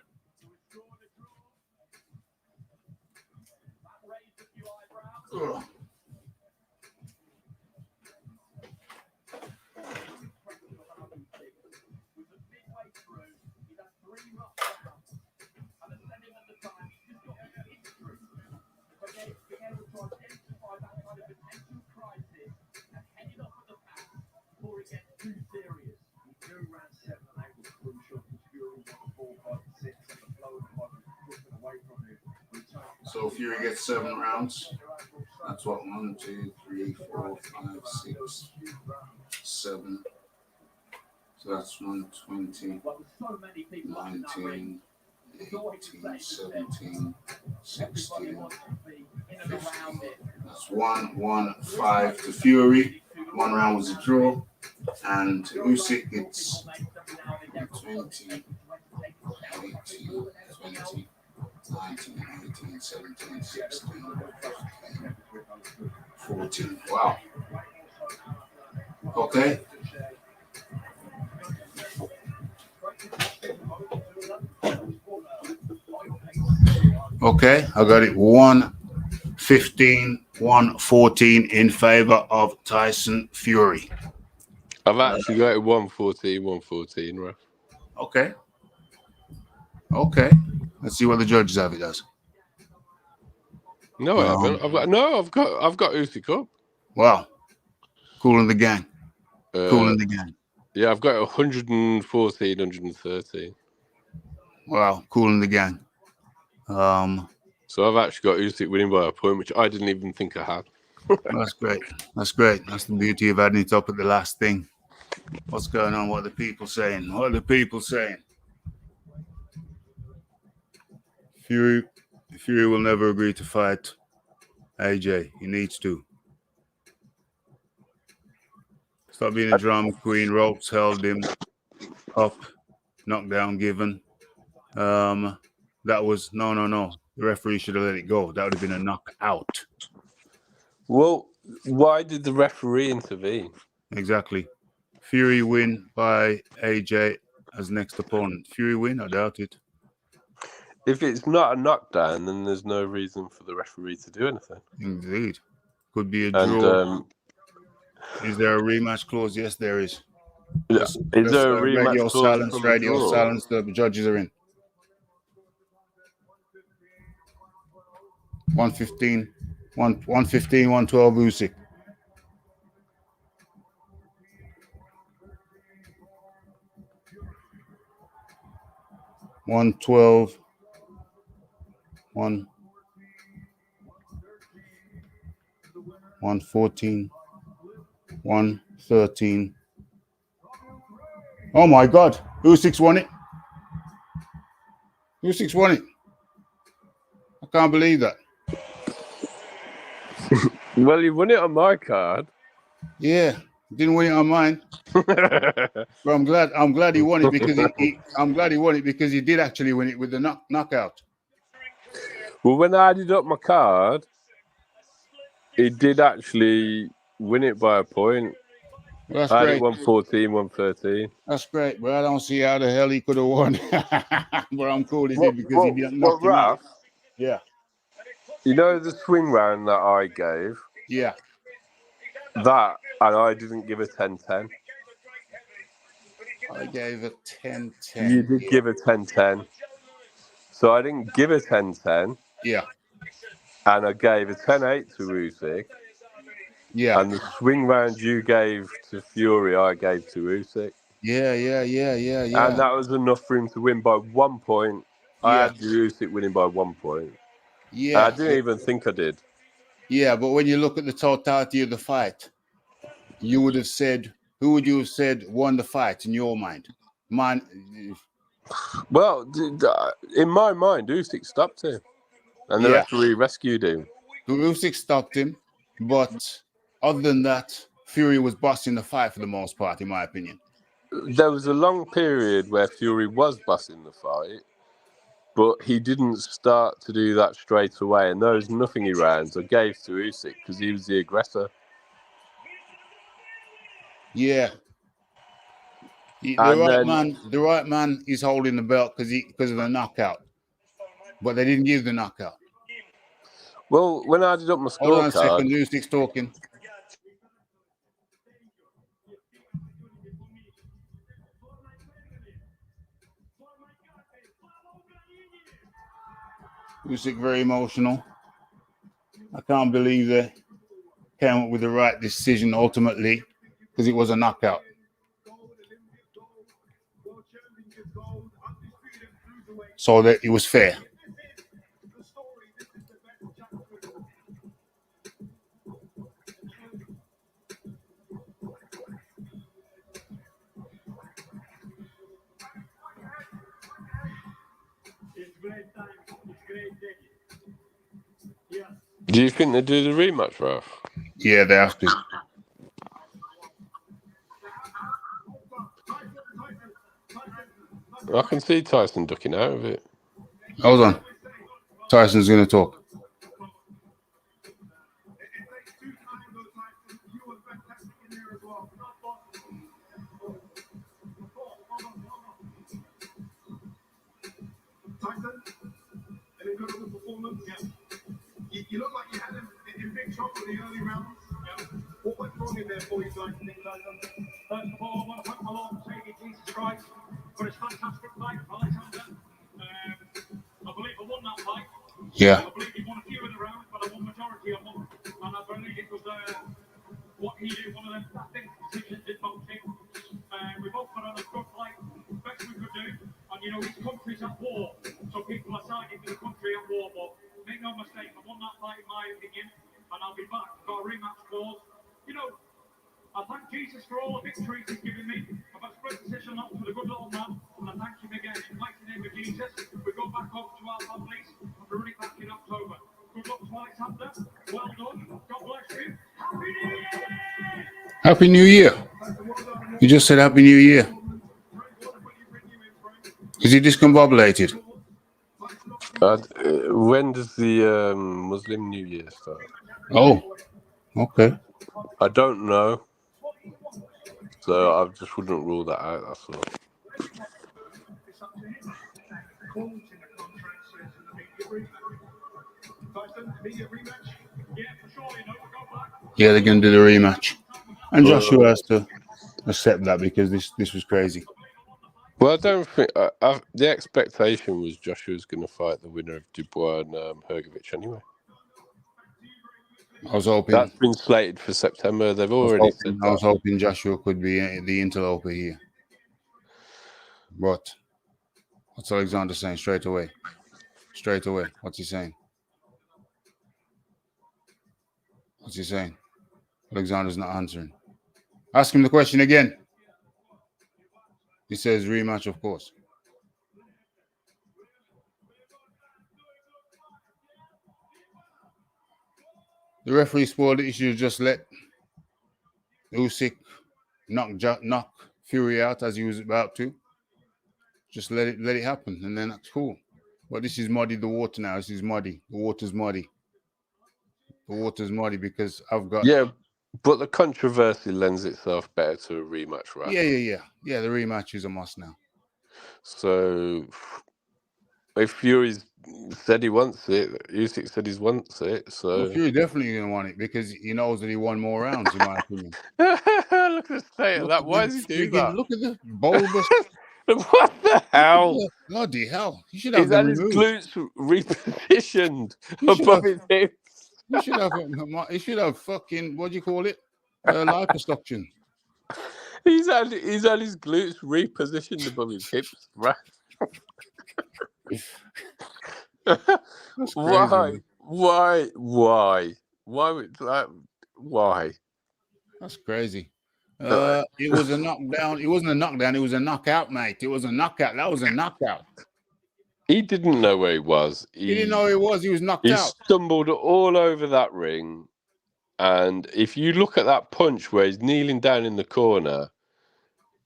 Ugh. So Fury gets 7 rounds. That's what 1, 2, 3, 4, 5, 6, 7. So that's 120, 19, 18, 17, 16, 15. That's 1, 1, 5 to Fury. 1 round was a draw. And to Usyk, it's 20, 18, 20. 19, 18, 17, 16, 15, 14. Wow. Okay. Okay, I got it 1-15, 1-14 in favor of Tyson Fury. I've actually got it 114, right? Okay. Okay. Let's see what the judges have it as. No, I haven't. I've got Usyk up. Wow. Cool in the gang. Cool in the gang. Yeah, I've got 114, 113. Wow, cool in the gang. So I've actually got Usyk winning by a point, which I didn't even think I had. That's great. That's great. That's the beauty of adding it up at the last thing. What's going on? What are the people saying? What are the people saying? Fury will never agree to fight AJ. He needs to. Stop being a drama queen. Ropes held him up. Knockdown given. That was no. The referee should have let it go. That would have been a knockout. Well, why did the referee intervene? Exactly. Fury win by AJ as next opponent. Fury win? I doubt it. If it's not a knockdown, then there's no reason for the referee to do anything. Indeed. Could be a draw. Is there a rematch clause? Yes, there is. Is there a rematch radio clause silence? from a Radio draw? silence. The judges are in. 115, 112 Usyk. One 12, 114, 113. Oh my God! Usyk's won it. Usyk's won it. I can't believe that. Well, he won it on my card. Yeah, didn't win it on mine. But I'm glad he won it because he did actually win it with the knockout. Well, when I added up my card, he did actually win it by a point. Well, that's I had great. it 114, 113. That's great, but I don't see how the hell he could have won. But I'm cool he did because he didn't knock him out. Yeah. You know the swing round that I gave? Yeah. That, and I didn't give a 10-10. I gave a 10-10. You did give a 10-10. So I didn't give a 10-10. Yeah. And I gave a 10-8 to Usyk. Yeah. And the swing round you gave to Fury, I gave to Usyk. Yeah. And that was enough for him to win by 1 point. I had the Usyk winning by 1 point. Yeah. I didn't even think I did. Yeah, but when you look at the totality of the fight, you would have said, who would you have said won the fight in your mind? Mine. Well, in my mind, Usyk stopped him. And the referee rescued him. Usyk stopped him, but Other than that, Fury was bossing the fight for the most part, in my opinion. There was a long period where Fury was bossing the fight, but he didn't start to do that straight away. And those nothing he rounds I gave to Usyk because he was the aggressor. Yeah. The right man is holding the belt because of the knockout. But they didn't give the knockout. Well, when I did up my scorecard... Hold on a second, Usyk's talking. Usyk very emotional. I can't believe they came up with the right decision ultimately because it was a knockout. So that it was fair. Do you think they do the rematch, Ralph? Yeah, they have to. I can see Tyson ducking out of it. Hold on. Tyson's going to talk. Tyson, an incredible performance. Yeah. You look like you had him in big trouble in the early rounds. Yeah. What went wrong in there for you guys? First of all, I want to thank my Lord and Savior Jesus Christ for his fantastic fight for Alexander. I believe I won that fight. Yeah. I believe he won a few of the rounds, but I won majority of them. And I believe it was what he did, one of them best decisions in boxing. We both put on a good fight, best we could do. And you know, his country's at war, so people are siding for the country at war. But make no mistake, I won that fight in my opinion, and I'll be back. Got a rematch clause. You know, I thank Jesus for all the victories he's given me. I've had a split decision up for the good little man, and I thank him again in the mighty name of Jesus. We go back home to our families, and we're really back in October. Good luck to Alexander. Well done. God bless you. Happy New Year! Happy New Year. You just said Happy New Year. Is he discombobulated? When does the Muslim New Year start? Oh, okay. I don't know. So I just wouldn't rule that out, that's all. Yeah, they're going to do the rematch. And Joshua has to accept that because this was crazy. Well, I don't think... the expectation was Joshua's going to fight the winner of Dubois and Hrgovic anyway. I was hoping... That's been slated for September. They've already said that. I was hoping Joshua could be the interloper here. But what's Alexander saying straight away? Straight away. What's he saying? What's he saying? Alexander's not answering. Ask him the question again. He says rematch, of course. The referee spoiled the issue. Just let Usyk knock Fury out as he was about to. Just let it happen, and then that's cool. But this is muddy the water now. This is muddy. The water's muddy. The water's muddy because I've got... Yeah, but the controversy lends itself better to a rematch, right? Yeah, the rematch is a must now. So if Fury's said he wants it, Usyk said he wants it, so... Well, Fury definitely going to want it because he knows that he won more rounds, in my opinion. Look at the state of that. Why does he do that? Look at the bulbous... What the hell? Bloody hell. You should have He's them had his removed. glutes repositioned above his hips. He should have fucking, what do you call it? Liposuction. He's had his glutes repositioned above his hips, right? That's crazy. Why? That's crazy. It was a knockdown. It wasn't a knockdown. It was a knockout, mate. It was a knockout. That was a knockout. He didn't know where he was. He didn't know who he was. He was knocked He out. stumbled all over that ring. And if you look at that punch where he's kneeling down in the corner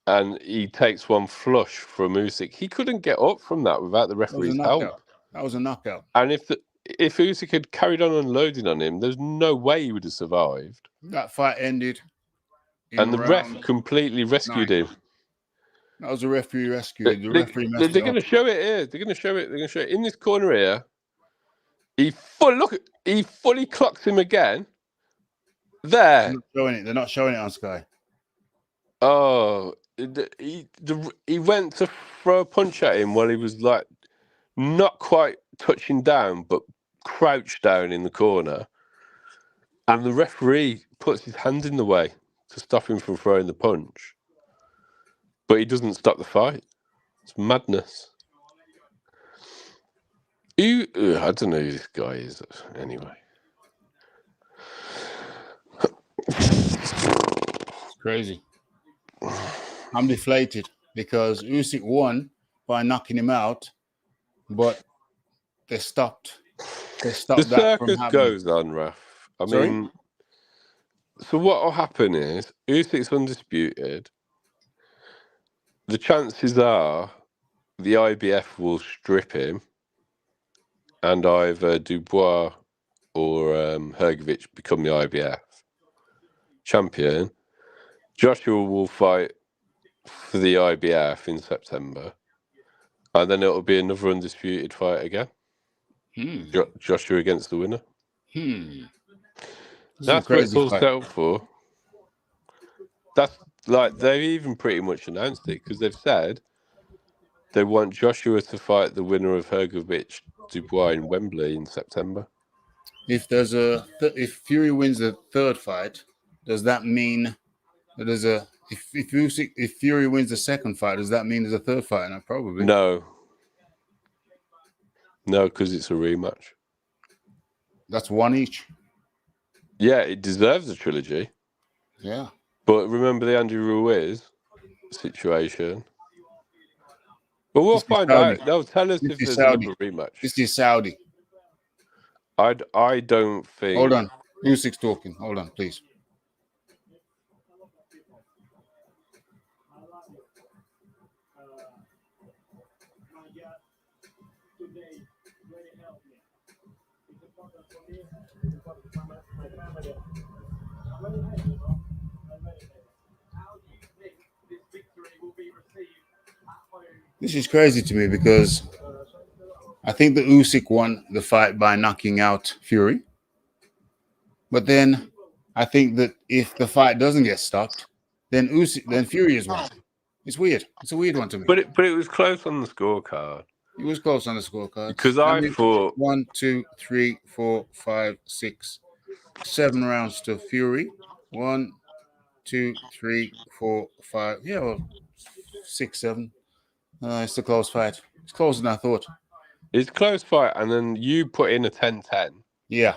and he takes one flush from Usyk, he couldn't get up from that without the referee's help. That was a knockout. And if Usyk had carried on unloading on him, there's no way he would have survived. That fight ended. And the ref completely rescued him. That was a referee rescue. The referee messed They're going to show it here. They're going to show it. They're going to show it in this corner here. He fully clocks him again. There. They're not showing it on Sky. Oh, he went to throw a punch at him while he was like not quite touching down, but crouched down in the corner. And the referee puts his hand in the way to stop him from throwing the punch. But he doesn't stop the fight. It's madness. I don't know who this guy is anyway. It's crazy. I'm deflated because Usyk won by knocking him out, but they stopped. The circus goes on, Raph. I mean, so what will happen is Usyk's undisputed. The chances are the IBF will strip him, and either Dubois or Hrgović become the IBF champion. Joshua will fight for the IBF in September, and then it'll be another undisputed fight again. Joshua against the winner. That's what it's all set up for. That's like they've even pretty much announced it because they've said they want Joshua to fight the winner of Hrgović Dubois in Wembley in September. If Fury wins the third fight, does that mean that there's if Fury wins the second fight, does that mean there's a third fight? No, probably. No, because it's a rematch. That's one each. Yeah, it deserves a trilogy. Yeah. But remember the Andy Ruiz situation. But we'll find out. They'll tell us if there's another rematch. This is Saudi. I don't think. Hold on. Usyk's talking. Hold on, please. This is crazy to me because I think that Usyk won the fight by knocking out Fury. But then I think that if the fight doesn't get stopped, then Fury is won. It's weird. It's a weird one to me. But it was close on the scorecard. It was close on the scorecard. Because I thought 1, 2, 3, 4, 5, 6, 7 rounds to Fury. 1, 2, 3, 4, 5. Yeah, well, 6, 7. It's a close fight. It's closer than I thought. It's a close fight, and then you put in a 10-10. Yeah.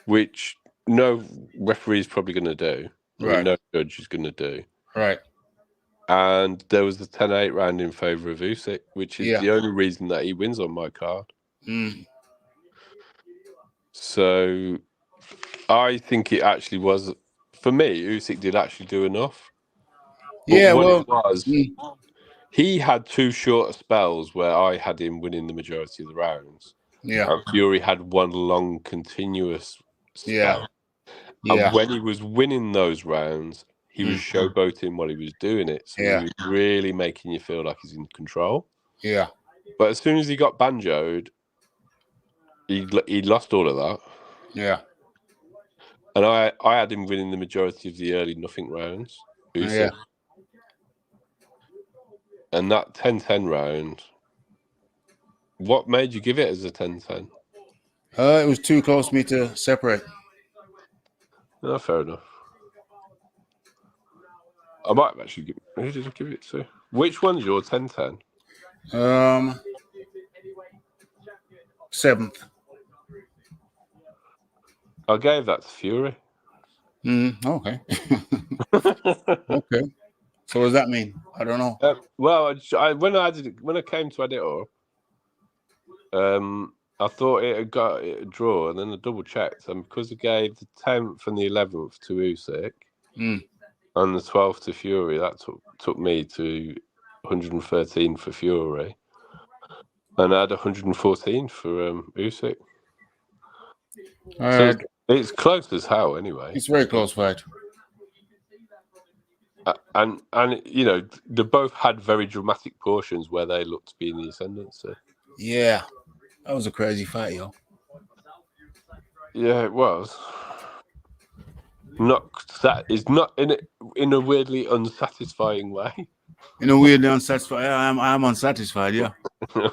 Which no referee is probably going to do. Right. No judge is going to do. Right. And there was a 10-8 round in favour of Usyk, which is the only reason that he wins on my card. So I think it actually was, for me, Usyk did actually do enough. But it was, he had 2 shorter spells where I had him winning the majority of the rounds. Yeah. And Fury had one long, continuous spell. And when he was winning those rounds, he was showboating while he was doing it. So he was really making you feel like he's in control. Yeah. But as soon as he got banjoed, he lost all of that. Yeah. And I had him winning the majority of the early nothing rounds. Usyk. And that 10-10 round, what made you give it as a 10-10? It was too close for me to separate. No, fair enough. I might have actually who did I give it to? Which one's your 10-10? 7th. I gave that to Fury. Okay. Okay. So what does that mean? I don't know. Well, when I came to add it up, I thought it had got it a draw, and then I double checked, and because it gave the 10th and the 11th to Usyk, and the 12th to Fury, that took me to 113 for Fury, and I had 114 for Usyk. So it's close as hell, anyway. It's a very close fight. And you know, they both had very dramatic portions where they looked to be in the ascendancy. Yeah, that was a crazy fight, yo. Yeah, it was. It's not in a weirdly unsatisfying way. In a weirdly unsatisfied. I'm unsatisfied. Yeah.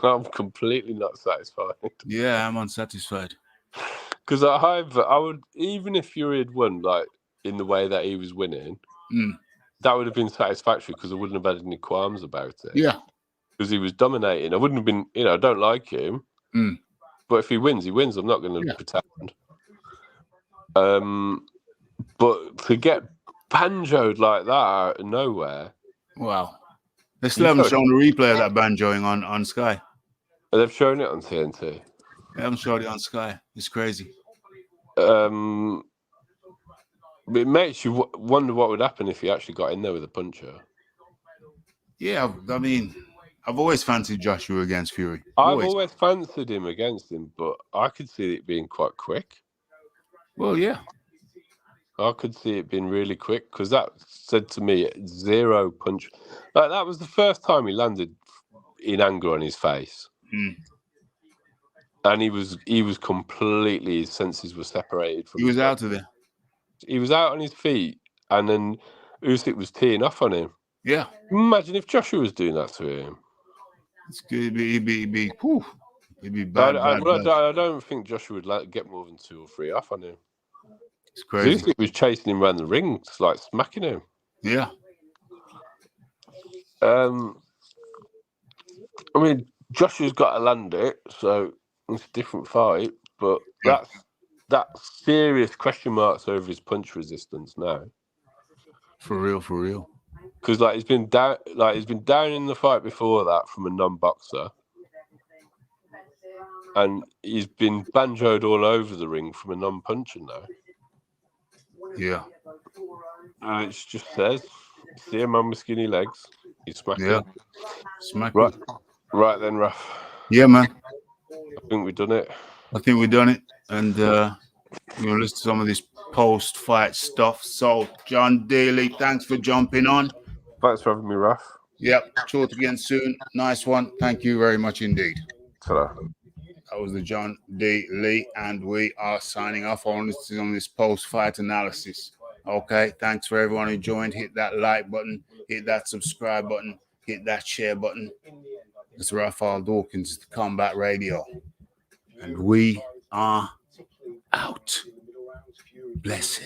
I'm completely not satisfied. Yeah, I'm unsatisfied. Because I would, even if Fury had won, like in the way that he was winning, that would have been satisfactory because I wouldn't have had any qualms about it. Yeah. Because he was dominating. I wouldn't have been, you know, I don't like him. But if he wins, he wins. I'm not going to pretend. But to get banjoed like that out of nowhere. Wow. They still haven't shown the replay of that banjoing on Sky. They've shown it on TNT. They haven't showed it on Sky. It's crazy. It makes you wonder what would happen if he actually got in there with a puncher. Yeah, I mean, I've always fancied Joshua against Fury. I've always fancied him against him, but I could see it being quite quick. Well, yeah. I could see it being really quick because that said to me 0 punch. Like that was the first time he landed in anger on his face, and he was completely, his senses were separated from. He was out of there. He was out on his feet, and then Usyk was teeing off on him. Yeah. Imagine if Joshua was doing that to him. It's good. He'd be bad. I don't think Joshua would get more than 2 or 3 off on him. It's crazy. Usyk was chasing him around the ring, like smacking him. Yeah. I mean, Joshua's got to land it, so it's a different fight. But that's serious question marks over his punch resistance now. For real. Because he's been down in the fight before that from a non-boxer, and he's been banjoed all over the ring from a non-puncher now. Yeah. It just says, see a man with skinny legs. He's smacking. Yeah. Smacking. Right then, Raph. Yeah, man. I think we've done it. And we're going to listen to some of this post-fight stuff. So, John Daly, thanks for jumping on. Thanks for having me, Raph. Yep. Talk again soon. Nice one. Thank you very much indeed. Ta-da. That was the John D. Lee, and we are signing off on this post-fight analysis. Okay, thanks for everyone who joined. Hit that like button, hit that subscribe button, hit that share button. It's Raphie Dawkins, Combat Radio, and we are out. Blessed.